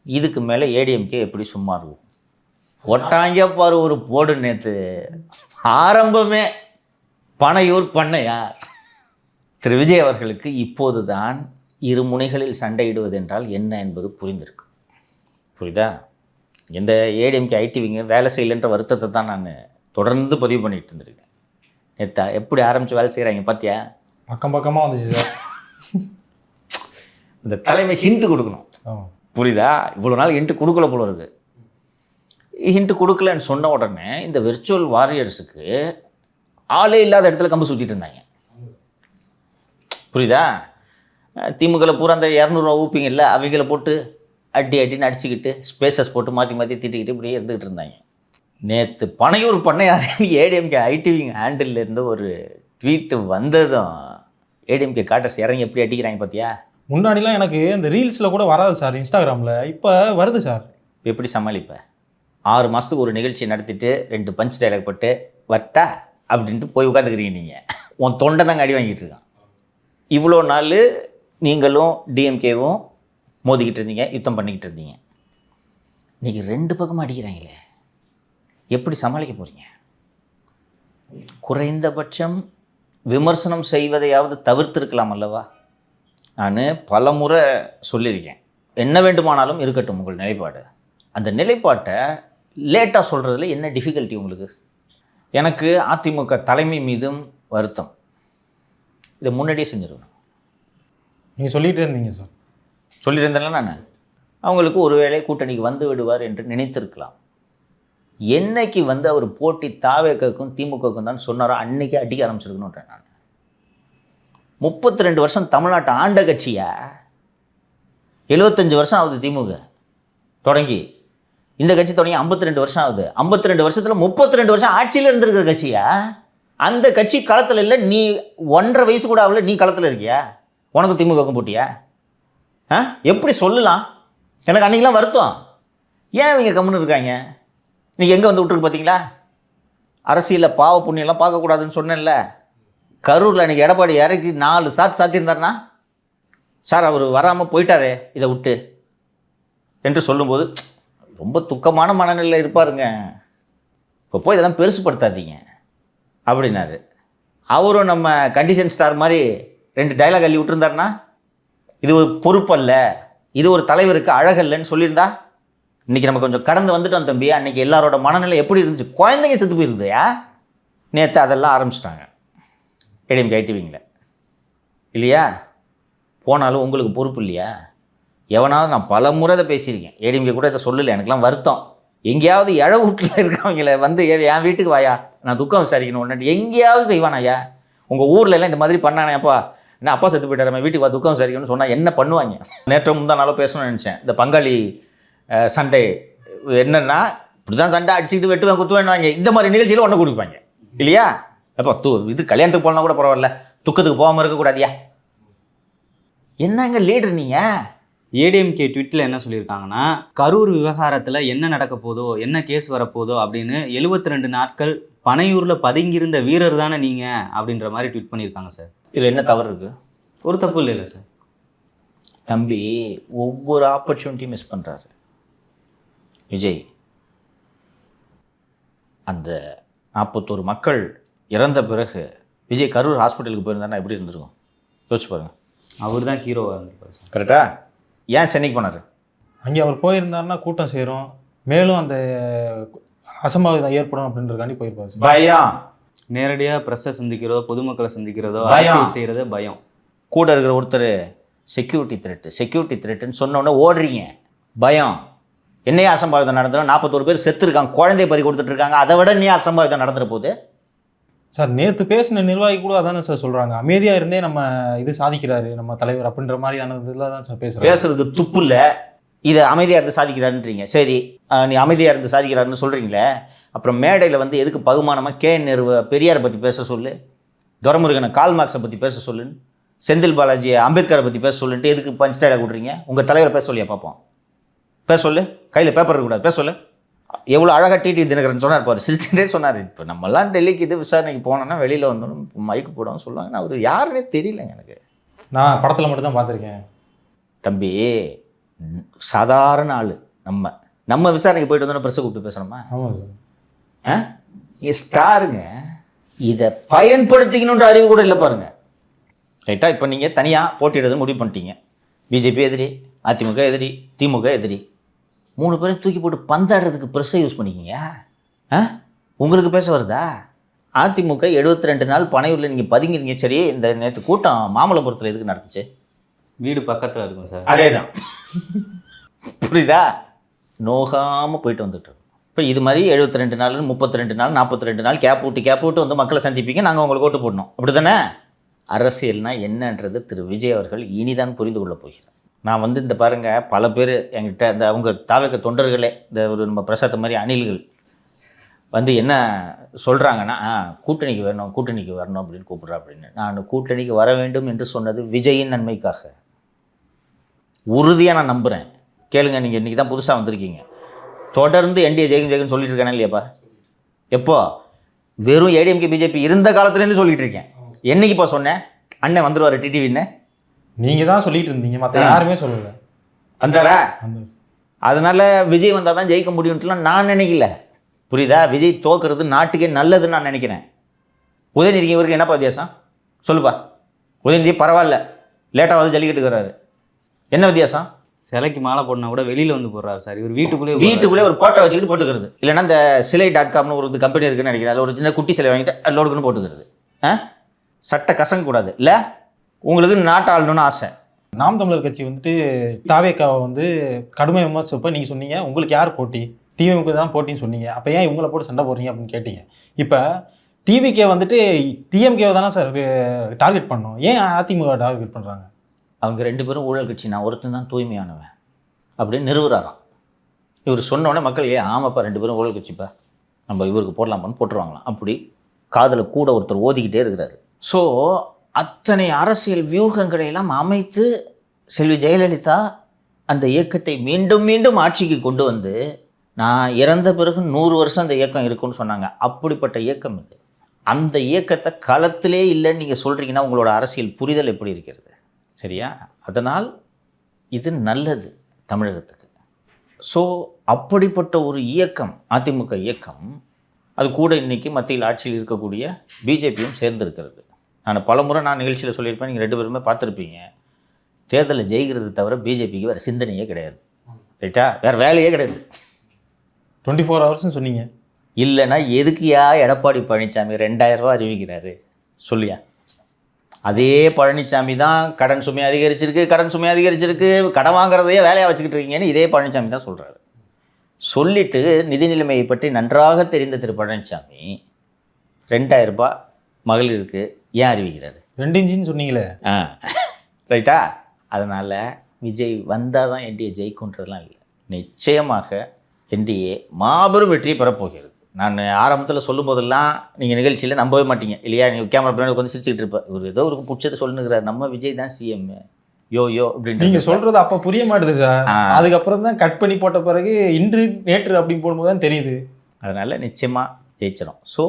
இதுக்கு மேலே ஏடிஎம்கே எப்படி சும்மா இருக்கும்? ஒட்டாங்க பாரு ஒரு போடு. நேற்று ஆரம்பமே பனையூர் பண்ணையார். திரு விஜய் அவர்களுக்கு இப்போது தான் இரு முனைகளில் சண்டையிடுவது என்றால் என்ன என்பது புரிந்திருக்கு. புரியுதா? எந்த ஏடிஎம்கே ஐடிவிங்க வேலை செய்யலைன்ற வருத்தத்தை தான் நான் தொடர்ந்து பதிவு பண்ணிட்டு இருந்திருக்கேன். நேற்று எப்படி ஆரம்பித்து வேலை செய்கிறாங்க பார்த்தியா? பக்கம் பக்கமாக வந்துச்சு சார். இந்த தலைமை ஹிண்ட்டு கொடுக்கணும், புரியுதா? இவ்வளோ நாள் ஹிண்ட்டு கொடுக்கல போல இருக்குது. ஹிண்ட்டு கொடுக்கலன்னு சொன்ன உடனே இந்த விர்ச்சுவல் வாரியர்ஸுக்கு ஆளே இல்லாத இடத்துல கம்பு சுற்றிட்டு இருந்தாங்க, புரியுதா? திமுகவில் பூரா அந்த 200 ஊப்பிங்க இல்லை, அவங்கள போட்டு அடின்னு அடிச்சுக்கிட்டு ஸ்பேசஸ் போட்டு மாற்றி மாற்றி திட்டிக்கிட்டு இப்படியே இருந்துக்கிட்டு இருந்தாங்க. நேற்று பனையூர் பண்ணையாருன்னு ஏடிஎம்கே ஐடிவிங் ஹேண்டில் இருந்து ஒரு ட்வீட்டு வந்ததும் ஏடிஎம்கே காட்டர்ஸ் இறங்கி எப்படி அடிக்கிறாங்க பார்த்தியா? முன்னாடிலாம் எனக்கு இந்த ரீல்ஸில் கூட வராது சார், இன்ஸ்டாகிராமில். இப்போ வருது சார். எப்படி சமாளிப்பேன்? 6 மாதத்துக்கு ஒரு நிகழ்ச்சி நடத்திட்டு 2 பஞ்ச் டைலாக் போட்டு வட்டா அப்படின்ட்டு போய் உட்காந்துக்கிறீங்க. நீங்கள் உன் தொண்டை தாங்க அடி வாங்கிட்டு இருக்கான். இவ்வளோ நாள் நீங்களும் டிஎம்கேவும் மோதிக்கிட்டு இருந்தீங்க, யுத்தம் பண்ணிக்கிட்டு இருந்தீங்க. இன்றைக்கி 2 பக்கமும் அடிக்கிறாங்களே, எப்படி சமாளிக்க போகிறீங்க? குறைந்தபட்சம் விமர்சனம் செய்வதையாவது தவிர்த்திருக்கலாம் அல்லவா? நான் பல முறை சொல்லியிருக்கேன், என்ன வேண்டுமானாலும் இருக்கட்டும் உங்கள் நிலைப்பாடு. அந்த நிலைப்பாட்டை லேட்டாக சொல்கிறதுல என்ன டிஃபிகல்ட்டி உங்களுக்கு? எனக்கு அதிமுக தலைமை மீதும் வருத்தம். இதை முன்னாடியே செஞ்சிருக்கணும். நீங்கள் சொல்லிகிட்டே இருந்தீங்க சார். சொல்லியிருந்தேன்ல நான். அவங்களுக்கு ஒருவேளை கூட்டணிக்கு வந்து விடுவார் என்று நினைத்திருக்கலாம். என்னைக்கு வந்து அவர் போட்டி தாவேக்காக்கும் திமுகவுக்கும் தான் சொன்னாரோ அன்னைக்கு அடிக்க ஆரம்பிச்சிருக்கணுன்றேன் நான். 32 வருஷம் தமிழ்நாட்டை ஆண்ட கட்சியா 75 வருஷம் ஆகுது திமுக தொடங்கி. இந்த கட்சி தொடங்கி 52 வருஷம் ஆகுது. 52 வருஷத்தில் 32 வருஷம் ஆட்சியில் இருந்திருக்கிற கட்சியா? அந்த கட்சி களத்தில் இல்லை. நீ 1.5 வயசு கூட ஆகல, நீ களத்தில் இருக்கியா? உனக்கு திமுகவுக்கும் போட்டியா? எப்படி சொல்லலாம்? எனக்கு அன்றைக்கெலாம் வருத்தம். ஏன் இவங்க கம்முன்னு இருக்காங்க? நீங்கள் எங்கே வந்து விட்டுருக்கு பார்த்தீங்களா? அரசியலில் பாவ புண்ணியெல்லாம் பார்க்கக்கூடாதுன்னு சொன்னேன்ல. கரூரில் அன்றைக்கி எடப்பாடி இறக்கி 4 சாத்தியிருந்தாருன்னா, சார் அவர் வராமல் போயிட்டாரே இதை விட்டு என்று சொல்லும்போது ரொம்ப துக்கமான மனநிலையில் இருப்பாருங்க. இப்போ போய் இதெல்லாம் பெருசுப்படுத்தாதீங்க அப்படின்னாரு. அவரும் நம்ம கண்டிஷன் ஸ்டார் மாதிரி 2 டைலாக் அள்ளி விட்டுருந்தாருன்னா, இது ஒரு பொறுப்பல்ல, இது ஒரு தலைவருக்கு அழகல்லன்னு சொல்லியிருந்தா, இன்றைக்கி நம்ம கொஞ்சம் கடந்து வந்துட்டோம் தம்பி. அன்றைக்கி எல்லாரோட மனநிலை எப்படி இருந்துச்சு? குழந்தைங்க செத்து போயிருந்தயா? நேற்று அதெல்லாம் ஆரம்பிச்சிட்டாங்க ஏடிஎம்கே ஐடிவிங்கள இல்லையா? போனாலும் உங்களுக்கு பொறுப்பு இல்லையா? எவனாவது, நான் பல முறை இதை பேசியிருக்கேன், ஏடிஎம்கே கூட இதை சொல்லலை, எனக்குலாம் வருத்தம். எங்கேயாவது இழ வீட்டில் இருக்கவங்கள வந்து என் வீட்டுக்கு வாயா, நான் துக்கம் விசாரிக்கணும் ஒன்று எங்கேயாவது செய்வானாயா? உங்கள் ஊரில் எல்லாம் இந்த மாதிரி பண்ணானேப்பா, என்ன அப்பா செத்து போயிட்டார், நம்ம வீட்டுக்கு வா துக்கம் விசாரிக்கணும்னு சொன்னால் என்ன பண்ணுவாங்க? நேற்று முந்தா நாளும் பேசணும்னு நினச்சேன். இந்த பங்காளி சண்டை என்னென்னா, இப்படி தான் சண்டை அடிச்சுக்கிட்டு வெட்டுவேன் குத்துவேன்னுவாங்க. இந்த மாதிரி நிகழ்ச்சியில் ஒன்று கொடுப்பாங்க இல்லையா? அப்போ இது கல்யாணத்துக்கு போனால் கூட பரவாயில்ல, துக்கத்துக்கு போகாமல் இருக்கக்கூடாதியா? என்னங்க லீடர் நீங்கள்? ஏடிஎம்கே ட்விட்டில் என்ன சொல்லியிருக்காங்கன்னா, கரூர் விவகாரத்தில் என்ன நடக்க போதோ, என்ன கேஸ் வரப்போதோ அப்படின்னு 72 நாட்கள் பனையூரில் பதுங்கியிருந்த வீரர் தானே நீங்கள் அப்படின்ற மாதிரி ட்வீட் பண்ணியிருக்காங்க சார். இதில் என்ன தவறு இருக்குது? ஒரு தப்பு இல்லை சார். தம்பி ஒவ்வொரு ஆப்பர்ச்சுனிட்டியும் மிஸ் பண்ணுறாரு விஜய். அந்த 41 மக்கள் இறந்த பிறகு விஜய் கரூர் ஹாஸ்பிட்டலுக்கு போயிருந்தாருன்னா எப்படி இருந்திருக்கும்? யோசிச்சு பாருங்க. அவர் தான் ஹீரோவாக இருந்திருப்பார் சார். கரெக்டா? ஏன் சென்னைக்கு போனார்? அங்கே அவர் போயிருந்தாருன்னா கூட்டம் சேரும், மேலும் அந்த அசம்பாவிதம் ஏற்படும் அப்படின்றதுக்காண்டி போயிருப்பாரு சார். பயம். நேரடியாக ப்ரெஸ்ஸை சந்திக்கிறதோ, பொதுமக்களை சந்திக்கிறதோ, பயம். அரசியல் செய்கிறதோ பயம். கூட இருக்கிற ஒருத்தர் செக்யூரிட்டி த்ரெட்டுன்னு சொன்ன உடனே ஓடுறீங்க. பயம். என்னையே அசம்பாவிதம் நடந்துடும், 41 பேர் செத்துருக்காங்க, குழந்தை பறி கொடுத்துட்டு இருக்காங்க, அதை விட நீ அசம்பாவிதம் நடந்துற போது. சார் நேற்று பேசின நிர்வாகி கூட அதானே சார் சொல்கிறாங்க, அமைதியாக இருந்தே நம்ம இது சாதிக்கிறாரு நம்ம தலைவர் அப்படின்ற மாதிரியான இதில் தான் சார் பேசுகிறாங்க. பேசுறதுக்கு துப்பு இல்லை. இதை அமைதியாக இருந்து சாதிக்கிறாருன்றீங்க. சரி, நீ அமைதியாக இருந்து சாதிக்கிறாருன்னு சொல்கிறீங்களே, அப்புறம் மேடையில் வந்து எதுக்கு பகுமானமாக KN பெரியாரை பற்றி பேச சொல்லு, துரைமுருகனை கால் மார்க்ஸை பற்றி பேச சொல்லுன்னு, செந்தில் பாலாஜி அம்பேத்கரை பற்றி பேச சொல்லுன்ட்டு எதுக்கு பஞ்ச் டைலாக் விட்றீங்க? உங்கள் தலைவரை பேச சொல்லியா பார்ப்போம்? பேச சொல்லு, கையில் பேப்பர் இருக்கக்கூடாது, பேச சொல்லு. எவ்வளோ அழகாக டிடி தினகரன் சொன்னார் பாரு, சிரிச்சுட்டே சொன்னார். இப்போ நம்மலாம் டெல்லிக்கு இது விசாரணைக்கு போனோன்னா வெளியில் வந்தோம் மைக்கு போடவும் சொல்லுவாங்க. நான் அவர் யாருன்னே தெரியலங்க எனக்கு. நான் படத்தில் மட்டும் தான் பார்த்துருக்கேன். தம்பி சாதாரண ஆள். நம்ம விசாரணைக்கு போயிட்டு வந்தோன்னா ப்ரெஸ்ஸை கூப்பிட்டு பேசணுமா? ஆமாம் சார். ஸ்டாருங்க, இதை பயன்படுத்திக்கணுன்ற அறிவு கூட இல்லை பாருங்க. ரைட்டாக இப்போ நீங்கள் தனியாக போட்டிடுறது முடிவு பண்ணிட்டீங்க. பிஜேபி எதிரி, அதிமுக எதிரி, திமுக எதிரி, 3 பேரும் தூக்கி போட்டு பந்தாடுறதுக்கு ப்ரெஸ்ஸை யூஸ் பண்ணிக்கிங்க. உங்களுக்கு பேச வருதா? அதிமுக 72 நாள் பனையூரில் நீங்கள் பதுங்கிறீங்க. சரி, இந்த நேற்று கூட்டம் மாமல்லபுரத்தில் எதுக்கு நடந்துச்சு? வீடு பக்கத்தில் இருக்கும் சார். அதே தான். புரியுதா? நோகாமல் போயிட்டு வந்துட்டு இருக்கோம். இப்போ இது மாதிரி 72 நாள் 32 நாள் 42 நாள் கேப் விட்டு வந்து மக்களை சந்திப்பீங்க, நாங்கள் உங்களுக்கு ஓட்டு போடணும், அப்படி தானே? அரசியல்னா என்னன்றது திரு விஜய் அவர்கள் இனிதான் புரிந்து கொள்ள போகிறார். நான் வந்து இந்த பாருங்கள், பல பேர் என்கிட்ட இந்த அவங்க தாவக தொண்டர்களே, இந்த ஒரு நம்ம பிரசாத் மாதிரி அணில்கள் வந்து என்ன சொல்கிறாங்கன்னா, கூட்டணிக்கு வரணும் அப்படின்னு கூப்பிட்றா அப்படின்னு. நான் கூட்டணிக்கு வர வேண்டும் என்று சொன்னது விஜயின் நன்மைக்காக. உறுதியாக நான் நம்புகிறேன். கேளுங்க, நீங்கள் இன்றைக்கி தான் புதுசாக வந்திருக்கீங்க. தொடர்ந்து என்டிஏ ஜெயிக்குன்னு சொல்லிட்டு இருக்கேனே இல்லையாப்பா? எப்போ? வெறும் ஏடிஎம்கே பிஜேபி இருந்த காலத்துலேருந்து சொல்லிட்டு இருக்கேன். என்னைக்குப்பா சொன்னேன் அண்ணன் வந்துடுவார் டிடிவின்னு? நீங்கள் தான் சொல்லிட்டு இருந்தீங்க, மற்ற யாருமே சொல்லலை. வந்தாரா? அதனால விஜய் வந்தால் தான் ஜெயிக்க முடியும்ட்டுலாம் நான் நினைக்கல. புரியுதா? விஜய் தோக்குறது நாட்டுக்கே நல்லதுன்னு நான் நினைக்கிறேன். உதயநிதிக்கு இவருக்கு என்னப்பா வித்தியாசம் சொல்லுப்பா? உதயநிதி பரவாயில்ல, லேட்டாக வந்து ஜல்லிக்கட்டுக்கிறாரு, என்ன வித்தியாசம்? சிலைக்கு மாலை போடனா கூட வெளியில் வந்து போடுறாரு சார். இவர் வீட்டுக்குள்ளே ஒரு போட்டோ வச்சுக்கிட்டு போட்டுக்கிறது. இல்லைன்னா இந்த சிலை.comனு ஒரு கம்பெனி இருக்குன்னு நினைக்கிறேன், அதில் ஒரு சின்ன குட்டி சிலை வாங்கிட்டு லோடுக்குன்னு போட்டுக்கிறது. சட்டை கசங்கக்கூடாது இல்லை? உங்களுக்கு நாட்டை ஆளணும்னு ஆசை. நாம் தமிழர் கட்சி வந்துட்டு தாவேக்காவை வந்து கடுமை விமர்சிப்போ நீங்கள் சொன்னீங்க உங்களுக்கு யார் போட்டி, திமுக தான் போட்டின்னு சொன்னீங்க. அப்போ ஏன் இவங்களை போட்டு சண்டை போடுறீங்க அப்படின்னு கேட்டீங்க. இப்போ டிவிகே வந்துட்டு டிஎம்கேவை தானே சார் டார்கெட் பண்ணோம், ஏன் அதிமுக டார்கெட் பண்ணுறாங்க? அவங்க 2 பேரும் ஊழல் கட்சி, நான் ஒருத்தன் தான் தூய்மையானவன் அப்படின்னு நிறுவுறாராம். இவர் சொன்னோடனே மக்கள் ஆமாப்பா 2 பேரும் ஊழல் கட்சிப்பா, நம்ம இவருக்கு போடலாமான்னு போட்டுருவாங்களாம். அப்படி காதில் கூட ஒருத்தர் ஓதிக்கிட்டே இருக்கிறாரு. ஸோ அத்தனை அரசியல் வியூகங்களை எல்லாம் அமைத்து செல்வி ஜெயலலிதா அந்த இயக்கத்தை மீண்டும் மீண்டும் ஆட்சிக்கு கொண்டு வந்து, நான் இறந்த பிறகு 100 வருஷம் அந்த இயக்கம் இருக்குன்னு சொன்னாங்க. அப்படிப்பட்ட இயக்கம் இது. அந்த இயக்கத்தை களத்திலே இல்லைன்னு நீங்கள் சொல்கிறீங்கன்னா உங்களோட அரசியல் புரிதல் எப்படி இருக்கிறது? சரியா? அதனால் இது நல்லது தமிழகத்துக்கு. ஸோ அப்படிப்பட்ட ஒரு இயக்கம் அதிமுக இயக்கம், அது கூட இன்றைக்கி மத்தியில் ஆட்சியில் இருக்கக்கூடிய பிஜேபியும் சேர்ந்திருக்கிறது. பலமுறை நான் நிகழ்ச்சியில் சொல்லியிருப்பேன், நீங்கள் 2 பேருமே பார்த்துருப்பீங்க. தேர்தலில் ஜெயிக்கிறது தவிர பிஜேபிக்கு வேறு சிந்தனையே கிடையாது. ரைட்டா? வேறு வேலையே கிடையாது. 24 ஹவர்ஸ்னு சொன்னீங்க. இல்லைன்னா எதுக்குயா எடப்பாடி பழனிசாமி 2000 ரூபா அறிவிக்கிறாரு சொல்லியா? அதே பழனிசாமி தான் கடன் சுமை அதிகரிச்சிருக்கு, கடன் வாங்குறதையே வேலையாக வச்சுக்கிட்டு இருக்கீங்கன்னு இதே பழனிசாமி தான் சொல்கிறாரு. சொல்லிட்டு நிதி நிலைமையை பற்றி நன்றாக தெரிந்த திரு பழனிசாமி 2000 ரூபாய் மகளிருக்கு ஏன் அறிவிக்கிறாரு? 2 இன்ச்சுன்னு சொன்னீங்களே. ரைட்டா? அதனால் விஜய் வந்தால் தான் என்டிஏ ஜெயிக்குன்றதுலாம் இல்லை. நிச்சயமாக என்டிஏ மாபெரும் வெற்றியை பெறப்போகிறது. நான் ஆரம்பத்தில் சொல்லும் போதெல்லாம் நீங்கள் நிகழ்ச்சியில் நம்பவே மாட்டீங்க இல்லையா? நீங்கள் கேமரா பின்னாடி உட்காந்து சிரிச்சுக்கிட்டு இருப்பேன். ஒரு ஏதோ ஒரு பிடிச்சதை சொல்லுங்கிறார், நம்ம விஜய் தான் சிஎம் யோ அப்படின்னு. நீங்கள் சொல்கிறது அப்போ புரிய மாட்டுது சார். அதுக்கப்புறம் தான் கட் பண்ணி போட்ட பிறகு இன்று நேற்று அப்படின்னு போடும்போது தான் தெரியுது. அதனால் நிச்சயமாக ஜெயிச்சிடும். ஸோ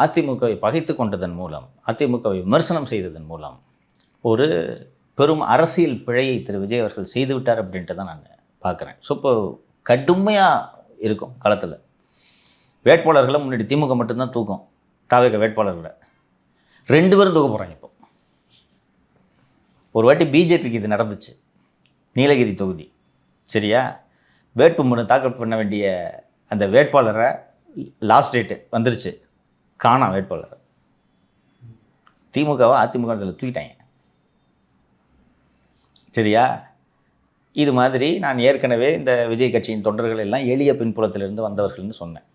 அதிமுகவை பகைத்து கொண்டதன் மூலம், அதிமுகவை விமர்சனம் செய்ததன் மூலம் ஒரு பெரும் அரசியல் பிழையை திரு விஜய் அவர்கள் செய்து விட்டார் அப்படின்ட்டு தான் நான் பார்க்குறேன். ஸோ இப்போ கடுமையாக இருக்கும் களத்தில். வேட்பாளர்களை முன்னாடி திமுக மட்டும்தான் தூக்கும், தாவேக வேட்பாளர்களை 2 பேரும் தூக்க போகிறாங்க. இப்போ ஒரு வாட்டி பிஜேபிக்கு இது நடந்துச்சு, நீலகிரி தொகுதி. சரியா? வேட்புமனு தாக்கல் பண்ண வேண்டிய அந்த வேட்பாளரை லாஸ்ட் டேட்டு வந்துருச்சு, காணாம் வேட்பாளர். திமுகவை அதிமுக தூக்கிட்டாங்க. சரியா? இது மாதிரி நான் ஏற்கனவே இந்த விஜய் கட்சியின் தொண்டர்கள் எல்லாம் எளிய பின்புலத்திலிருந்து வந்தவர்கள்னு சொன்னேன்.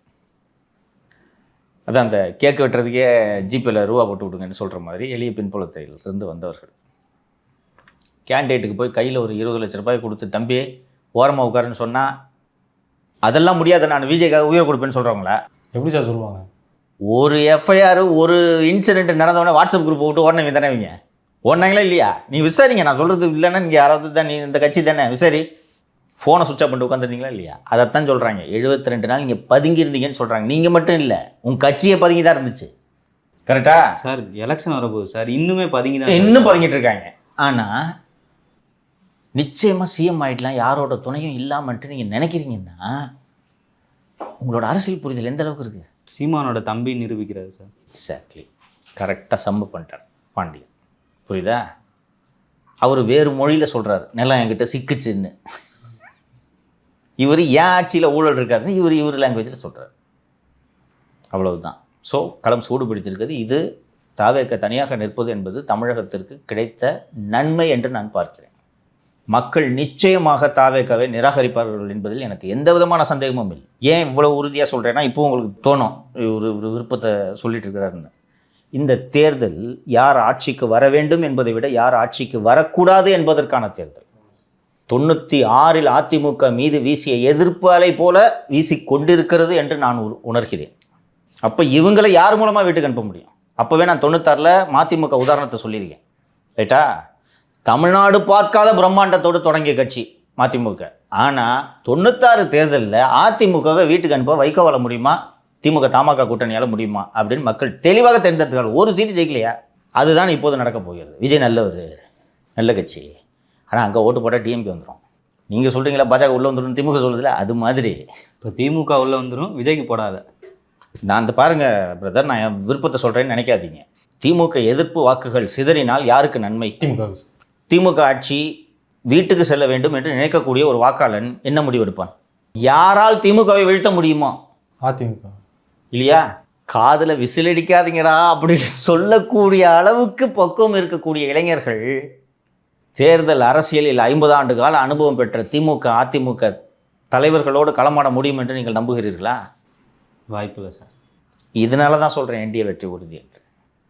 அதான் அந்த கேக்கு வெட்டுறதுக்கே ஜிபேல ரூபா போட்டு விடுங்கன்னு சொல்கிற மாதிரி எளிய பின்புலத்திலிருந்து வந்தவர்கள். கேண்டிடேட்டுக்கு போய் கையில் ஒரு 20 லட்ச ரூபாய் கொடுத்து, தம்பி ஓரமாக உட்காருன்னு சொன்னால் அதெல்லாம் முடியாது, நான் விஜய்க்காக உயிரை கொடுப்பேன்னு சொல்கிறவங்களா? எப்படி சார் சொல்லுவாங்க? ஒரு எஃப்ஐஆர், ஒரு இன்சிடென்ட் நடந்தவொடனே வாட்ஸ்அப் குரூப் போட்டு ஓடனே தானே இவங்க ஓடினாங்களா இல்லையா? நீ விசாரிங்க, நான் சொல்கிறது இல்லைன்னா நீங்கள் யாராவது தான், நீ இந்த கட்சி தானே விசாரி. ஃபோனை சுவிட்ச் ஆஃப் பண்ணிட்டு உட்காந்துருந்தீங்களா இல்லையா? அதைத்தான் சொல்கிறாங்க. 72 நாள் நீங்கள் பதுங்கி இருந்தீங்கன்னு சொல்கிறாங்க. நீங்கள் மட்டும் இல்லை, உங்கள் கட்சியை பதுங்கி தான் இருந்துச்சு. கரெக்டா சார்? எலெக்ஷன் வரப்போகுது சார், இன்னுமே பதுங்கி தான், இன்னும் பதுங்கிட்டு இருக்காங்க. ஆனால் நிச்சயமாக சிஎம் ஆகிடலாம் யாரோட துணையும் இல்லாமன்ட்டு நீங்கள் நினைக்கிறீங்கன்னா உங்களோட அரசியல் புரிதல் எந்த அளவுக்கு இருக்குது? சீமானோட தம்பி நிரூபிக்கிறாரு சார். எக்ஸாக்ட்லி, கரெக்டாக சம்பு பண்ணிட்டார் பாண்டியன். புரியுதா? அவர் வேறு மொழியில் சொல்கிறார், நிலம் என்கிட்ட சிக்குச்சுன்னு. இவர் ஏன் ஆட்சியில் ஊழல் இருக்காதுன்னு இவர் லாங்குவேஜில் சொல்கிறார். அவ்வளவுதான். ஸோ களம் சூடுபிடித்திருக்கிறது. இது தாவேக தனியாக நிற்பது என்பது தமிழகத்திற்கு கிடைத்த நன்மை என்று நான் பார்க்கிறேன். மக்கள் நிச்சயமாக தாவேகவை நிராகரிப்பார்கள் என்பதில் எனக்கு எந்த விதமான சந்தேகமும் இல்லை. ஏன் இவ்வளோ உறுதியாக சொல்கிறேன்னா, இப்போ உங்களுக்கு தோணும் ஒரு விருப்பத்தை சொல்லிட்டு இருக்கிறாருன்னு. இந்த தேர்தல் யார் ஆட்சிக்கு வர வேண்டும் என்பதை விட யார் ஆட்சிக்கு வரக்கூடாது என்பதற்கான தேர்தல். 96இல் அதிமுக மீது வீசிய எதிர்ப்பு அலை போல வீசிக்கொண்டிருக்கிறது என்று நான் உணர்கிறேன். அப்போ இவங்களை யார் மூலமாக வீட்டுக்கு அனுப்ப முடியும்? அப்போவே நான் 96ல் மதிமுக உதாரணத்தை சொல்லியிருக்கேன். ரைட்டா? தமிழ்நாடு பார்க்காத பிரம்மாண்டத்தோடு தொடங்கிய கட்சி மதிமுக. ஆனால் 96 தேர்தலில் அதிமுகவை வீட்டுக்கு அனுப்ப வைகோவால முடியுமா, திமுக தமாக கூட்டணியால் முடியுமா அப்படின்னு மக்கள் தெளிவாக தெரிந்ததுக்காக ஒரு சீட்டு ஜெயிக்கலையா? அதுதான் இப்போது நடக்க போகிறது. விஜய் நல்ல கட்சி, ஆனால் அங்கே ஓட்டு போட்டால் டிஎம்கே வந்துடும். நீங்கள் சொல்கிறீங்களா பாஜக உள்ளே வந்துடும், திமுக சொல்லுதில்ல, அது மாதிரி இப்போ திமுக உள்ளே வந்துடும், விஜய்க்கு போடாத. நான் அந்த பாருங்கள் பிரதர், நான் என் விருப்பத்தை சொல்கிறேன்னு நினைக்காதீங்க. திமுக எதிர்ப்பு வாக்குகள் சிதறினால் யாருக்கு நன்மை? திமுக ஆட்சி வீட்டுக்கு செல்ல வேண்டும் என்று நினைக்கக்கூடிய ஒரு வாக்காளன் என்ன முடிவெடுப்பான்? யாரால் திமுகவை வீழ்த்த முடியுமோ அதிமுக இல்லையா? காதில் விசிலடிக்காதீங்கடா அப்படின்னு சொல்லக்கூடிய அளவுக்கு பக்குவம் இருக்கக்கூடிய இளைஞர்கள் தேர்தல் அரசியலில் 50 ஆண்டு கால அனுபவம் பெற்ற திமுக அதிமுக தலைவர்களோடு களமாட முடியும் என்று நீங்கள் நம்புகிறீர்களா? வாய்ப்பில்லை சார். இதனால தான் சொல்கிறேன் என்டிஏ வெற்றி உறுதி என்று.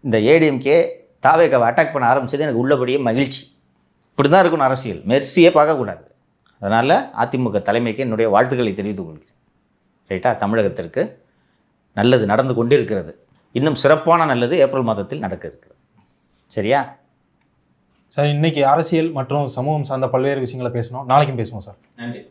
இந்த ஏடிஎம்கே தாவேகாவை அட்டாக் பண்ண ஆரம்பித்தது எனக்கு உள்ளபடியே மகிழ்ச்சி. இப்படி தான் இருக்கணும் அரசியல், மெர்சியே பார்க்கக்கூடாது. அதனால் அதிமுக தலைமைக்கு என்னுடைய வாழ்த்துக்களை தெரிவித்துக் கொள்கிறேன். ரைட்டா? தமிழகத்திற்கு நல்லது நடந்து கொண்டிருக்கிறது. இன்னும் சிறப்பான நல்லது ஏப்ரல் மாதத்தில் நடக்க இருக்கிறது. சரியா? சார், இன்னைக்கு அரசியல் மற்றும் சமூகம் சார்ந்த பல்வேறு விஷயங்களை பேசணும். நாளைக்கும் பேசுவோம் சார். நன்றி.